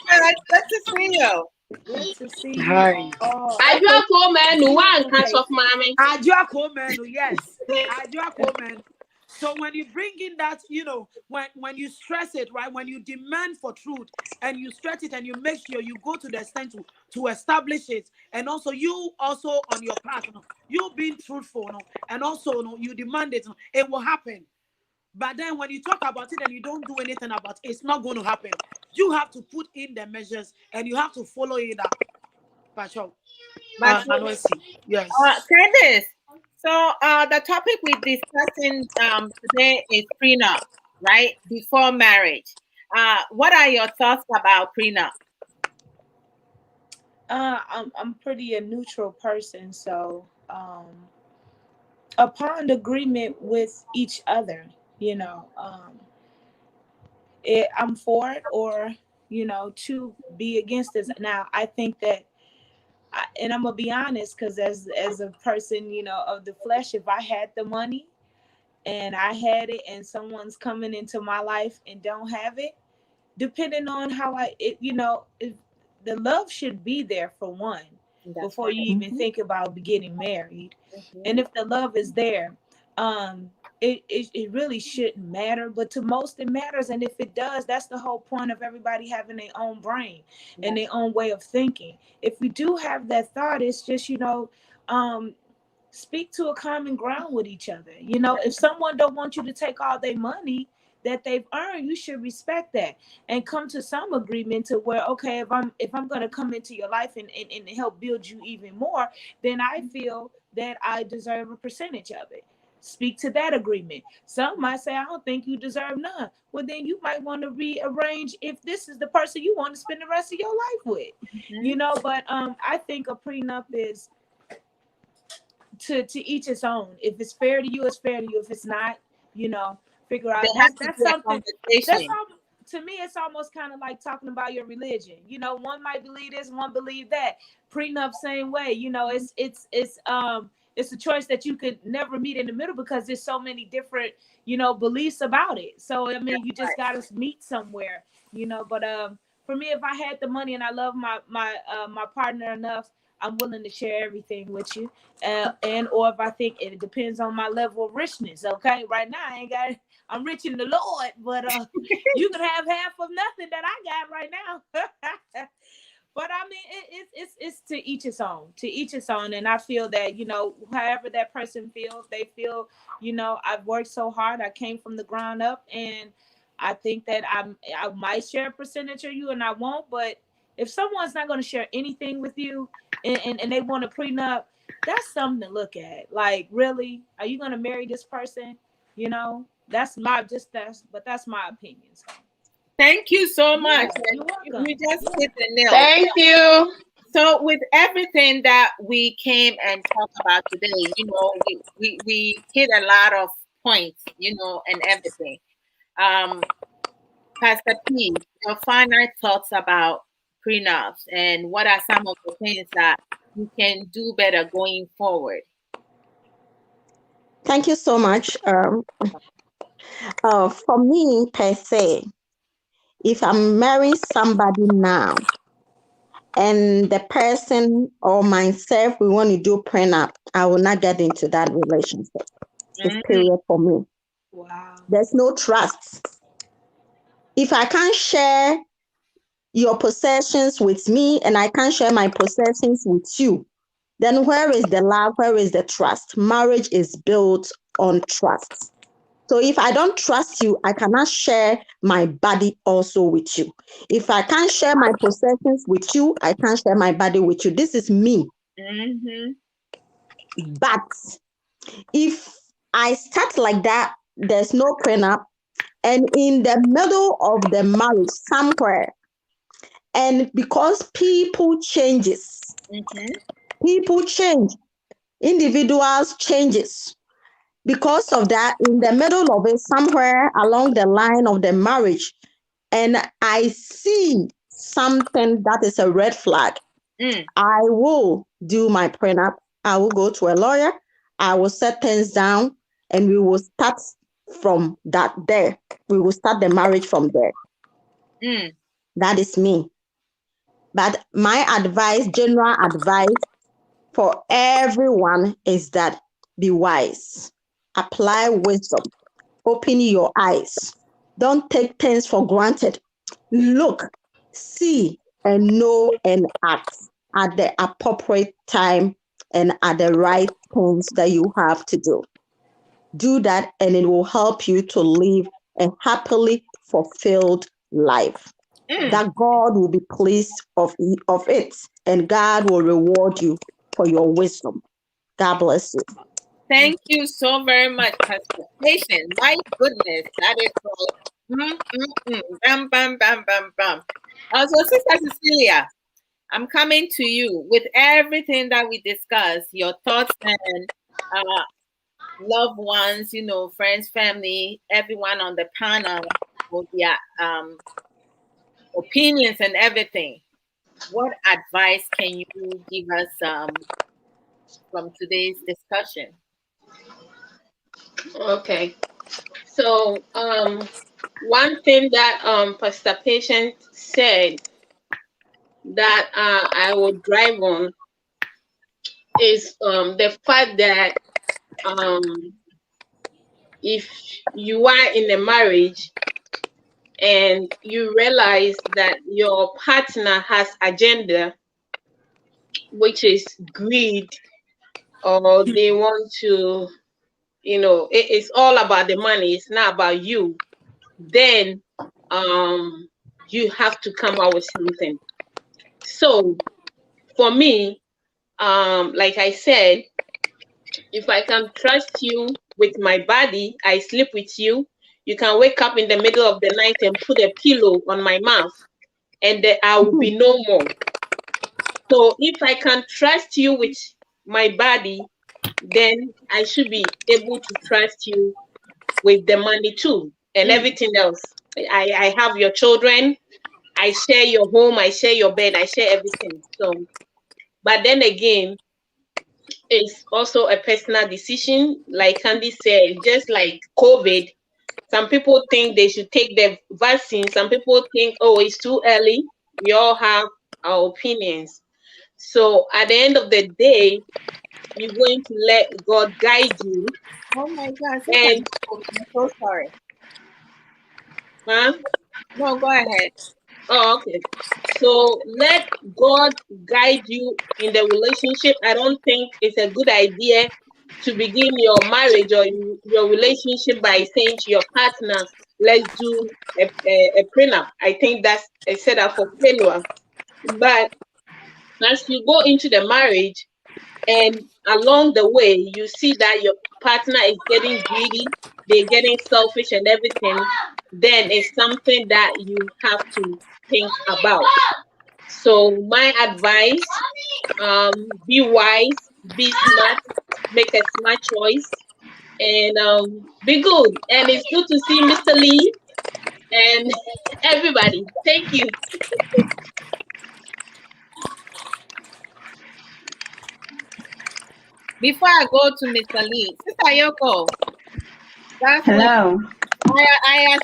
Good to see you. Good to see you. Hi. Oh, Adwoa ko menu one catch of mommy. Adwoa menu, yes. Adwoa menu. So when you bring in that, you know, when you stress it, right? When you demand for truth and you stress it and you make sure you go to the extent to establish it, and also you also on your part, you know, you being truthful, you know, and also you know, you demand it, you know, it will happen. But then when you talk about it and you don't do anything about it, it's not going to happen. You have to put in the measures and you have to follow it up. Pacho. But Yes. Candice, so the topic we're discussing today is prenup, right? Before marriage. What are your thoughts about prenup? I'm pretty a neutral person, so upon agreement with each other, you know, I'm for it or you know to be against this. Now I think that, and I'm gonna be honest, because as a person, you know, of the flesh, if I had the money and I had it, and someone's coming into my life and don't have it, depending on how you know, if the love should be there for one. That's before right. You even think about getting married. And if the love is there, it really shouldn't matter, but to most it matters. And if it does, that's the whole point of everybody having their own brain and their own way of thinking. If we do have that thought, it's just, you know, speak to a common ground with each other. You know, if someone don't want you to take all their money that they've earned, you should respect that and come to some agreement to where, okay, if I'm going to come into your life and help build you even more, then I feel that I deserve a percentage of it. Speak to that agreement. Some might say, I don't think you deserve none. Well, then you might want to rearrange if this is the person you want to spend the rest of your life with. You know, but I think a prenup is to each its own. If it's fair to you, it's fair to you. If it's not, you know, figure out that's something. To me, it's almost kind of like talking about your religion. You know, one might believe this, one believe that. Prenup, same way. You know, it's a choice that you could never meet in the middle because there's so many different, you know, beliefs about it. So I mean, you just gotta meet somewhere, you know. But for me, if I had the money and I love my partner enough, I'm willing to share everything with you. And or if I think it depends on my level of richness. Okay, right now I'm rich in the Lord, but you can have half of nothing that I got right now. But I mean, it's to each its own. To each its own. And I feel that, you know, however that person feels, they feel, you know, I've worked so hard. I came from the ground up, and I think that I might share a percentage of you, and I won't. But if someone's not going to share anything with you, and they want a prenup, that's something to look at. Like, really, are you going to marry this person? You know, that's my opinion. So. Thank you so much. You just hit the nail. Thank you. So with everything that we came and talked about today, you know, we hit a lot of points, you know, and everything. Pastor P, your final thoughts about prenups and what are some of the things that you can do better going forward? Thank you so much. For me, per se, if I'm marrying somebody now and the person or myself, we want to do prenup, I will not get into that relationship. It's period for me. Wow. There's no trust. If I can't share your possessions with me and I can't share my possessions with you, then where is the love? Where is the trust? Marriage is built on trust. So if I don't trust you, I cannot share my body also with you. If I can't share my possessions with you, I can't share my body with you. This is me. But if I start like that, there's no prenup, and in the middle of the marriage somewhere, and because people changes, people change, individuals changes. Because of that, in the middle of it, somewhere along the line of the marriage, and I see something that is a red flag, I will do my prenup. I will go to a lawyer. I will set things down, and we will start from that there. We will start the marriage from there. That is me. But my advice, general advice for everyone is that be wise. Apply wisdom. Open your eyes. Don't take things for granted. Look, see, and know and act at the appropriate time and at the right things that you have to do. Do that, and it will help you to live a happily fulfilled life. That God will be pleased of it, and God will reward you for your wisdom. God bless you. Thank you so very much, Pastor Patient. My goodness, that is like bam, bam, bam, bam, bam. Also, Sister Cecilia, I'm coming to you with everything that we discussed, your thoughts and loved ones, you know, friends, family, everyone on the panel with their opinions and everything. What advice can you give us from today's discussion? Okay. So one thing that Pastor Patient said that I would drive on is the fact that if you are in a marriage and you realize that your partner has agenda, which is greed, or they want to, you know, it's all about the money, it's not about you, then you have to come out with something. So for me, like I said, if I can trust you with my body, I sleep with you. You can wake up in the middle of the night and put a pillow on my mouth, and I will be no more. So if I can trust you with my body, then I should be able to trust you with the money too, and everything else. I have your children, I share your home, I share your bed, I share everything. So, but then again, it's also a personal decision. Like Candy said, just like COVID, some people think they should take the vaccine. Some people think, oh, it's too early. We all have our opinions. So at the end of the day, you're going to let God guide you. Oh my God. And I'm so sorry. Huh? No, go ahead. Oh, okay. So let God guide you in the relationship. I don't think it's a good idea to begin your marriage or your relationship by saying to your partner, let's do a prenup. I think that's a setup for failure. But as you go into the marriage and along the way, you see that your partner is getting greedy, they're getting selfish and everything, then it's something that you have to think about. So my advice, be wise, be smart, make a smart choice, and be good. And it's good to see Mr. Lee and everybody. Thank you. Before I go to Mr. Lee, Sister Yoko. Hello. I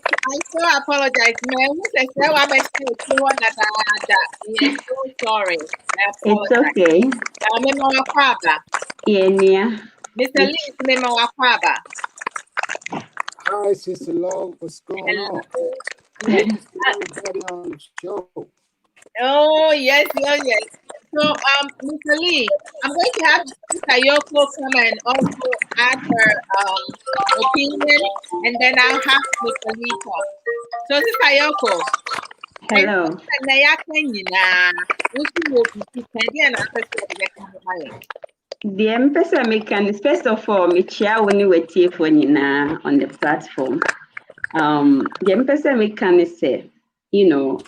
so apologize, man. I'm so sorry. I apologize. It's okay. Yeah. Mr. Lee, Memo Aquaba. Hi, Sister Lo. What's going on? Yes. Everybody on the show. Oh, yes. So, Mr. Lee, I'm going to have Sister Yoko come and also add her opinion, and then I'll have Mr. Lee talk. So, Sister Yoko. Hello. The M-Pesa mechanics, first of all, me chia when we for on the platform. The M-Pesa mechanics say, you know,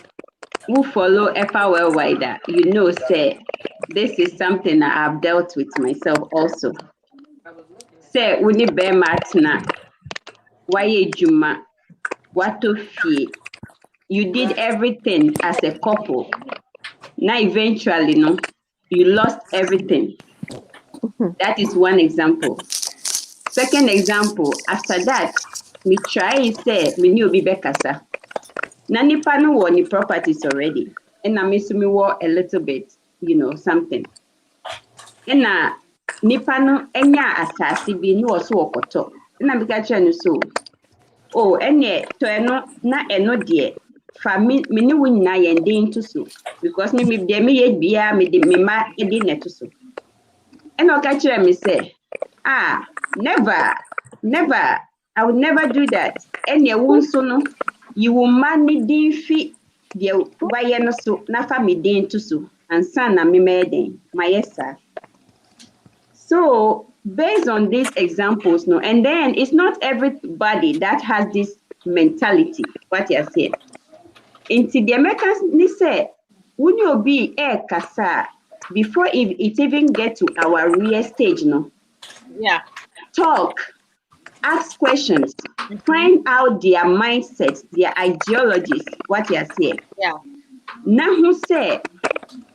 who follow EPA well wider, you know, say, this is something I've dealt with myself also. Say, we need bear matna, why juma, what to fee. You did everything as a couple. Now, eventually, no, you lost everything. That is one example. Second example, after that, me try say me new be bekasa. Na nipa no wo ni properties already. And na me so me wo a little bit, you know, something. And na nipa no enya asase bi no wo so okoto. Na me ka kire no so. Oh, enye to eno na eno de fa me ni wo nyina ye ndin to so because me de me ye bia me de me ma e de neto so. And o ka kire me say, never. I would never do that. And you won't so no. You will manage the fee the why no so na family to so and son na me made my yes sir. So based on these examples, no, and then it's not everybody that has this mentality. What you say? Into the Americans say, when you be a kasa before it even get to our real stage, no. Yeah. Talk. Ask questions, find out their mindsets, their ideologies, what you are saying. Yeah. Now who say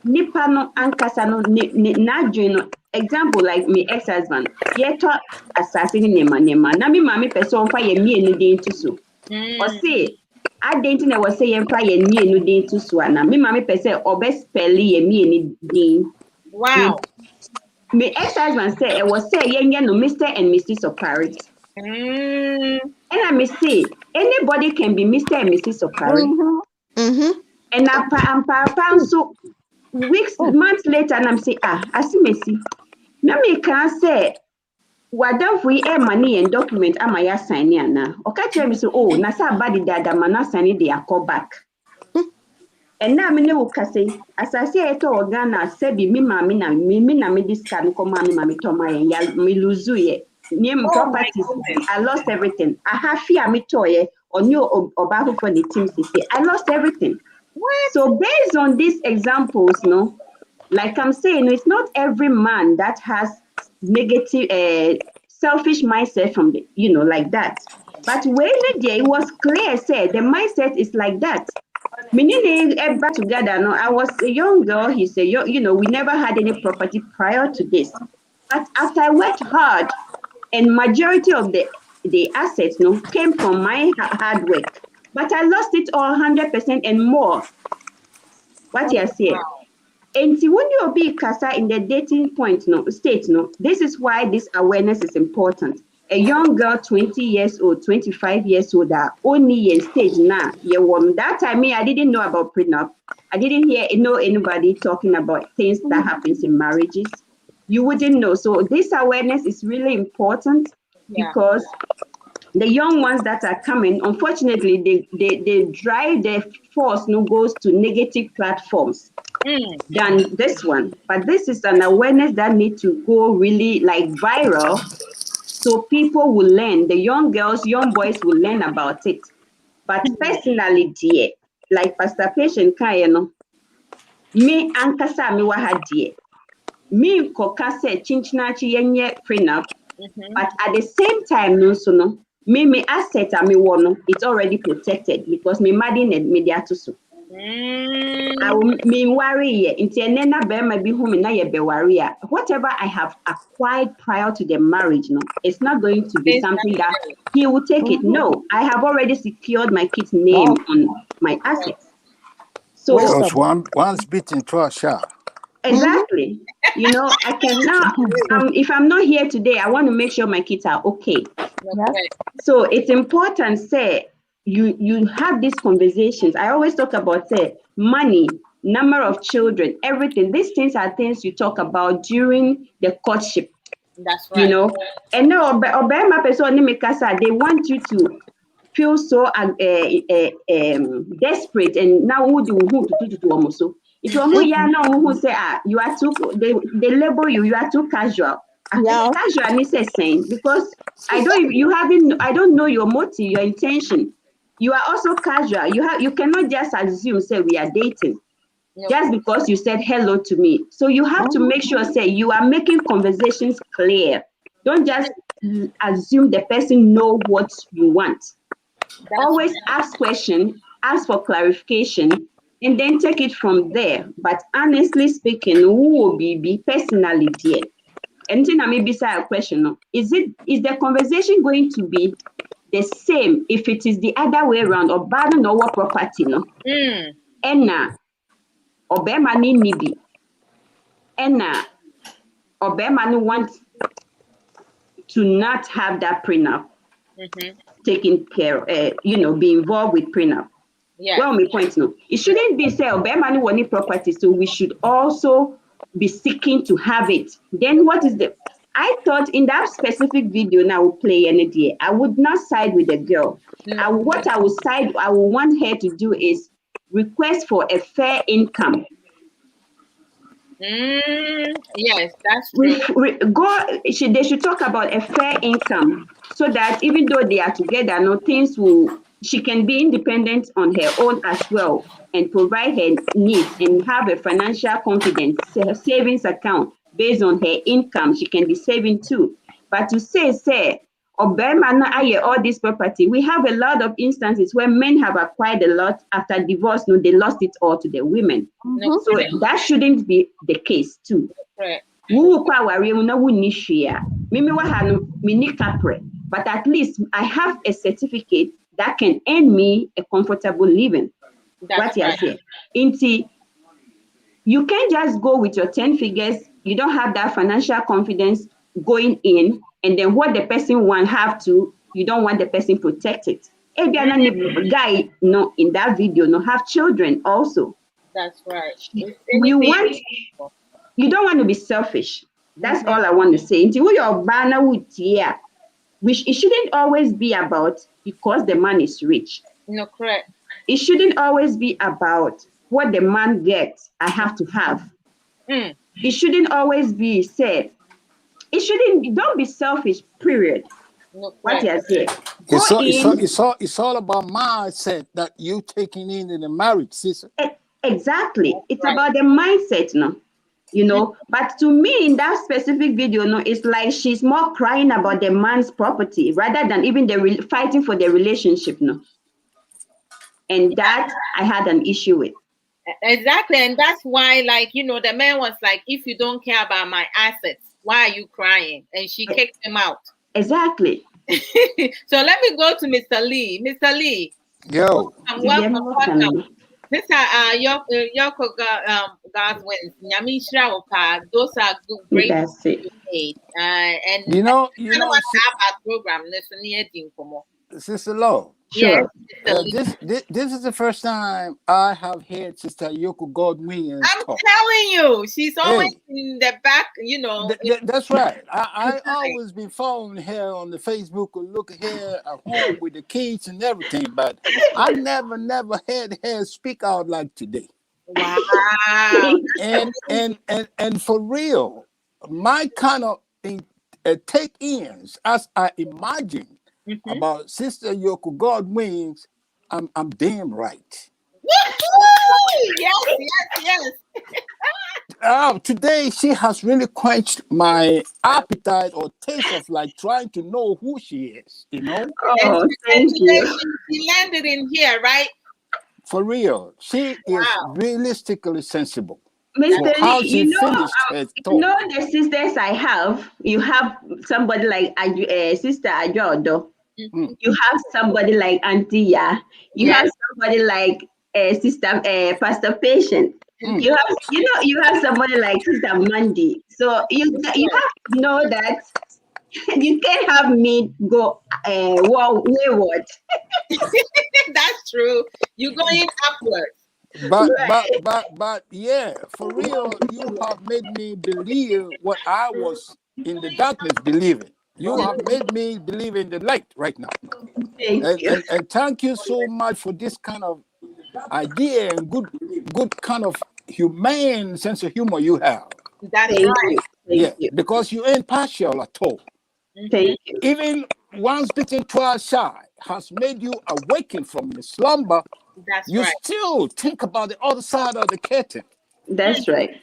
nipa no ankasa no na no example like me ex-husband, ye to assassin nema. Na me mami person fa ye mi enu den to so. Or say I didn't know was say ye fa ye mi enu den to so na me mami person obes spell ye mi enu den. Wow. Me ex-husband say it was say ye no Mr. and Mrs. Opari. And I may say, anybody can be Mr. and Mrs. Opari. And I'm so weeks, months later, and I'm saying, I see Messi. Now me can say, what if we have money and document am I signing now? Okay, tell me so, oh, Nasa body that man signing they are call back. And now me no say, as I say to Ghana, say be me mami na me this can come mami to my me lose ye. Name properties, I lost everything. I have fear me toy or new or battle for the teams. I lost everything. What? So based on these examples, no, like I'm saying, it's not every man that has negative, selfish mindset from the, you know, like that. But when it was clear, said the mindset is like that. Meaning, everybody together. No, I was a young girl. He said, you know, we never had any property prior to this. But after I worked hard, and majority of the assets, no, came from my hard work. But I lost it all 100% and more. What you say? And see, when you be kasa in the dating point, no, state, no, this is why this awareness is important. A young girl, 20 years old, 25 years old, are only in stage now. That time, I didn't know about prenup. I didn't know anybody talking about things that happens in marriages. You wouldn't know. So this awareness is really important because the young ones that are coming, unfortunately, they drive their force goes to negative platforms than this one. But this is an awareness that needs to go really like viral. So people will learn, the young girls, young boys will learn about it. But personally, dear, like Pastor Patient Kayano, me ankasa me waha dear. Me koka se chinchinachi yenye prenup, but at the same time, no, me asset a me wono, it's already protected because me madin and media to so. I will me worry ntienena be ma bi home na ye be worry. Whatever I have acquired prior to the marriage, no, it's not going to be something that he will take it. No, I have already secured my kid's name on my assets. So once beaten twice sha. Exactly. You know, I cannot, if I'm not here today, I want to make sure my kids are okay. So it's important, say, you have these conversations. I always talk about, say, money, number of children, everything. These things are things you talk about during the courtship. That's right. You know, and now, they want you to feel so desperate and now who do almost so. It will who say you are too. They label you. You are too casual. Yeah. Casual is a saying because I don't know your motive, your intention. You are also casual. You cannot just assume say we are dating just because you said hello to me. So you have to make sure say you are making conversations clear. Don't just assume the person know what you want. Always ask questions, ask for clarification, and then take it from there. But honestly speaking, who will be personally dear? Anything I may be say a question, is the conversation going to be the same if it is the other way around or bad no what property no? Enna obema ni nibi. Enna obema no want to not have that prenup taken care, be involved with prenup. Yeah. Well, my point no. It shouldn't be say obema no want property, so we should also be seeking to have it. Then what is the I thought in that specific video now will play any day, I would not side with the girl. What I would want her to do is request for a fair income. Yes, that's true. They should talk about a fair income so that even though they are together, she can be independent on her own as well and provide her needs and have a financial confidence, her savings account based on her income. She can be saving too. But to say, all this property, we have a lot of instances where men have acquired a lot after divorce, they lost it all to the women. So that shouldn't be the case too. But at least I have a certificate that can earn me a comfortable living. What you say? You can't just go with your 10 figures. You don't have that financial confidence going in, and then what the person you don't want the person protected. Guy, in that video, have children also. That's right. You don't want to be selfish. That's all I want to say. It shouldn't always be about because the man is rich. No, correct. It shouldn't always be about what the man gets, I have to have. It shouldn't always be said. Don't be selfish, period. No, what you say? It's all about mindset that you taking in the marriage, sister. Exactly. It's about the mindset, But to me, in that specific video, it's like she's more crying about the man's property rather than even fighting for the relationship, And that I had an issue with. Exactly. And that's why, the man was like, if you don't care about my assets, why are you crying? And she kicked him out. Exactly. So let me go to Mr. Lee. Mr. Lee. Yo. Welcome. This are Yoko God's wins. Those are great. That's it. And you know what's our program? Sister Law. Sure. Yes, this is the first time I have heard Sister Yoko Godwin I'm talk. telling you, she's always in the back, That's right. I always been following her on the Facebook or look at her at home with the kids and everything, but I never had her speak out like today. Wow. and for real, my kind of take-ins as I imagine about Sister Yoko Godwin's, I'm damn right. Yes. Today she has really quenched my appetite or taste of trying to know who she is, Oh, thank you. She landed in here, right? For real, she is realistically sensible. Mr. How Lee, she finished her talk. The sisters I have, you have somebody like Sister Adwoa Odo. You have somebody like Auntie Ya. You have somebody like Sister Pastor Patient. You have somebody like Sister Mandy. So you have to know that you can't have me go wayward. That's true. You're going upwards. But yeah, for real, you have made me believe what I was in the darkness believing. You have made me believe in the light right now. And thank you so much for this kind of idea and good kind of humane sense of humor you have. That's right. Yeah, because you ain't partial at all. Thank you. Even once bitten, twice shy has made you awaken from your slumber. That's you right. still think about the other side of the curtain. That's right.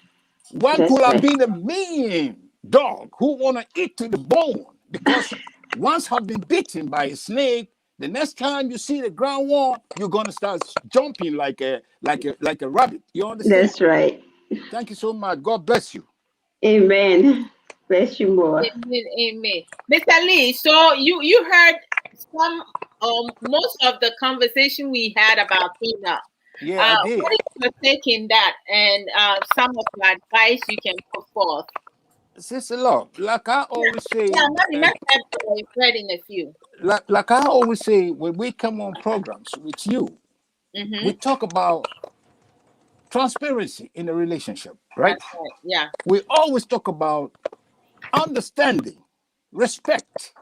One That's could have right. been a mean dog who want to eat to the bone because once have been bitten by a snake. The next time you see the ground warm, you're gonna start jumping like a rabbit. You understand? That's right. Thank you so much. God bless you. Amen. Bless you more. Amen, amen. Mr. Lee, so you heard some most of the conversation we had about prenup. Yeah, I did. What is your take in that, and some of the advice you can put forth? Sister Love, like I always say, Yeah, we've read in a few. like I always say, when we come on programs with you, we talk about transparency in a relationship, right? That's right. Yeah. We always talk about understanding, respect.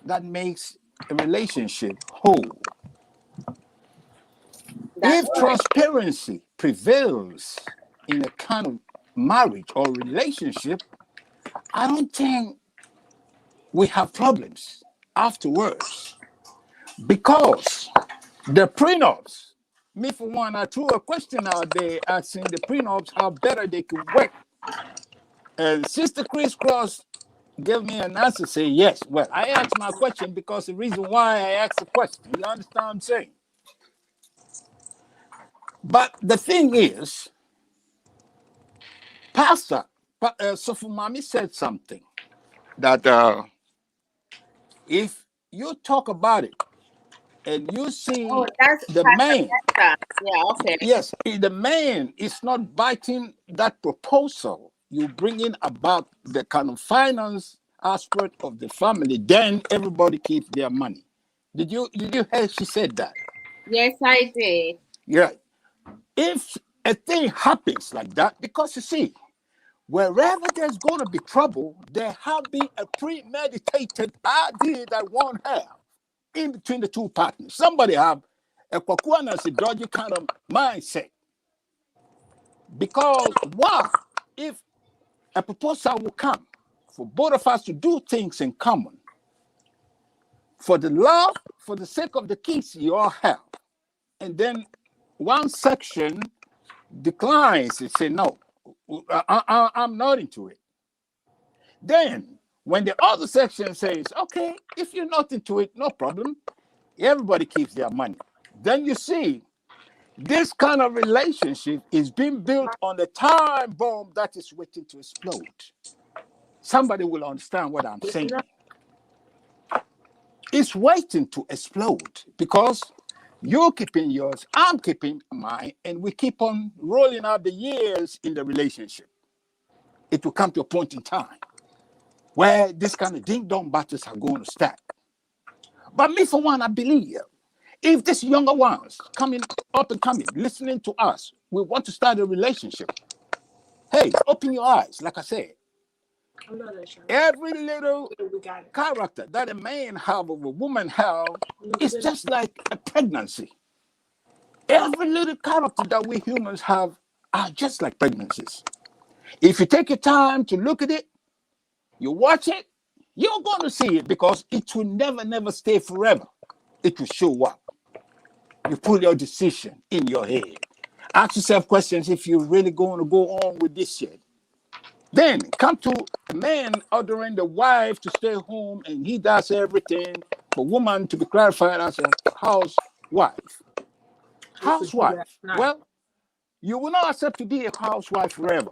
That makes a relationship whole. If transparency prevails in a kind of marriage or relationship, I don't think we have problems afterwards. Because the prenups, me for one, I threw a question out there asking the prenups how better they could work. And Sister Chris Cross gave me an answer, say yes. Well, I asked my question because the reason why I asked the question, you understand what I'm saying? But the thing is, Pastor Sofumami said something that if you talk about it and you see the man, yeah, okay. Yes, if the man is not biting that proposal, you bring in about the kind of finance aspect of the family, then everybody keeps their money. Did you hear she said that? Yes, I did. Yeah. If a thing happens like that, because you see, wherever there's going to be trouble, there have been a premeditated idea that one have in between the two partners. Somebody have a Kwakuana dodgy kind of mindset. Because why? If a proposal will come for both of us to do things in common, for the love, for the sake of the kids you all have, and then one section declines and say, no, I'm not into it. Then when the other section says, okay, if you're not into it, no problem, everybody keeps their money. Then you see, this kind of relationship is being built on the time bomb that is waiting to explode. Somebody will understand what I'm saying. It's waiting to explode because you're keeping yours, I'm keeping mine, and we keep on rolling out the years in the relationship. It will come to a point in time where this kind of ding-dong battles are going to start. But me, for one, I believe if these younger ones coming up and coming, listening to us, we want to start a relationship. Hey, open your eyes, like I said. Every little character that a man have or a woman have is just like a pregnancy. Every little character that we humans have are just like pregnancies. If you take your time to look at it, you watch it, you're going to see it because it will never stay forever. It will show up. You put your decision in your head. Ask yourself questions if you're really going to go on with this shit. Then come to a man ordering the wife to stay home and he does everything for woman to be clarified as a housewife. Housewife. Well, you will not accept to be a housewife forever.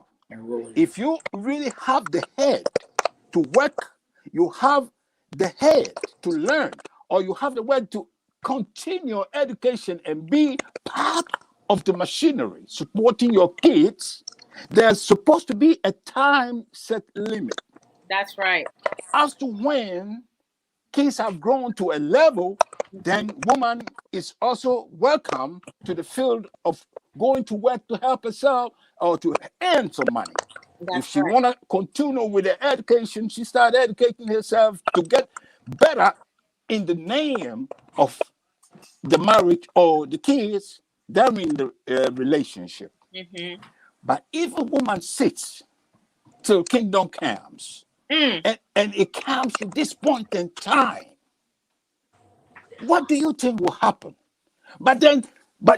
If you really have the head to work, you have the head to learn, or you have the word to continue education and be part of the machinery supporting your kids, there's supposed to be a time set limit. That's right. As to when kids have grown to a level, then woman is also welcome to the field of going to work to help herself or to earn some money. If she want to continue with the education, she start educating herself to get better in the name of the marriage or the kids, they're in the relationship. Mm-hmm. But if a woman sits till kingdom comes, and it comes to this point in time, what do you think will happen? But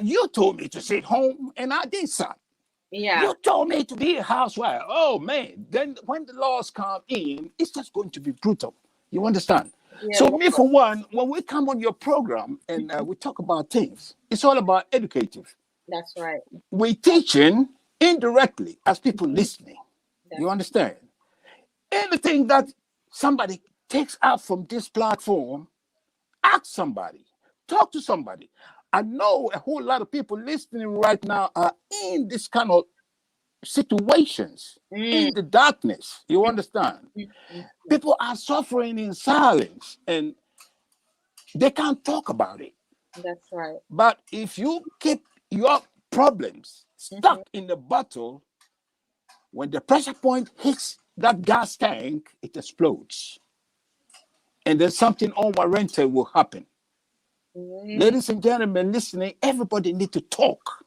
you told me to sit home, and I did something. Yeah. You told me to be a housewife. Oh man, then when the laws come in, it's just going to be brutal. You understand? Yeah, So me for one, when we come on your program and we talk about things, it's all about educative. That's right. We're teaching indirectly as people listening. You understand? Anything that somebody takes out from this platform, ask somebody, talk to somebody. I know a whole lot of people listening right now are in this kind of situations, in the darkness. You understand? People are suffering in silence and they can't talk about it. That's right. But if you keep your problems stuck in the bottle, when the pressure point hits that gas tank, it explodes. And then something unwarranted will happen. Ladies and gentlemen listening, everybody need to talk.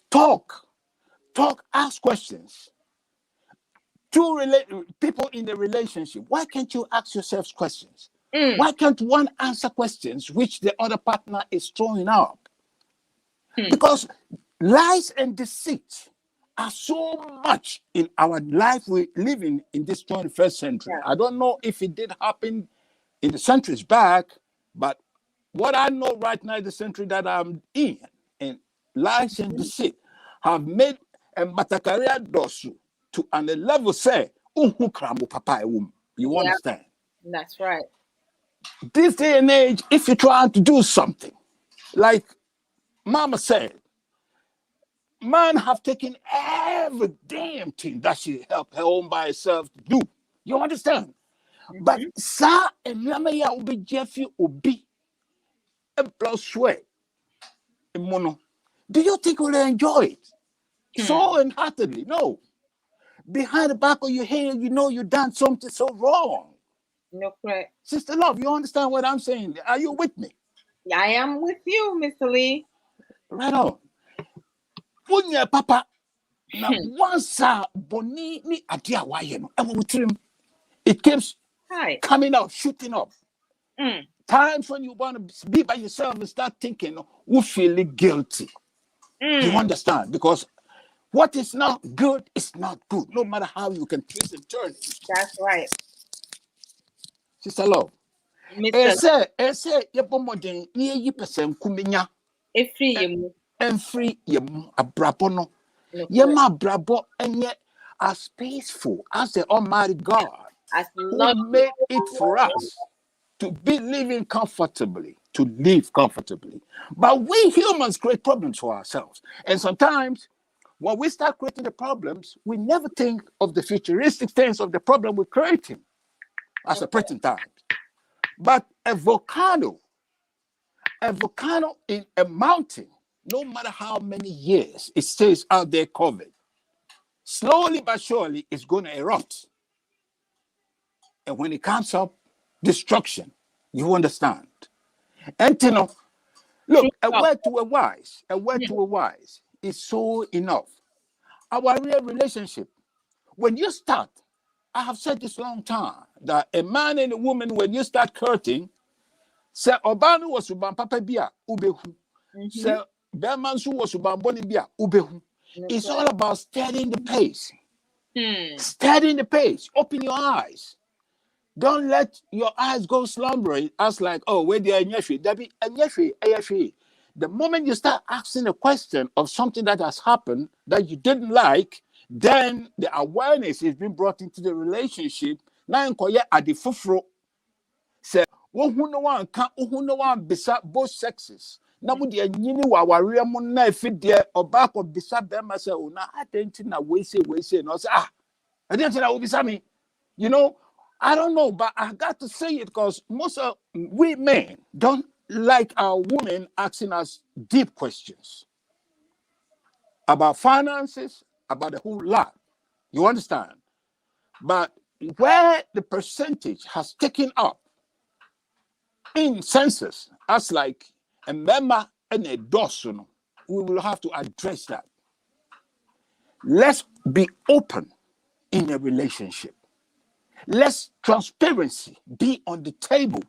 Talk, ask questions. People in the relationship, why can't you ask yourselves questions? Why can't one answer questions which the other partner is throwing up? Because lies and deceit are so much in our life we live in this 21st century. Yeah. I don't know if it did happen in the centuries back, but what I know right now, the century that I'm in, and lies and deceit have made a matakaria dosu to an level say, you understand? That's right. This day and age, if you're trying to do something, like Mama said, man have taken every damn thing that she helped her own by herself to do. You understand? But sa ya obi Jeffy obi a blood sweat mono. Do you think we'll enjoy it? So and heartedly? No. Behind the back of your head, you know you done something so wrong. No, correct. Sister Love, you understand what I'm saying? Are you with me? I am with you, Mr. Lee. Right on. Punya papa. Now, once boni ni adia wayeno, it keeps coming out, shooting up. Times when you want to be by yourself and start thinking, we feel guilty. You understand? Because what is not good is not good, no matter how you can twist and turn it. That's right. Sister Love. Ese yebomoden ni yi person kumenya. Free yemu abrabo no. Yema abrabo enye as peaceful as the Almighty God who made it for us to be living comfortably, to live comfortably. But we humans create problems for ourselves. And sometimes when we start creating the problems, we never think of the futuristic things of the problem we're creating as a present time. But a volcano in a mountain, no matter how many years it stays out there covered, slowly but surely it's going to erupt. And when it comes up, destruction, you understand. And you know, look, a word to a wise is so enough. Our real relationship, when you start, I have said this long time, that a man and a woman, when you start courting, say Obanu was uban papa bia ubehu. Say Bermansu was uban boni bia ubehu. It's all about steadying the pace. Steadying the pace. Open your eyes. Don't let your eyes go slumbering as like, oh, where the Anyashi? The moment you start asking a question of something that has happened that you didn't like, then the awareness is being brought into the relationship. Now, at the fufro, say, who no one beside both sexes. Now, would you know our real money fit there or back of beside them? I say, oh, now I didn't know we say, no, I didn't know beside me. You know, I don't know, but I got to say it because most of we men don't like our women asking us deep questions about finances, about the whole lot. You understand? But where the percentage has taken up in census, as like a member and a dozen, we will have to address that. Let's be open in a relationship. Let's transparency be on the table.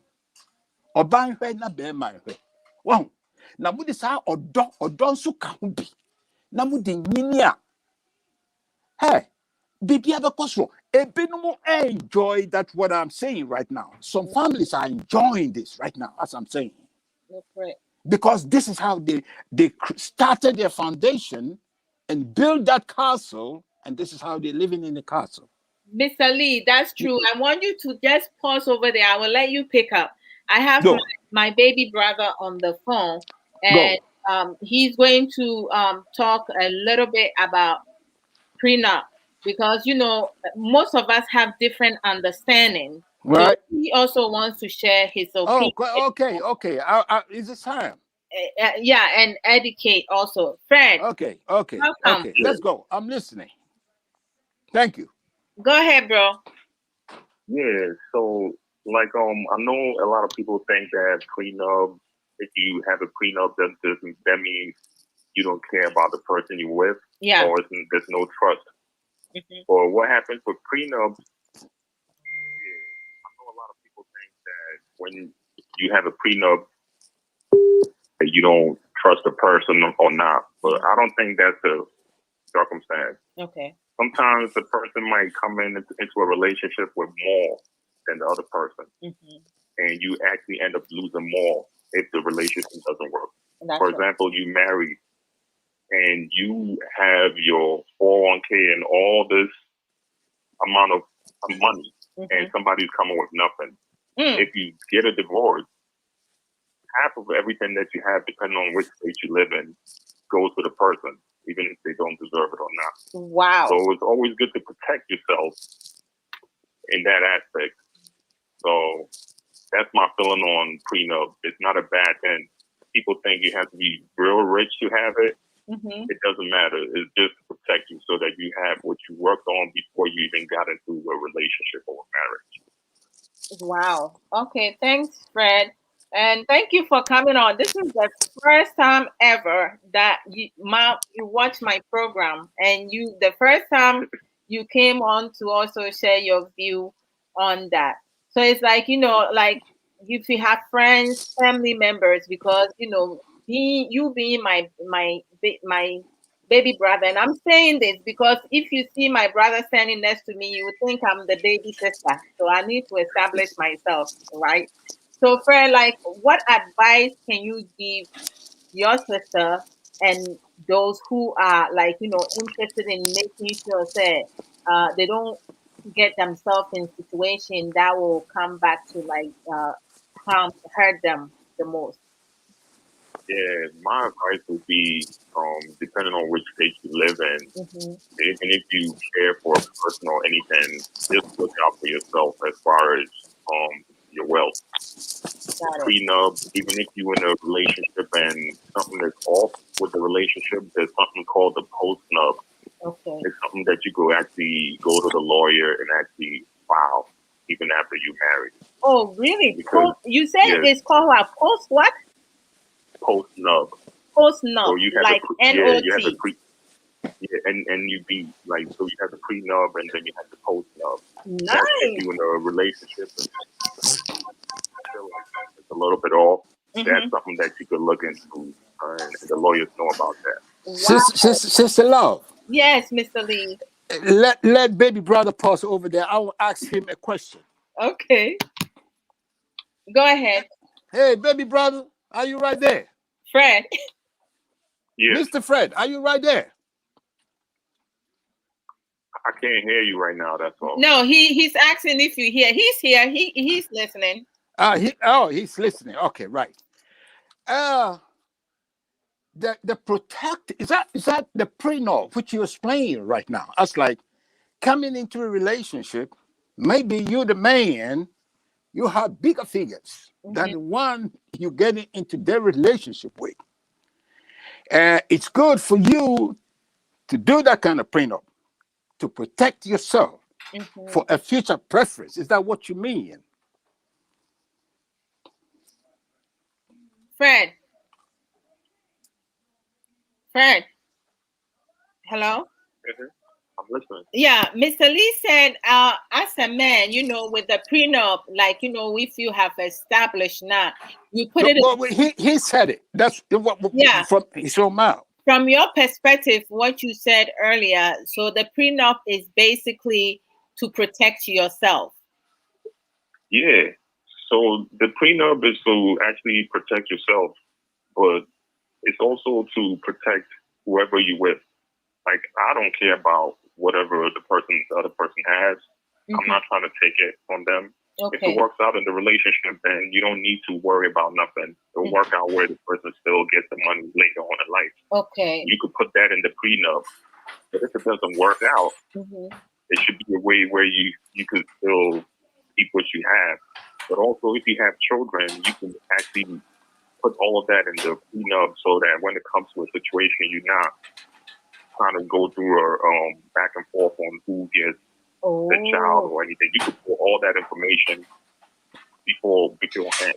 Oban hwe na be man hwe. Wow. Na mu de sa odo nso ka ho bi. Na mu de nyini a. Hey, bibi abekosro. Ebinumu enjoy that what I'm saying right now. Some families are enjoying this right now, as I'm saying. Because this is how they started their foundation and built that castle, and this is how they're living in the castle. Mr. Lee, that's true. I want you to just pause over there. I will let you pick up. I have my baby brother on the phone, and he's going to talk a little bit about prenup, because most of us have different understanding. Right. So he also wants to share his opinion. Okay. Is it time? Yeah, and educate also. Fred. Okay. Let's go. I'm listening. Thank you. Go ahead, bro. Yeah. So, like, I know a lot of people think that prenup, if you have a prenup, that means you don't care about the person you're with. Yeah. Or there's no trust. Or what happens with prenups? I know a lot of people think that when you have a prenup, that you don't trust the person or not. But I don't think that's the circumstance. Okay. Sometimes the person might come into a relationship with more than the other person. And you actually end up losing more if the relationship doesn't work. For example, you marry and you have your 401k and all this amount of money, and somebody's coming with nothing. If you get a divorce, half of everything that you have, depending on which state you live in, goes to the person, even if they don't deserve it or not. Wow. So it's always good to protect yourself in that aspect. So that's my feeling on prenup. It's not a bad thing. People think you have to be real rich to have it. It doesn't matter. It's just to protect you so that you have what you worked on before you even got into a relationship or a marriage. Wow. Okay. Thanks, Fred. And thank you for coming on. This is the first time ever that you watch my program, and the first time you came on to also share your view on that. So it's like, like if you have friends, family members, because being my baby brother, and I'm saying this because if you see my brother standing next to me, you would think I'm the baby sister. So I need to establish myself, right? So, Fred, like, what advice can you give your sister and those who are, like, interested in making sure that they don't get themselves in a situation that will come back to, like, hurt them the most? Yeah, my advice would be, depending on which state you live in, even if you care for a person or anything, just look out for yourself as far as your wealth. Prenup, even if you're in a relationship and something that's off with the relationship, there's something called the postnup. Okay. It's something that you go to the lawyer and actually file even after you marry. Oh, really? Because, you said it's called a post what? Postnup. Postnup, so you have like NOT. You have a and you be like, so you have the prenup and then you have the postnup. Nice. That's if you're in a relationship and I feel like it's a little bit off. That's something that you could look into, and the lawyers know about that. Wow. Sister Love. Yes, Mr. Lee. Let baby brother pause over there. I will ask him a question. Okay. Go ahead. Hey, baby brother, are you right there? Fred. Yeah. Mr. Fred, are you right there? I can't hear you right now, that's all. No, he's asking if you hear. He's here. He's listening. He's listening. Okay, right. The protect is that the prenup which you're explaining right now? That's like coming into a relationship. Maybe you're the man, you have bigger figures than the one you get into their relationship with. It's good for you to do that kind of prenup to protect yourself for a future preference. Is that what you mean? Fred. Fred. Hello? I'm listening. Yeah, Mr. Lee said, as a man, with the prenup, like, if you have established now, you put it. Well, he said it. That's what from his own mouth. From your perspective, what you said earlier, so the prenup is basically to protect yourself. Yeah. So the prenup is to actually protect yourself, but it's also to protect whoever you're with. Like, I don't care about whatever the other person has. I'm not trying to take it from them. If it works out in the relationship, then you don't need to worry about nothing. It'll work out where the person still gets the money later on in life. Okay. You could put that in the prenup. But if it doesn't work out, it should be a way where you could still keep what you have. But also, if you have children, you can actually put all of that in the prenup so that when it comes to a situation, you're not trying to go through a back and forth on who gets the child or anything. You can put all that information beforehand.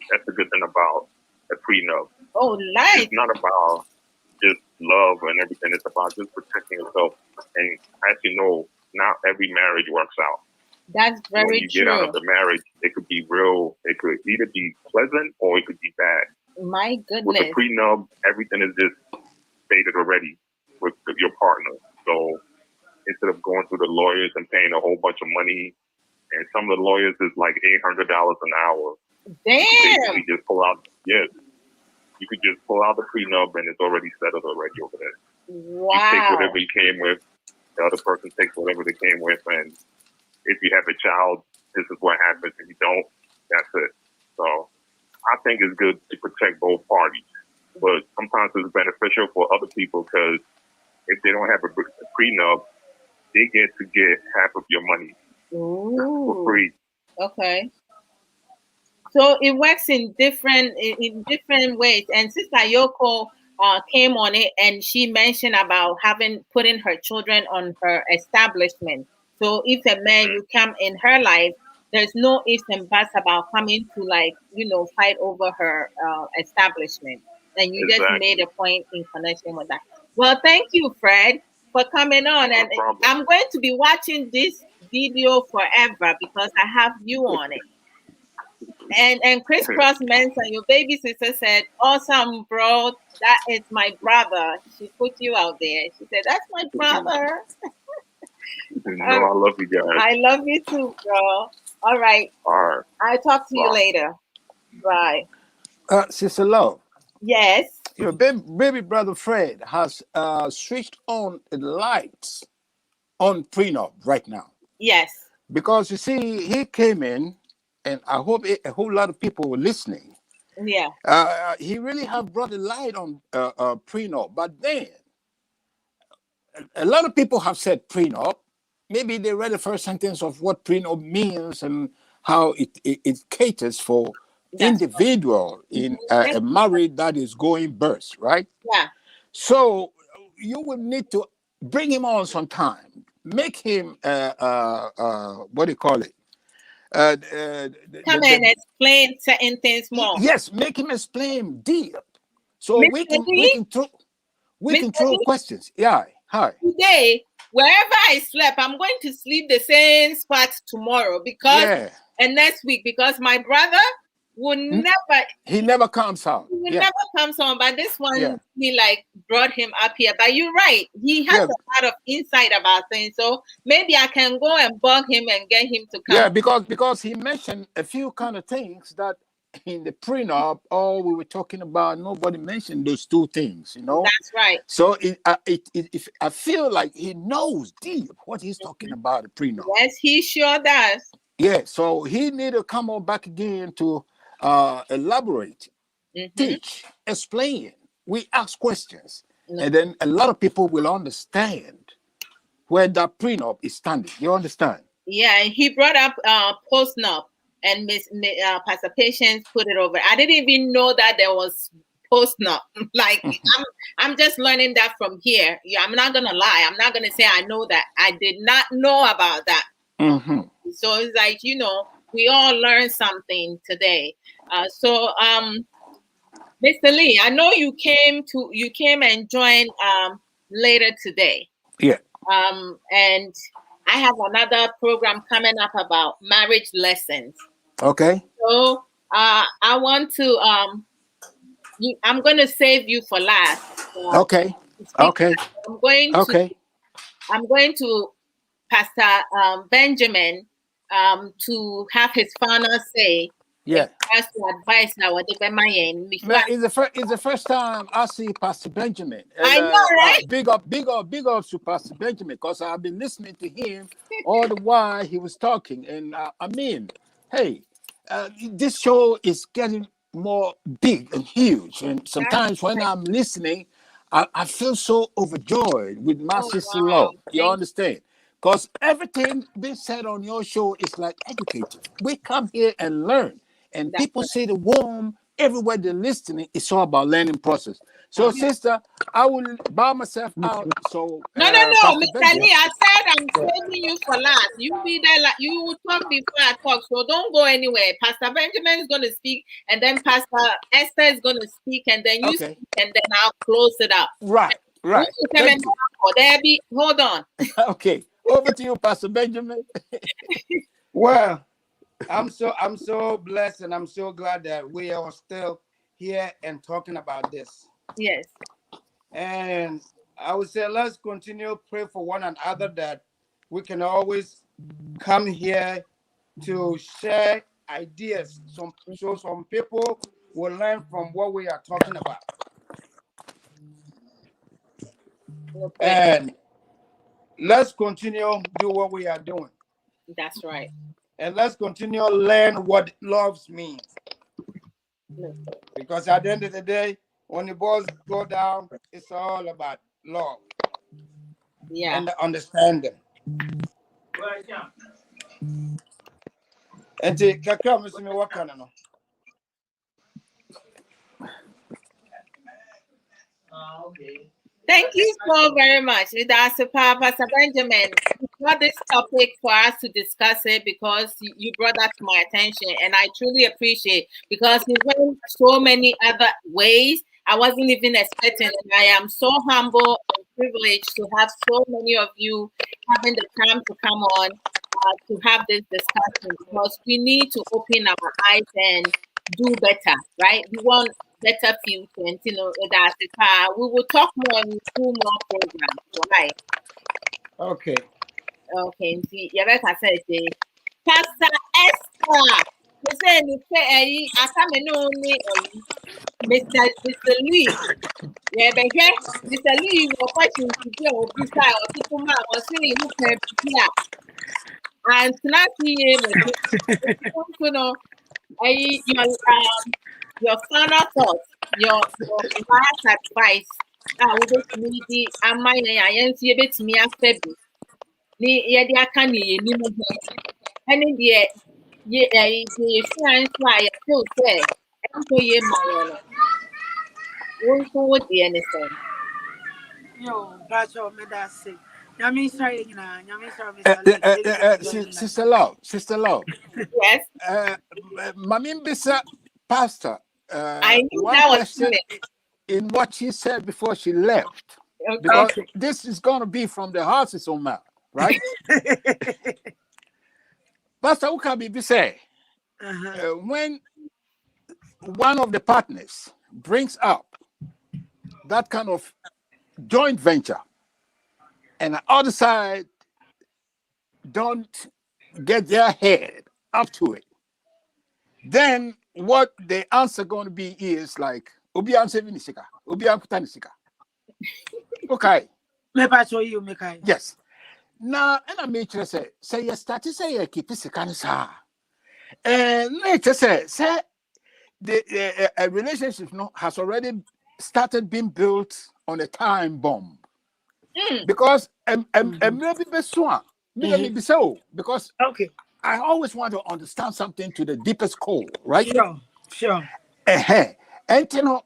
That's the good thing about a prenup. Oh, nice. It's not about just love and everything. It's about just protecting yourself. And as you know, not every marriage works out. That's very true. When you get out of the marriage, it could be real. It could either be pleasant or it could be bad. My goodness. With a prenup, everything is just stated already with your partner. So instead of going through the lawyers and paying a whole bunch of money, and some of the lawyers is like $800 an hour. Damn. You basically just pull out, you could just pull out the prenup and it's already settled already over there. Wow. You take whatever you came with, the other person takes whatever they came with, and if you have a child, this is what happens. If you don't, that's it. So I think it's good to protect both parties, but sometimes it's beneficial for other people because if they don't have a prenup, they get half of your money for free. Okay. So it works in different ways. And Sister Yoko came on it, and she mentioned about putting her children on her establishment. So if a man you come in her life, there's no ifs and buts about coming to fight over her establishment. And you just made a point in connection with that. Well, thank you, Fred, for coming on. And I'm going to be watching this video forever because I have you on it. And Crisscross Manson, your baby sister, said, "Awesome, bro. That is my brother." She put you out there. She said, "That's my brother." I love you guys. I love you too, bro. All right. I'll talk to you later. Bye. Sister Love. Yes. Your baby brother Fred has switched on the lights on prenup right now. Yes. Because you see, he came in, and I hope a whole lot of people were listening. Yeah. He really have brought a light on prenup. But then, a lot of people have said prenup. Maybe they read the first sentence of what prenup means and how it caters for individual in a marriage that is going burst, right? Yeah. So you would need to bring him on sometime. Make him what do you call it? Come and explain certain things more. Yes, make him explain deep. So we can throw questions. Yeah. Hi. Today, wherever I slept, I'm going to sleep the same spot tomorrow and next week because my brother would never. He never comes out. He never comes on, but this one he brought him up here. But you're right, he has a lot of insight about things. So maybe I can go and bug him and get him to come. Yeah, because he mentioned a few kind of things that in the prenup, all we were talking about, nobody mentioned those two things, That's right. So I feel like he knows deep what he's talking about the prenup. Yes, he sure does. Yeah, so he need to come on back again to elaborate, teach, explain. We ask questions, and then a lot of people will understand where that prenup is standing. You understand? Yeah, and he brought up postnup, and Pastor Patience put it over. I didn't even know that there was postnup. I'm just learning that from here. Yeah, I'm not gonna lie. I'm not gonna say I know that. I did not know about that. So it's like, we all learned something today. So Mr. Lee, I know you came and joined later today. Yeah. And I have another program coming up about marriage lessons. Okay. So I want to I'm going to save you for last. Okay. Okay. I'm going to Pastor Benjamin to have his final say. Yeah. As to advise now what It's the first time I see Pastor Benjamin. And, I know, right? Big up to Pastor Benjamin, because I've been listening to him all the while he was talking. And I mean, hey, this show is getting more big and huge. And sometimes when I'm listening, I feel so overjoyed with my sister-in-law. You understand? Because everything being said on your show is like educative. We come here and learn. And people say the warm everywhere they're listening. It's all about learning process. So, sister, I will bow myself out. So no, Mr. Lee, I said I'm saving you for last. You be there, like you will talk before I talk. So don't go anywhere. Pastor Benjamin is going to speak, and then Pastor Esther is going to speak, and then you speak, and then I'll close it up. Right. Hold on. Okay, over to you, Pastor Benjamin. Well, I'm so blessed, and I'm so glad that we are still here and talking about this. Yes. And I would say let's continue pray for one another, that we can always come here to share ideas. So some people will learn from what we are talking about. Okay. And let's continue do what we are doing. That's right. And let's continue learn what love means. Because at the end of the day, when the balls go down, it's all about love. Yeah. And the understanding. And to kakra me what kind of okay. Thank you so very much. Pastor Benjamin, you brought this topic for us to discuss it because you brought that to my attention, and I truly appreciate, because it went so many other ways I wasn't even expecting. And I am so humble and privileged to have so many of you having the time to come on to have this discussion, because we need to open our eyes and do better, right? We want better future, and we will talk more and do more programs, right? Okay. Pastor Esther, Mr. Lee, Mr. Lee, your question and your final thoughts, your last advice. Community and my see a bit me after and Sister Love. Yes. Mamin Bisa, Pastor. I knew that was in what she said before she left. Okay. Because this is going to be from the horse's own mouth, right? Pastor Ukabi say, when one of the partners brings up that kind of joint venture, and the other side don't get their head up to it, then what the answer going to be is like, Obi answer vinisika, Obi ankutanisika. Okay. Yes. Now, and I make sure say you start to say you keep this kind of and nature say the relationship has already started being built on a time bomb. Because because okay, I always want to understand something to the deepest core, right? Sure. And you know,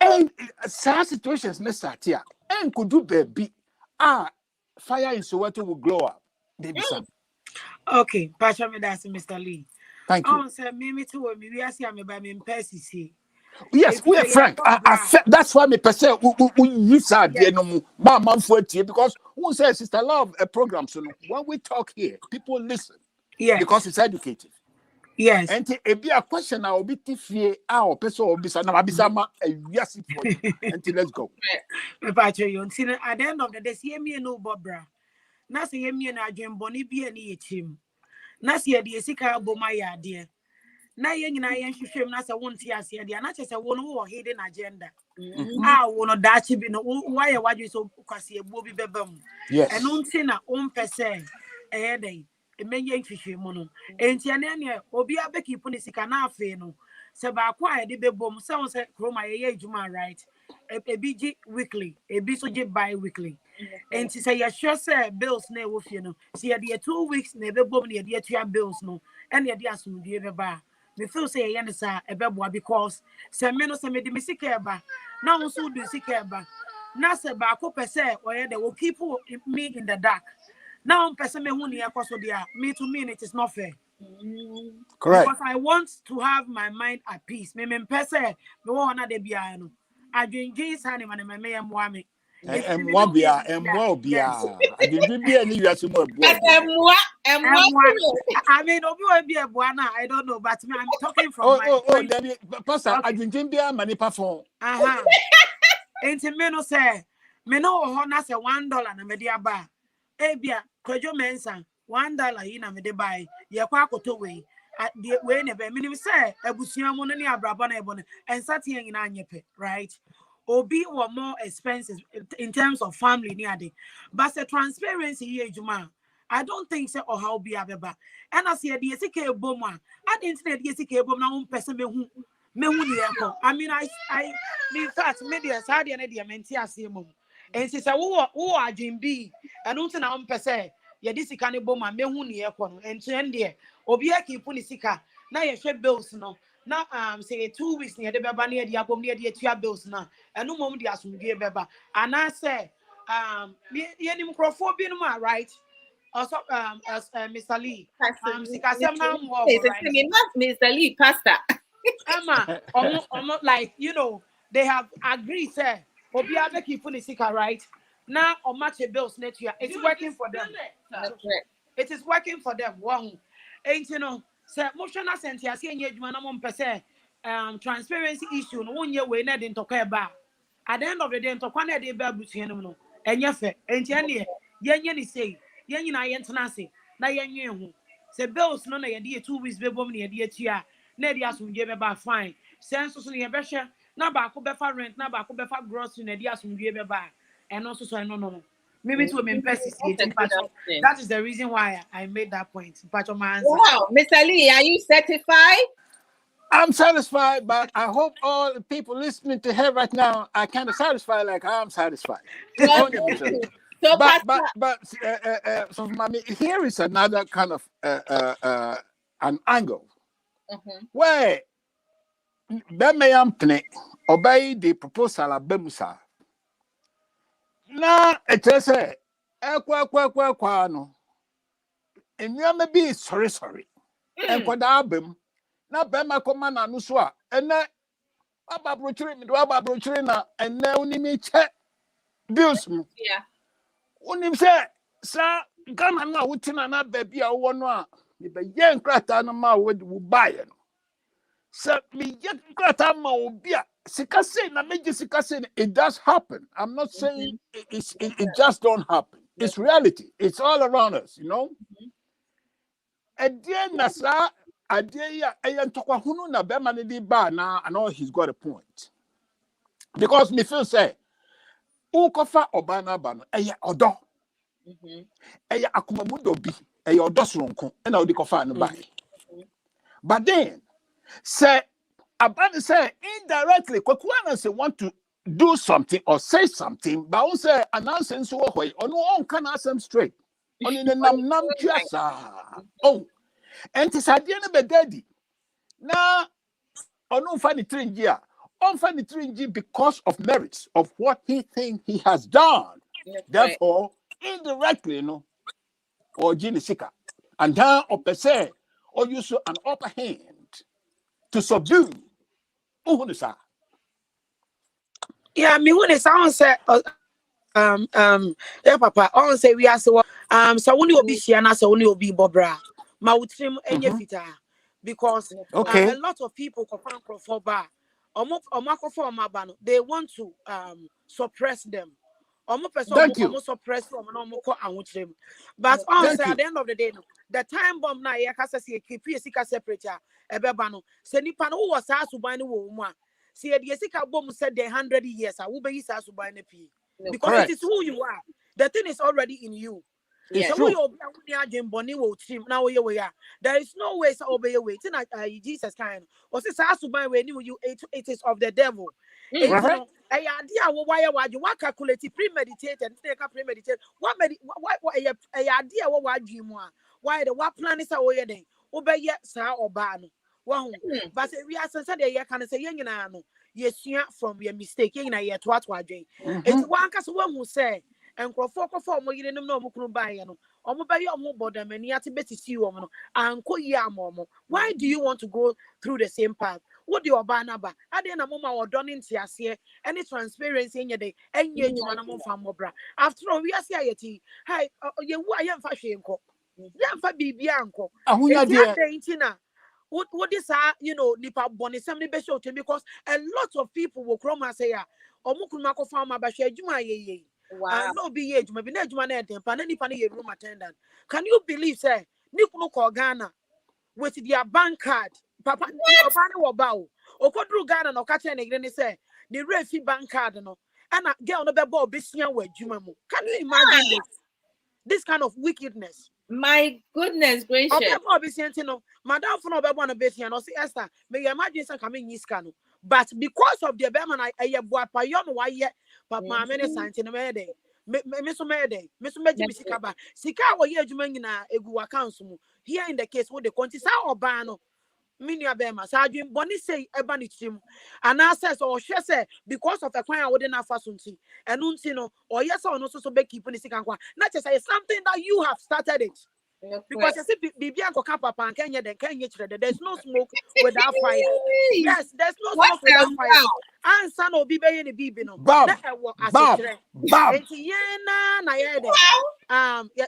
and such situations, Mr. Tia, and could do baby, fire in Soweto will glow up. Okay, Pastor, that's Mr. Lee. Thank you. Sir, me too. Me we are seeing me by me Percy. Yes, we are frank. That's why me per se we use our mom for it because who says Sister Love a program. So when we talk here, people listen. Yes. Because it's educative. Yes. And it be a question I will be tifie our person will be sana abisama yes for you. Until let's go. At the end of the day, see me no Bobra. Na see me na adwen boni bi ani yechim. Na see de sika bo my ade. Na ye nyina ye hwehwem na se wonte ase de na chese wo no wo hidden agenda. Wo no dachi bi no why wadwe so kwase egbo bi bebam. Eno nti na ompese den emenye hwehwem no. Enti ane ne obi abeki pu ne sika na afi no. Se ba kwa de bebom se won se kroma ye ejuma right. Ebi weekly, ebi so bi-weekly. And to say you sure say bills na wo fie no. See the 2 weeks na be bom na the 2 bills no. And the asum die be ba. Me feel say ye sa ebeboa because say me no say me de me sika eba. Na wo so do sika eba. Na say ba ko pese oye de will keep me in the dark. Now on pese me hu ne yakoso dia. Me to me it is not fair. Correct. Because I want to have my mind at peace. Me pese me wo na de bia no. Adwendwen sane ma me me Emwa bia I didn't be any you more. I mean, obi a buana, I don't know, but me, I'm talking from my point. Pastor, I didn't be a money perform. Enti me no say, me no ho na say $1 na me dia ba. Ebia, kwadwo mensa, $1 yi na me de buy. Ye kwa akoto we. The way ne be me say abusua mo no ne abrabo na ebo no. Ensa tie nyina anyepe, right? Obi were more expenses in terms of family near day. But the transparency here, Juma, I don't think so or how be abeba. And I see the SK Boma. I didn't say the SK Boma person me who I mean I in fact maybe a side and a mentia simum. And since I who are Jim B and until now per ya this can boma me who near and to end there. Obiaki punisika. Now you share bills no. Now say 2 weeks near the baba near the album near the 2 bills now. And no mom the asum give baba. And I say any microphobia right? Also as Mr. Lee. Sikasem now more right. Mr. Lee, Pastor. Emma, almost like they have agreed say Obiabe keep punisika right? Now or match a bills next year. It's working for them. It is working for them. Wow. Ain't say motional sentience yenye adwuma na mo mpese transparency issue no wonye we na de ntokwa eba at the end of the day ntokwa na de ba butua no no enye fe enti ene yenye ni say yenye na yentena ase na yenye hu say bills no na ye de 2 weeks be bom na ye de atua na de asomdwe be ba fine sense so no ye be hwe na ba ko be fa rent na ba ko be fa grocery na de asomdwe be ba eno so no maybe to me that is the reason why I made that point. Wow, Mr. Lee, are you satisfied? I'm satisfied, but I hope all the people listening to her right now are kind of satisfied, like I'm satisfied. So, so mommy, here is another kind of an angle where that may obey the proposal of Bemusa. Na etese ekwa no enua me bi sorry enkoda abem na be makoma na no so a ene ababrochire na ene unimi che bills mu unim se sa Ghana na wutina na baby a wo no a me be ye nkrata no ma wo buy no so me ye nkrata ma obi a sikase na meji sikase. It does happen. I'm not saying it just don't happen. It's reality. It's all around us, And then nasa adia ayantokwa hunu na be man di ba na I know he's got a point. Because me feel say ukofa obana ba no eye odo. Eye akumamudo bi eye odo soronko na odi kofa no ba. But then say Abani say indirectly, Kwakwana say want to do something or say something, but also announcing so way or no can ask them straight. Only the nam chiasa. Oh, and it's at the end of the daddy. Now, on no funny tringia, on funny tringi because of merits of what he thinks he has done. Therefore, indirectly, or Jinisika, and down or per se, or use an upper hand to subdue Yeah, me when it sounds say yeah, papa, on say we are so so when you be shiana, so when you be bobra, ma utrim enye fita because a lot of people confirm for bar they want to suppress them. Almost suppress them but also at the end of the day, no, the time bomb na ya kasa see keep sika separate ebeba se nipa no was asuban no wo mu a see the sika bomb said the 100 years I will be asuban na pi because it is who you are. The thing is already in you. So we obey now there is no way to obey way. Jesus kind or you it is of the devil. It's no idea why you want calculate premeditate and take a premeditate. What idea what you want? Why the what plan is away then? Obey yet sir or ban. Wow, but we are sensitive. You can say you know yes from your mistake. You know yet what doing. It's one case one who say. And Crawford for more you know buy no buy your border many at beti see woman and why do you want to go through the same path? What do you banner ba? I didn't mama or done in here any transparency in your day and ye mobra. After all, we are saying hi you I am fashion co. Yamfa bibianko. What is you know nipa boni somebody be show because a lot of people will come and say omukunmako farmer ba she adwuma ye. And no be age, maybe not man room attendant. Can you believe, sir? Niku call Ghana with their bank card. Papa, Obani Wabao. Okodru Ghana no catch any say the refi bank card no. And a girl no be ball bisian with Jumamu. Can you imagine this kind of wickedness? My goodness gracious. Madam for no be one bisian or see Esther. May you imagine some coming yiskano. But because of the Berman, I bought payon why yet, Papa, many signs in a mede. Miss Mede, Miss Majimicaba, Sika or Yajumina, Egua Council. Here in the case, what the Contisa or Bano, Minia Bema, Sergeant Bonnie say, Ebanichim, and I says, or she said, because of a crime, I wouldn't have fasunti, and Unsino, or yes, or no, so big keeping the second one. Not to say something that you have started it. Because you see, Bibianco Kappa and Kenya, then Kenya, there's no smoke without fire. Yes, there's no smoke without fire. And son of Bibi and Bibino. Bob.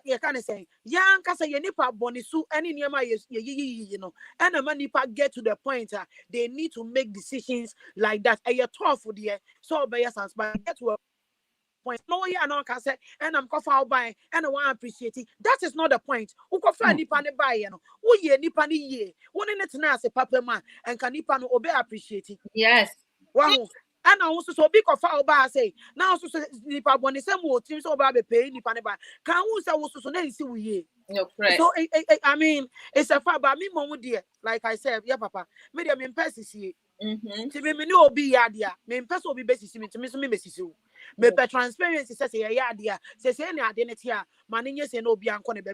You can't say, young Cassa Yanipa Bonisu, any near my you know, and a manipa get to the point they need to make decisions like that. And you're tough for the so by your sons, but get to a point. No, yeah, no, can say, and I'm coffee by and I want to appreciate it. That is not the point. Who coffee nipa buy, you know, who ye nipa ni ye, one in it now say papa man, and can nipa no obey appreciate it. Yes. Wow. And I also so big of our bar say now so nipa one is some more teams over be pay nipa ba. Can who say also so na see we so I mean it's a far but me mom dear like I said yeah papa me dey me person see me no obi ya dia me person obi be see me to me so me mesisi me per transparency say ya dia say na ade ne tia ma ne nye say no obi anko ne be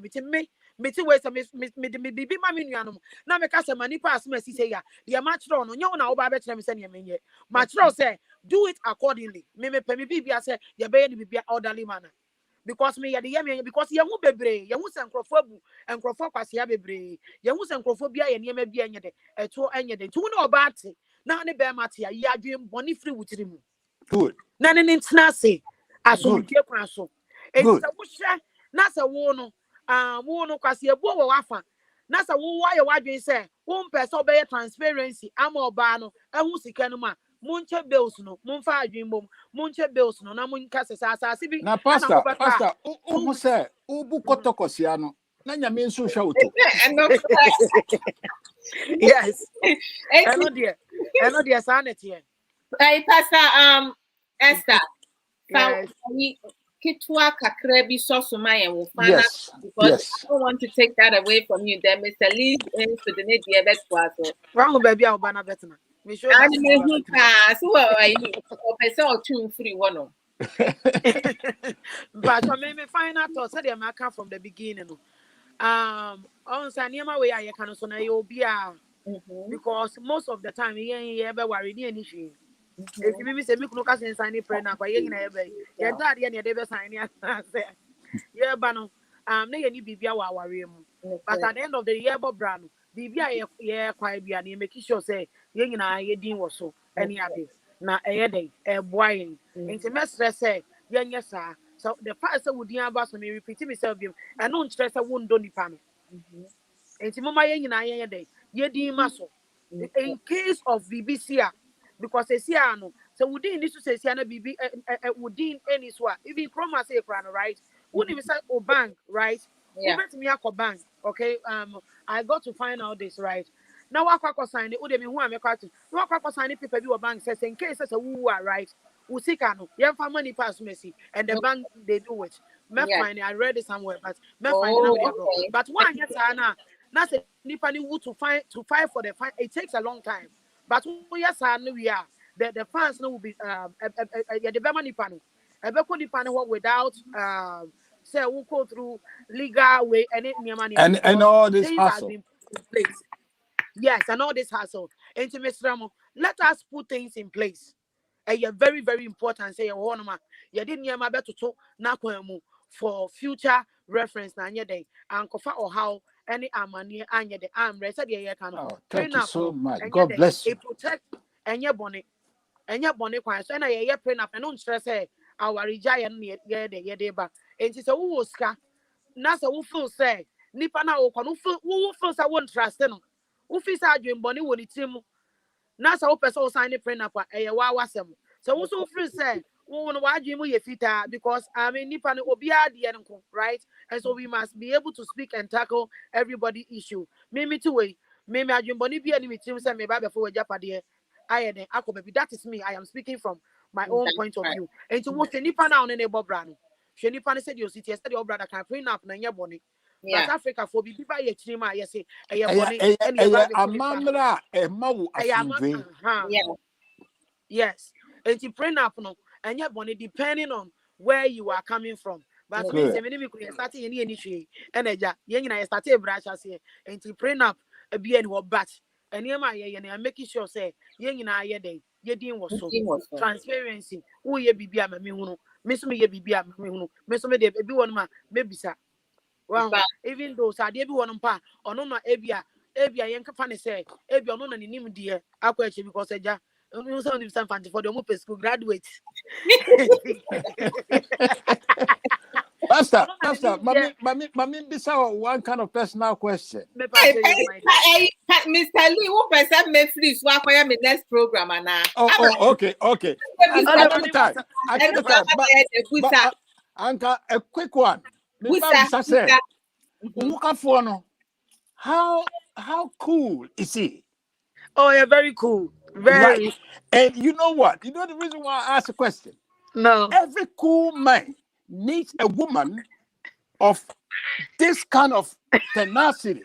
me ti we say me bibi ma me nuanom na me ka say mani pass me say ya dia ma chro no nye na oba be kire me say ne menye ma chro say do it accordingly me pe me bibia say ya be ye bibia orderly manner because me ya de yam because ye hu bebre ye hu sankrofo abu enkrofo kwase ya bebre ye hu sankrofo bia ye niam bia enye de eto enye de tu na oba ate na ne be mate ya ya adwen boni free wutiri mu good na ne ntina se aso die kwan so e se wo hye na se wo no kwase ebu wo wafa na se wo wa ye wadwen se wo mpe so be transparency ama oba no ehu sika no ma munche bills no munfa adwen bom munche bills no na munka se asase bi na pastor o say ubu kotokosia no na nyame nso hwa oto yes eno dia sanity hey pastor Esther yes. Kitwa kakra bi soso ma ye wo fana because I don't want to take that away from you then Mr. Lee into the need the best part so wrong baby I bana betna me sure that me ka so I person or two free one but me find out so they ma come from the beginning on Sanyama way I can so na you be because most of the time you be worry ni anything. If you me say me kuno ka sen sign prenup kwa yen na e be ye dad ye na dey be sign ya say ye ba no na ye ni bibia wa aware mu but at the end of the year bo bra no bibia ye kwa bia na make sure say ye nyina ye din wo so any ade na eye dey e boa yen nti me stress say ye nya sa so the fact say wudin aba so me repeat myself bim and no stress say wundo nipa no nti mama ye nyina ye dey ye din ma so in case of BBC because esia no so wudin ni so esia na bibi wudin any so even promise say kra no right wudin me say o bank right ubet me akọ bank okay I got to find out this right now wakọ sign it udemi hu amekwa to now wakọ sign it paper bi o bank says in case say who are right usika no yem fa money pass mercy and the bank they do it me find I read it somewhere but me find na me bro but one get na say nipa ni who to fight for the fight it takes a long time but yes no we are the fans no will be the be money panel ebeko nipa no without say we go through legal way and all this hassle. In place. Yes, and all this hassle. Let us put things in place. And you're very, very important. Say you didn't hear my better talk for future reference na day and kofa or how any amani anya the arm rest the thank you so much. God bless you. It protect and your bonnet kwan so na ye prenup and no stress our rejaya ye de ba enti so wo ska na so wo feel say nipa na wo kono wo feel say won trust no wo feel say adwen bone wo ni tirim na so wo person wo sign prenup ye wa wasem so wo so feel say wo no wa adwen mu ye fita because I mean nipa no obi ade nko right and so we must be able to speak and tackle everybody issue me to way me adwen bone bi ani me tirim say me ba be for wajapade that is me. I am speaking from my own point of view. And to what any pan on any bobrano. Sheni pan said your city, said your brother can bring up na bonnet. But Africa for be by a chima, yes, a bonnet and yes. And to bring up no and your bonnet depending on where you are coming from. But we say many people starting any initiative and a young I started brush as here and to bring up a be any bat. And I'm making sure say ye day ye din was so transparency who ye be a me hunu miss me ye be a me hunu miss me de be one ma maybe sir well even though sa de be one pa ono no ebia yen kafa ne say ebia ono na nim de akwa eche because eja no so the fancy for the mo school graduate Pastor, mami bisa one kind of personal question. Mr. Lee, who person me free so akoya me next program ana. Okay. Anka a quick one. How cool is he? Oh, yeah, very cool. Very. Right. And you know what? You know the reason why I asked the question? No. Every cool man needs a woman of this kind of tenacity.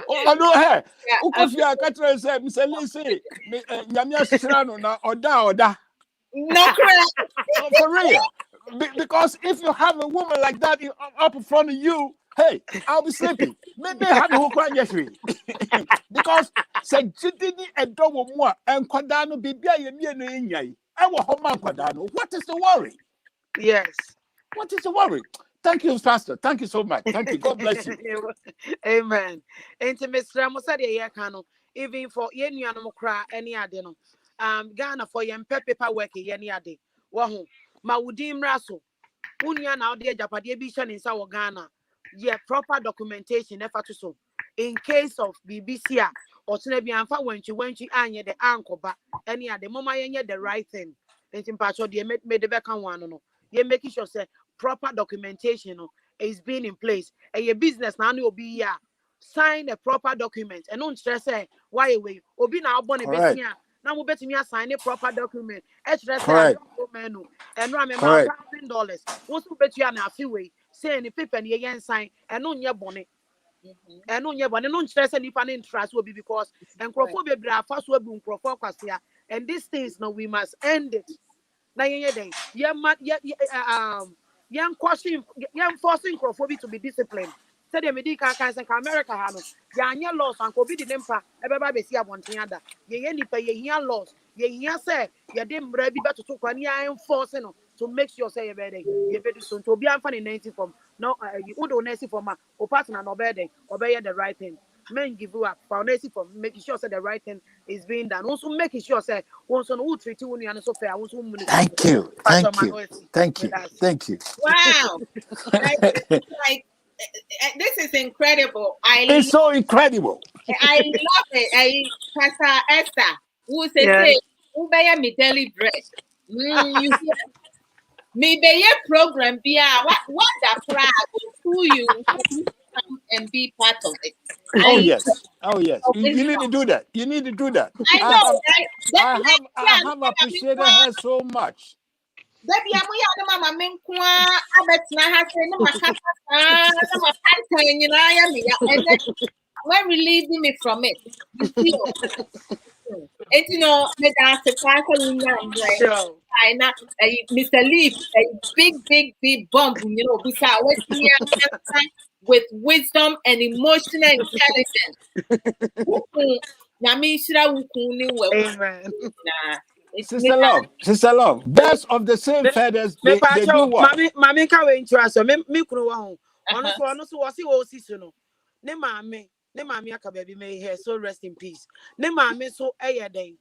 Oh, no, hey. Ukofia katra say, Mr. Lee say, nyamia shrano na oda. No, for real. Because if you have a woman like that up in front of you, hey, I'll be sleeping. Maybe have a hook on yesterday. Because say jidini edo mo and kwadano bibia ye no nyai. I will home kwadano. What is the worry? Yes. What is the worry? Thank you, Pastor. Thank you so much. Thank you. God bless you. Amen. Mr. Mosadi Yakano, even for any animal cry, any adeno. Ghana for your paperwork, any ade. Wahu, Maudim Rasso. Unia now dear Japadi Bishan in South Ghana. Yeah, proper documentation effort to so. In case of BBC or Senebianfa when she anya the uncle but any other mama the right thing. And in part of the made the back on one. You're making sure say proper documentation is being in place. And your business now will be here. Sign a proper document and don't stress why away. Obi now born a bit now we bet me sign a proper document. Correct. And run $1,000. Once we bet you are now few way. Say any paper and you sign and on your bonnet. And on your bonnet, no stress any pan interest will be because and Crawford be first will be Crawford and these things now we must end it. Now young question young forcing Crawford to be disciplined. Say the medical cancer America Hanos. Yanya laws and COVID didn't pa ever be see a one thing other. Ye any pay ye laws. Ye say ye didn't be better to enforcing to so make sure say your bed you better so to be funny 90 from no you don't see from or partner no bed obey the right thing. Men give you up foundation for making sure that the right thing is being done. Also making sure that once on who treat you and so fair, once Thank you. Thank you. Thank you. Thank you. Wow. Like this is incredible. It's so incredible. I love it. Pastor Esther, who say, who buy me daily bread. You hear? Me be a program be what the flag who you come and be part of it. Oh yes. Oh yes. You need to do that. You need to do that. I know. I have appreciated her so much. Baby, I'm your mama menkwa abetna ha say no makata no makata nyina ya and then when relieving me from it, you feel it, you know, me dance the sure. Mr. Leaf, a big bump, you know, with wisdom and emotional intelligence. Amen. Sister Love, birds of the same feathers, they do what? Mami ka we interest so me kunu wa ho. Ono so was o si no. Ne mami aka baby may here, so rest in peace. Ne mami so den.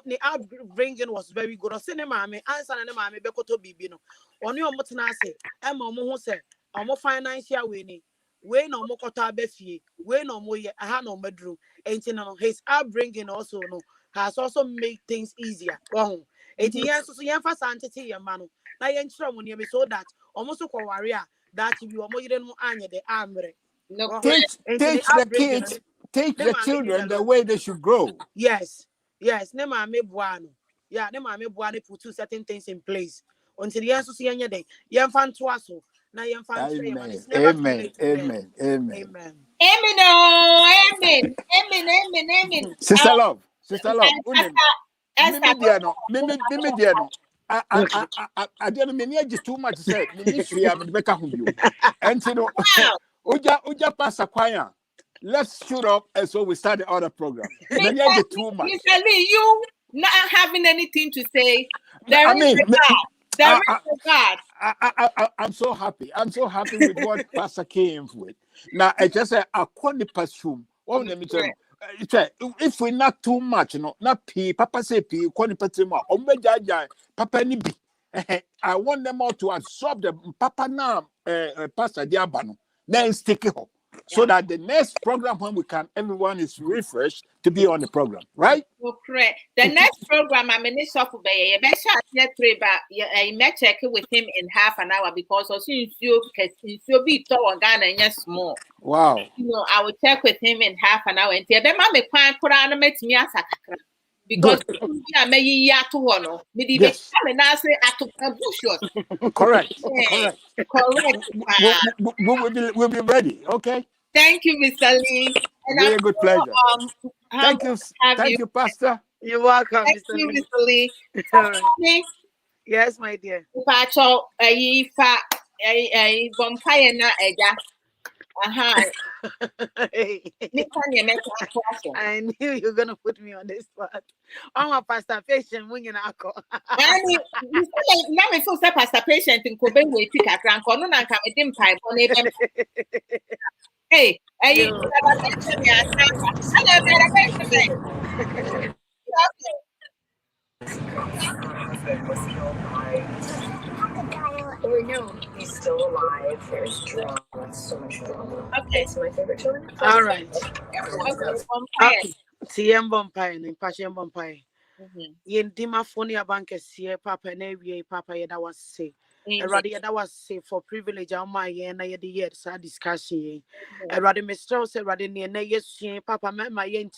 The upbringing was very good. I say ne mami answer ne mami bekoto bibi no. Oni omo tena ase, e ma omo ho se, omo financial we ni. We no omo kota abefie, we no omo ye aha no medru. Enti no his upbringing also no has also made things easier. Wow. Enti yen so yen fa santete ye ma no. Na yen kira mo ne so that omo so ko ware that you omo yire no anye de amre. Teach the kids, teach the children the way they should grow. Yes. Ne mame boano. Yeah, ne mame boano put two certain things in place. Until the answer yen day. Yen fan twaso. Na yen fan Amen. Amen. Sister Love. Mimi diano. I didn't mean just too much said. Ministry I'm Becca Hubu. And you know, Uja pass a choir. Let's shoot up and so we start the other program. Maybe I get too much. Mr. Lee, you not having anything to say. There is God. I'm so happy. I'm so happy with what Pastor came with. Now I just say I can't assume. What let me tell you. If we not too much, not pee, Papa say pee, Papa ni be. I want them all to absorb the Papa now, Pastor Diabano, then stick it up. So that the next program when everyone is refreshed to be on the program, right? Okay. The next program I'm in this shop I may check with him in half an hour because you'll be tall Ghana and yes small. Wow. You know, I will check with him in half an hour and tell them I'm a client put on me because I may ya to one. Yes. Correct. Correct. We'll be ready. Okay. Thank you, Mr. Lee. Very good pleasure. Thank you, Pastor. You're welcome, Thank you, Mr. Lee. Yes, my dear. Pacho, vampire na eja. I knew you were gonna put me on this spot. I'm a pastor patient when you're not call. Now me feel say pastor patient in Kobe we pick a crank or no na come dim pipe on even. Hey, Or no, he's still alive. There's drama, so much drama. Okay, it's my favorite show. All right. Okay. TM Bumpire and Passion Bumpire. Yen Dima Fonia Bankers here, Papa Navy, Papa Yada was say. Eradi that was say for privilege on my yen the year sa discussion. Eradi Mr. said Radin near yes, Papa met my yen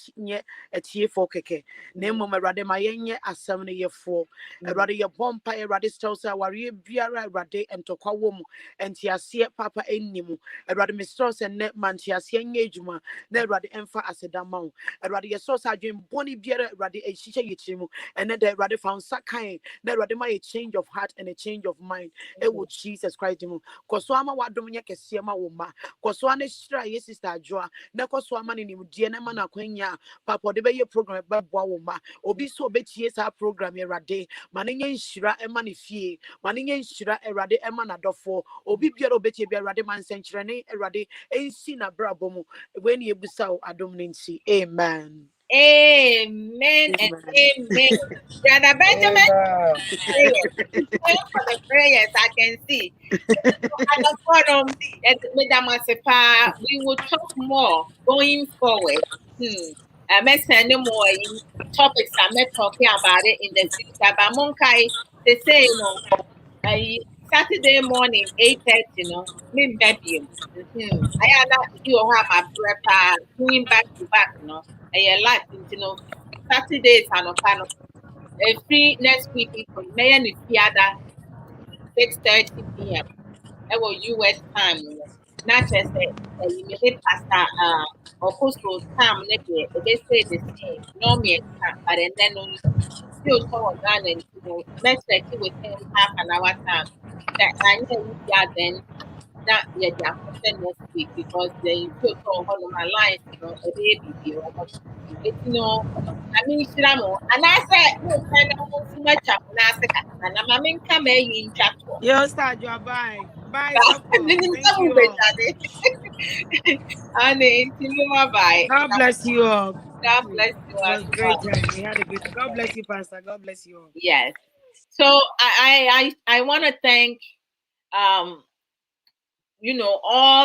at year for keke. Name Eradi my yen as 70 year 4. Eradi your bumpire radistos are warrior Biara Rade and Toka woman and Tiasia Papa Enimu. Eradi Mr. and net man Tiasia Yajuma, ne Radi Enfa as a damon. Eradi your source I dream Bonnie Biara Radi a Shisha Yichimu, and then the Radi found Sakai, ne Radi my change of heart and a change of mind. Ewo Jesus Christ mu. Koso ama wadom nye kese ma wo ma. Koso ane shira ye sister Adwoa. Na koso ama ni nimdie na ma na kwanya. Papa de be ye program be boa wo ma. Obi so obetie sa program Erade. Mane nye nshira ema ne fie. Mane nye nshira Erade ema na dofo. Obi biara obetie bi Erade man senkyere ne Erade ensi na brabo mu. When ye busa wo adom ne nsi. Amen. Amen and amen. Brother Benjamin, prayers. He's praying for the prayers I can see. At the forum, Madam Asepa, we will talk more going forward. I may send more topics I may talking about it in the future. But Monkai, they say, Saturday morning, 8:30, me baby. I am not you have my prep doing back to back, a lot, Saturdays and a free next week from May and Fiada 6:30 p.m. Our US time, not just you may pastor or coastal time, they say the same, no me time, but then still talk Ghana and let's check it within half an hour time. That I know then that yeah, they are next week because they still talk on my lines, a baby, it's I mean, Shiramo, and I said, no, so much up, and I'm a come in chat. Yo, start your bye. Bye, so thank you all. Bye. God bless you all. God bless you It was as great well. time. We had a good. God bless you, Pastor. God bless you all. Yes. So I want to thank all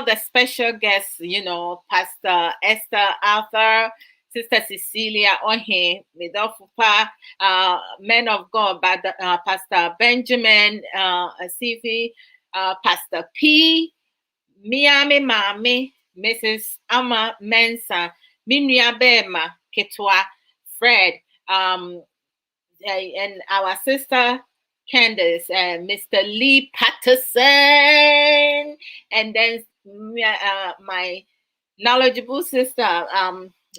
the special guests, Pastor Esther, Arthur, Sister Cecilia, Ohe, Midofupa, men of God, Pastor Benjamin, Essifie, Pastor P, Miami Mami, Mrs. Ama Mensa, Minya Bema, Ketwa, Fred, and our sister Candace, Mr. Lee Patterson, and then my knowledgeable sister,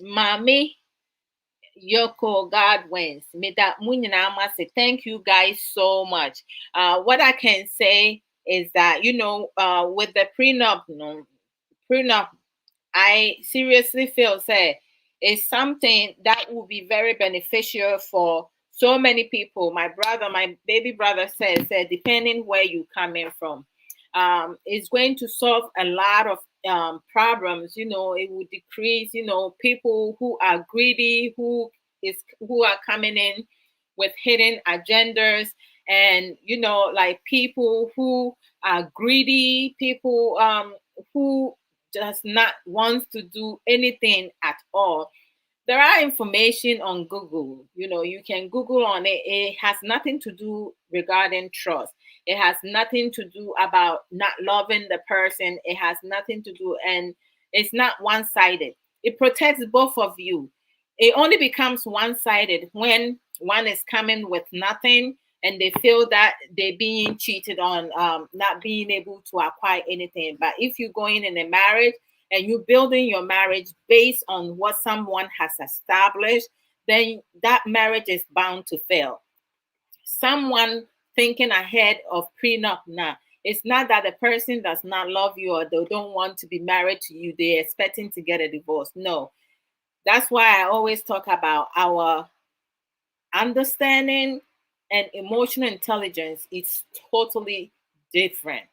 Mommy Yoko Godwins. Say thank you guys so much. What I can say is that with the prenup, I seriously feel it's something that will be very beneficial for so many people. My baby brother said depending where you coming from, it's going to solve a lot of problems. It will decrease, people who are greedy, who are coming in with hidden agendas, and like people who are greedy, people who does not want to do anything at all. There are information on Google. You can Google on it. It has nothing to do regarding trust. It has nothing to do about not loving the person. It has nothing to do, and it's not one-sided. It protects both of you. It only becomes one-sided when one is coming with nothing and they feel that they're being cheated on, not being able to acquire anything. But if you're going in a marriage and you're building your marriage based on what someone has established, then that marriage is bound to fail. Someone thinking ahead of prenup now, it's not that the person does not love you or they don't want to be married to you, they're expecting to get a divorce. No. That's why I always talk about our understanding and emotional intelligence. It's totally different.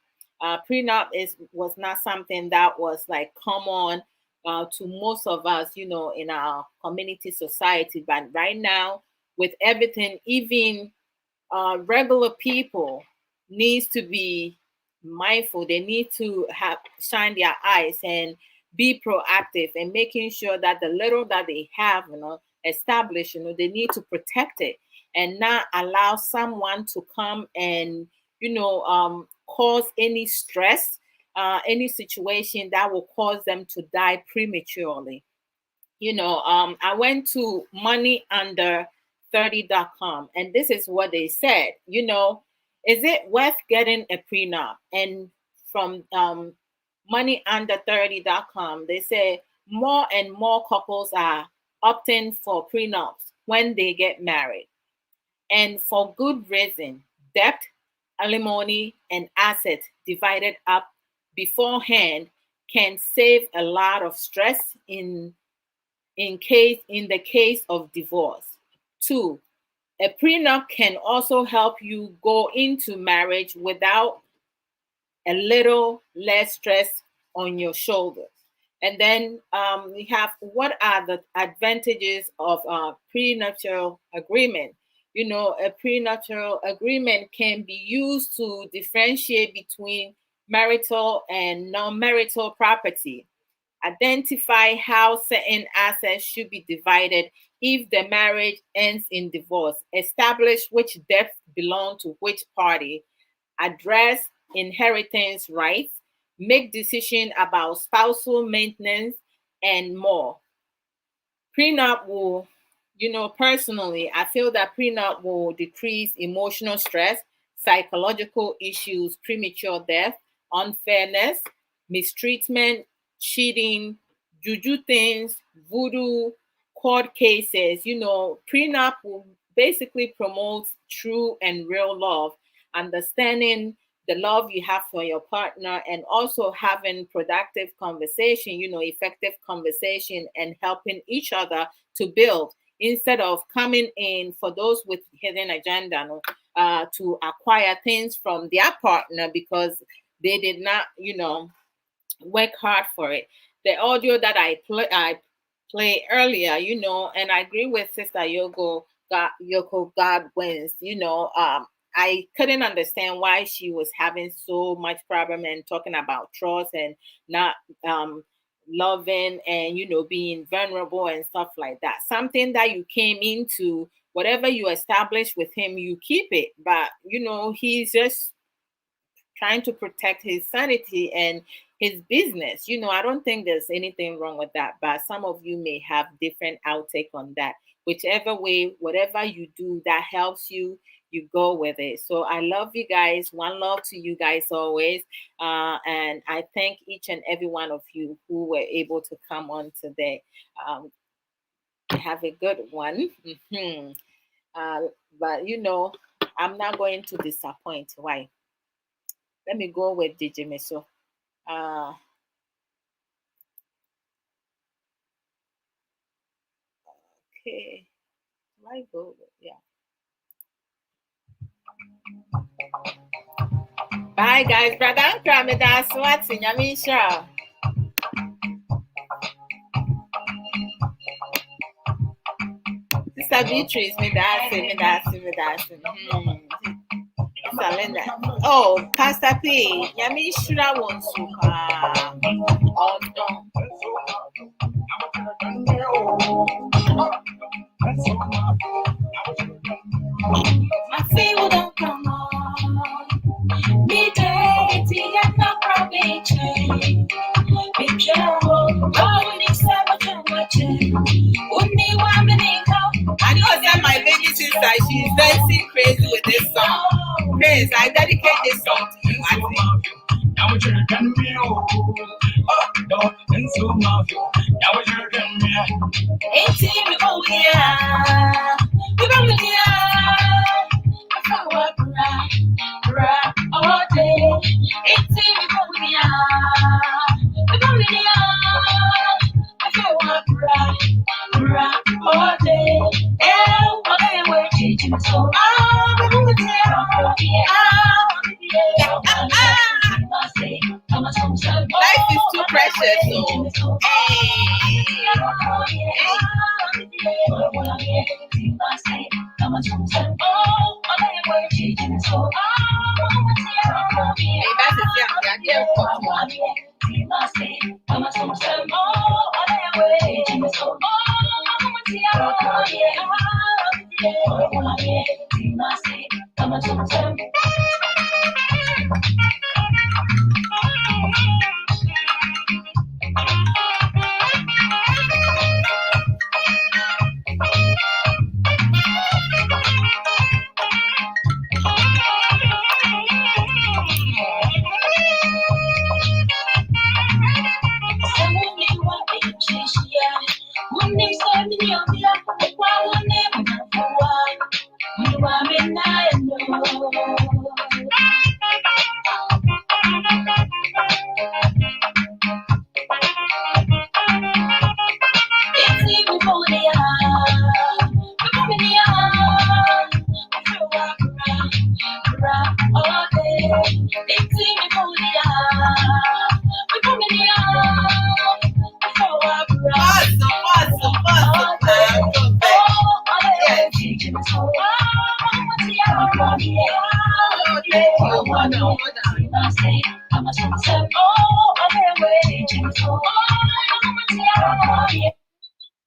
Prenup was not something that was like common to most of us, in our community society. But right now, with everything, even regular people needs to be mindful. They need to shine their eyes and be proactive and making sure that the little that they have, established, they need to protect it and not allow someone to come and, cause any stress, any situation that will cause them to die prematurely. I went to moneyunder30.com and this is what they said. Is it worth getting a prenup? And from moneyunder30.com, they say more and more couples are opting for prenups when they get married, and for good reason. Debt, alimony, and assets divided up beforehand can save a lot of stress in the case of divorce. 2, a prenup can also help you go into marriage without a little less stress on your shoulders. And then we have, what are the advantages of a prenuptial agreement? You know, a prenuptial agreement can be used to differentiate between marital and non-marital property, identify how certain assets should be divided if the marriage ends in divorce, establish which debts belong to which party, address inheritance rights, make decisions about spousal maintenance, and more. Prenup will, personally, I feel that prenup will decrease emotional stress, psychological issues, premature death, unfairness, mistreatment, cheating, juju things, voodoo, court cases. Prenup will basically promote true and real love, understanding the love you have for your partner, and also having productive conversation, effective conversation, and helping each other to build, instead of coming in for those with hidden agenda to acquire things from their partner because they did not, work hard for it. The audio that I play earlier, and I agree with Sister Yoko God wins, I couldn't understand why she was having so much problem and talking about trust and not loving and being vulnerable and stuff like that. Something that you came into, whatever you established with him, you keep it. But he's just trying to protect his sanity and his business. I don't think there's anything wrong with that, but some of you may have different outtake on that. Whichever way, whatever you do that helps you, you go with it. So I love you guys. One love to you guys always. And I thank each and every one of you who were able to come on today. Have a good one. But I'm not going to disappoint. Why? Let me go with DJ Meso. Okay. Why go with, yeah. Bye guys, brother. That's what's in Yamisha. Sister Beatrice, me that's. Oh, Pastor P. Yamishra wants to my feet don't come on. Me dirty and not probably change. Me Joe, oh, it's so much. Only 1 minute. I know that my baby sister, she's dancing crazy with this song. Praise, I dedicate this song to you. I think. Now we're trying to me. Oh, don't so much. Now we're trying to me. 18, yeah. We don't really all day. 18, yeah. We don't really all day. We're teaching so life is too precious, so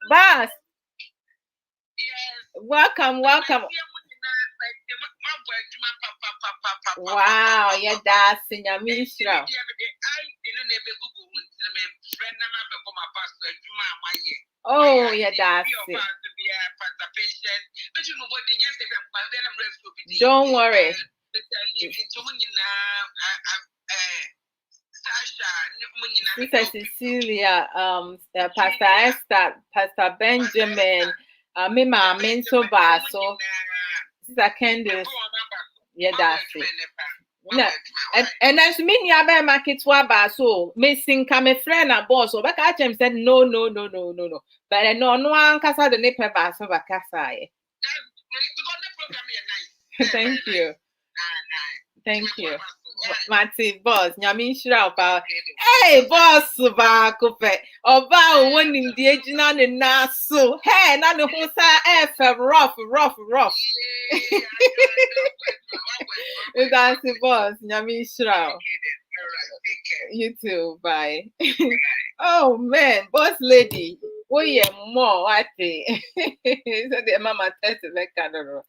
Boss. Welcome. Wow, yeah, that's in your ministry. Oh, yeah, that's it. Don't worry. Sister Cecilia, Pastor Esther, Pastor Benjamin, Mima Menso Baso, Sister Candice. Yeah, that's it. No, and as me, I market so missing come friend and boss. So back at him said no. But I know no one can say the name of us over Casa. Thank you. Marty, boss, Yamin Shrapa. Hey, boss, Bacope. Oba winning the age none and so. Hey, none of who's rough. That's the boss, Yamin Shrap. You too, bye. Oh man, boss lady. Oh yeah, more I think. So the mama test the camera.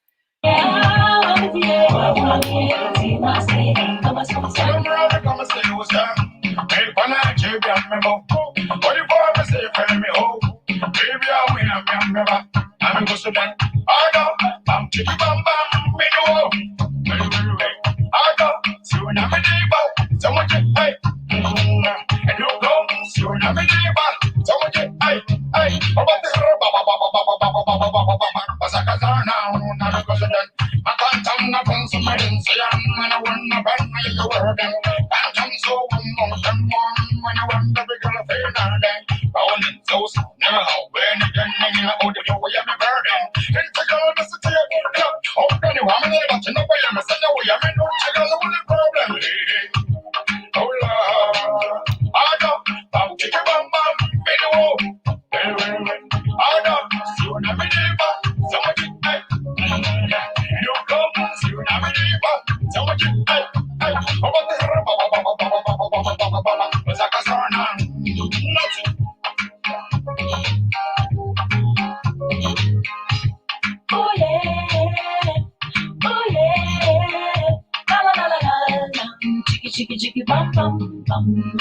Chicky bum bum bum.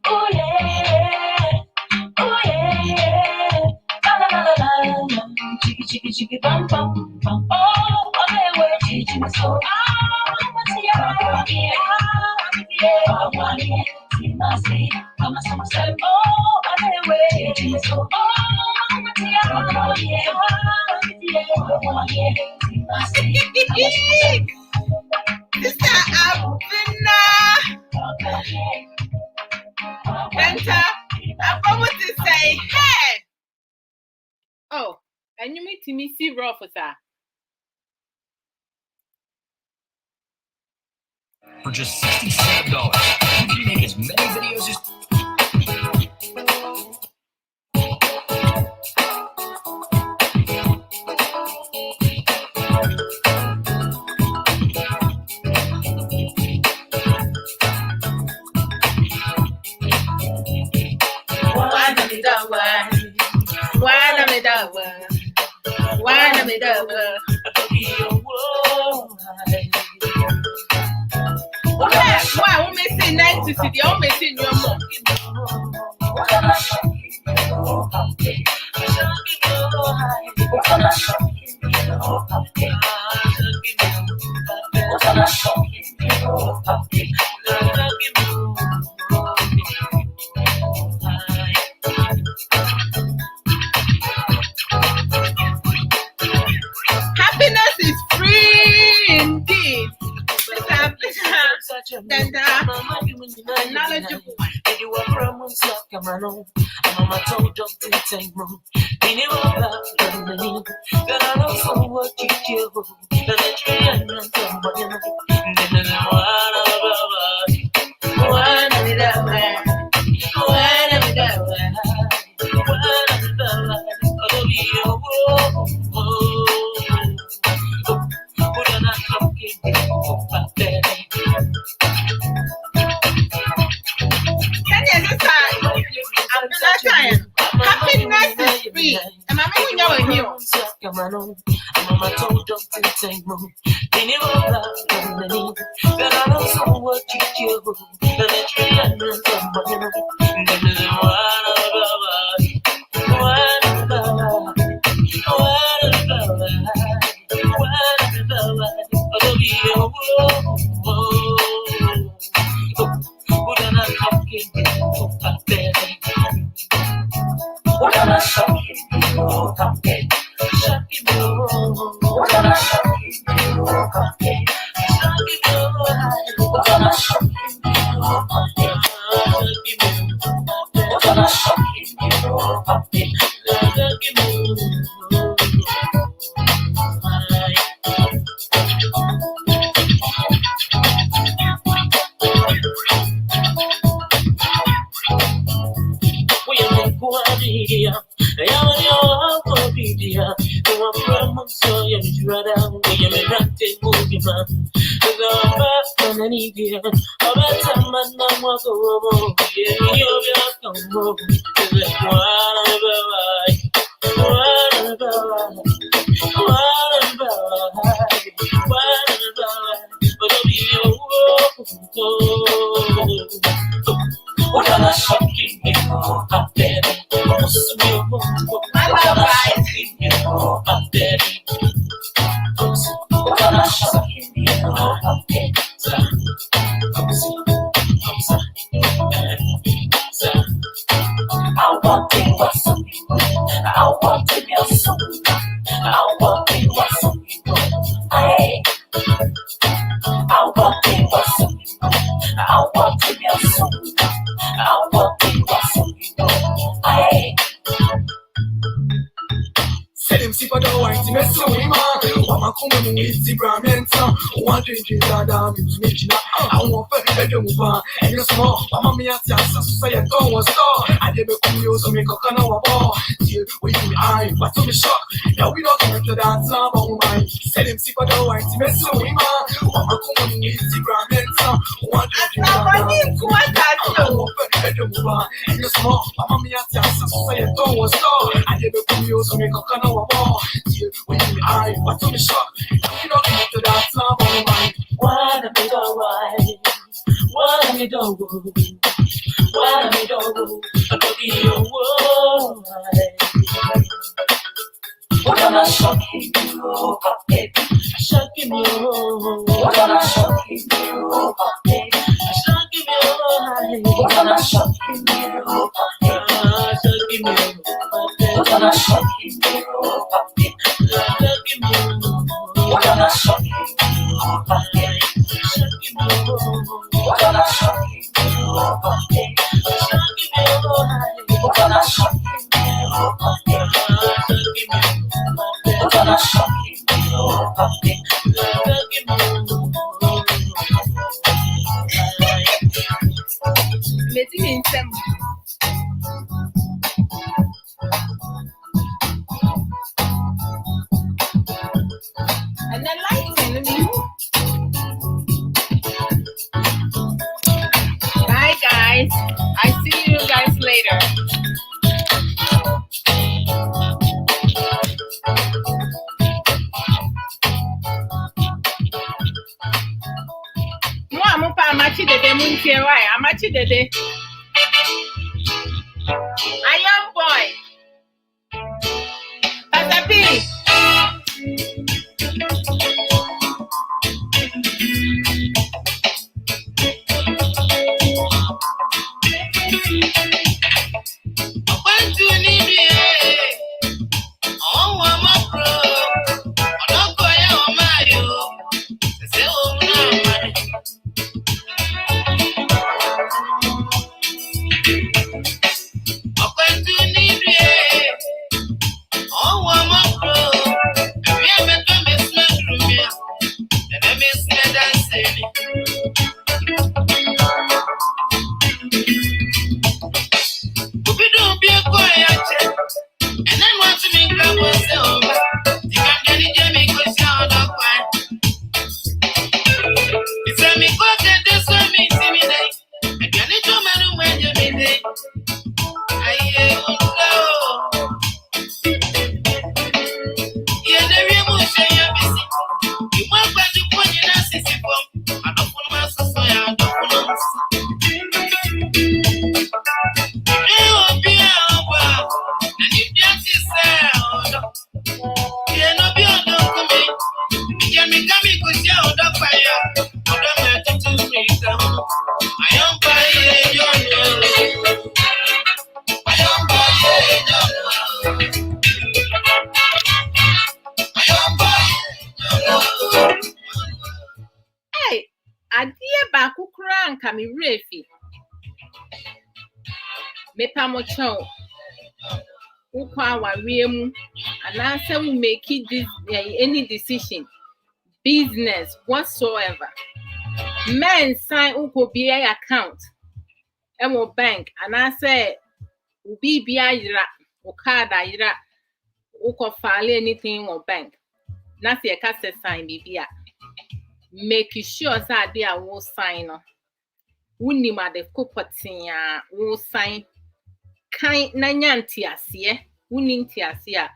Oh yeah. La la la la. Chicky bum bum bum. Oh, we're teaching us so. Sister Abina. Enter. I'm going to say, hey. Oh, and you meet me see raw for that. For just $67, you can make as many videos as Why we may say nice to see the only thing your mom. Happiness is free indeed. mano. Mama told them to take more. They never love me. But I don't know what you do. And it's remember somebody. Nsem. And then lightning. Bye guys. I see you guys later. Amachi dede muntie why? Amachi dede. A young boy. Pastor P. mepa mo chow ukwa waremu and answer we make it this any decision business whatsoever men sign uko BA account emo bank and answer ubi bia yira ukada yira uko file anything or bank na se ka se sign bibia make sure say they are will sign no unima de kopotia will sign kind na nyanti ase uninti ase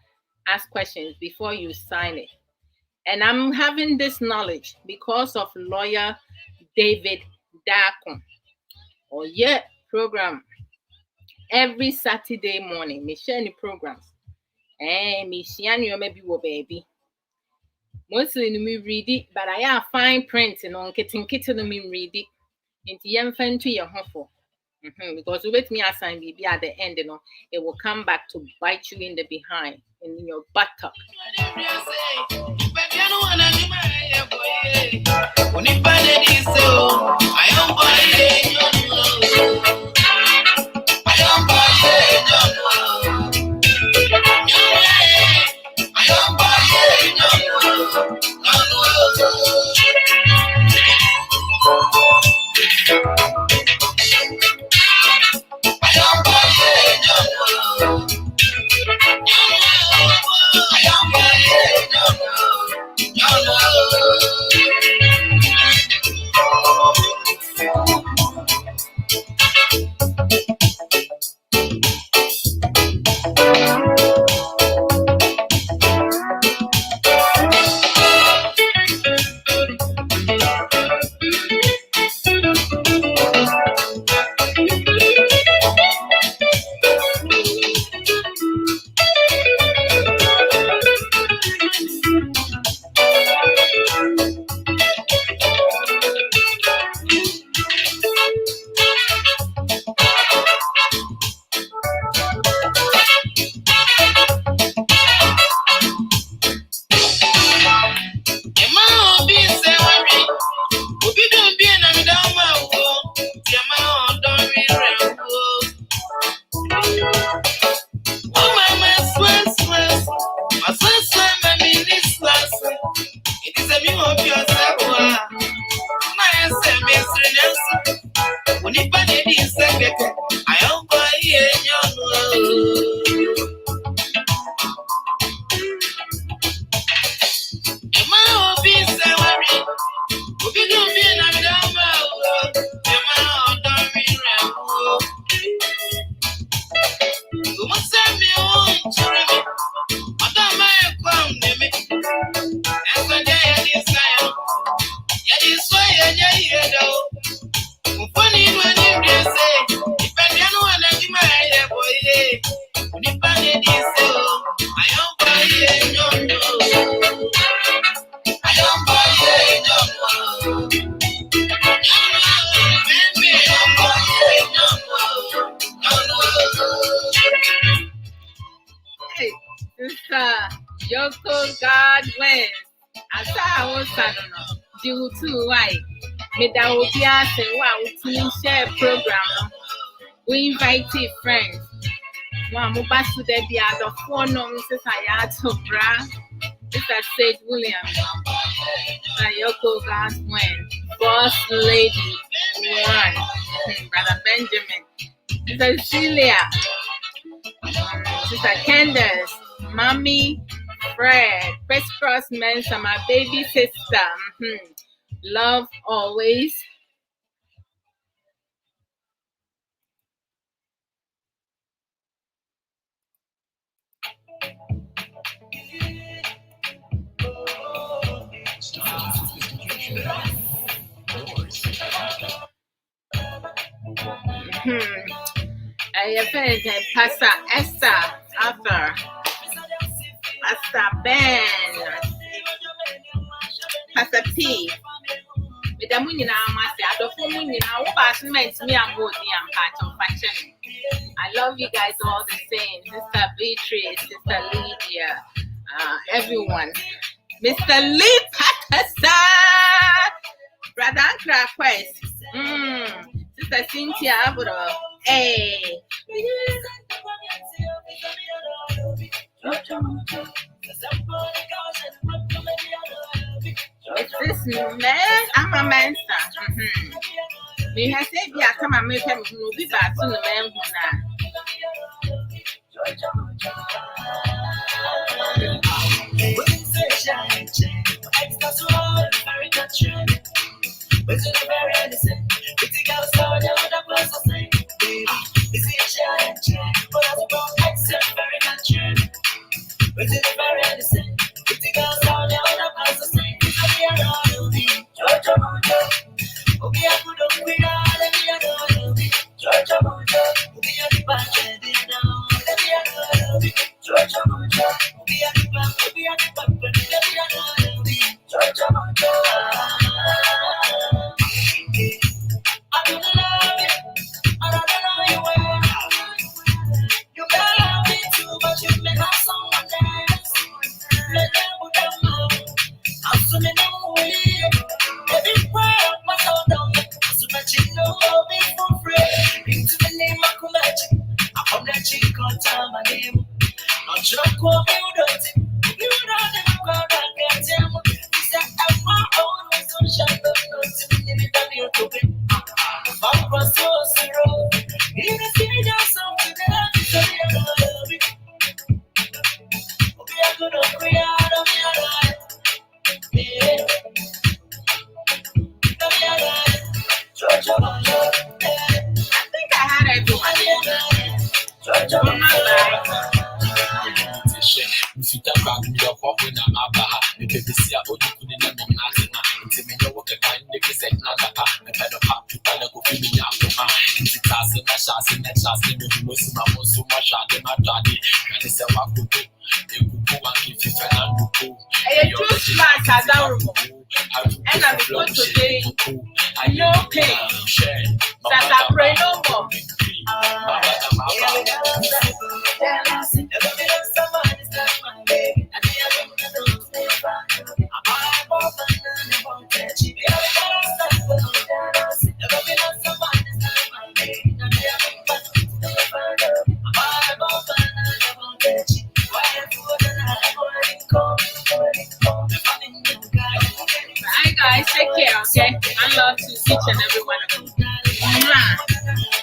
ask questions before you sign it. And I'm having this knowledge because of lawyer David Dakon. Oh yeah, program every Saturday morning. Me share any programs. Me share any maybe wo baby. Mostly me read it, but I have fine print on kitten me read it. Into young fan to your hopeful. Because with me assign BB at the end, it will come back to bite you in the behind, in your buttock. Yoko God wins. I saw I was due to why. Me that will be asking wow to share program. We invited friends. One more back to the other four noms I had to bra. Mr. Sage Williams. Yoko God wins. Boss Lady one. Brother Benjamin. Sister Celia. Sister Candace. Mommy Fred, Crisscross Mensa, my baby sister. Love always. Pastor Esther, Arthur. Pastor Ben, Pastor P. With the moon in our master, I don't know when our passment me and both and part of fashion. I love you guys all the same. Sister Beatrice, Sister Lydia, everyone. Mr. Lee Patterson, Brother Ankra Quest, Sister Cynthia Abrabo, Hey. This man, I'm a man. Me has said, "Yeah, come and make him be back to the man who and I'm going to say, no pain. That I pray no more. Bye guys, take care, okay? I love to each and every one of you.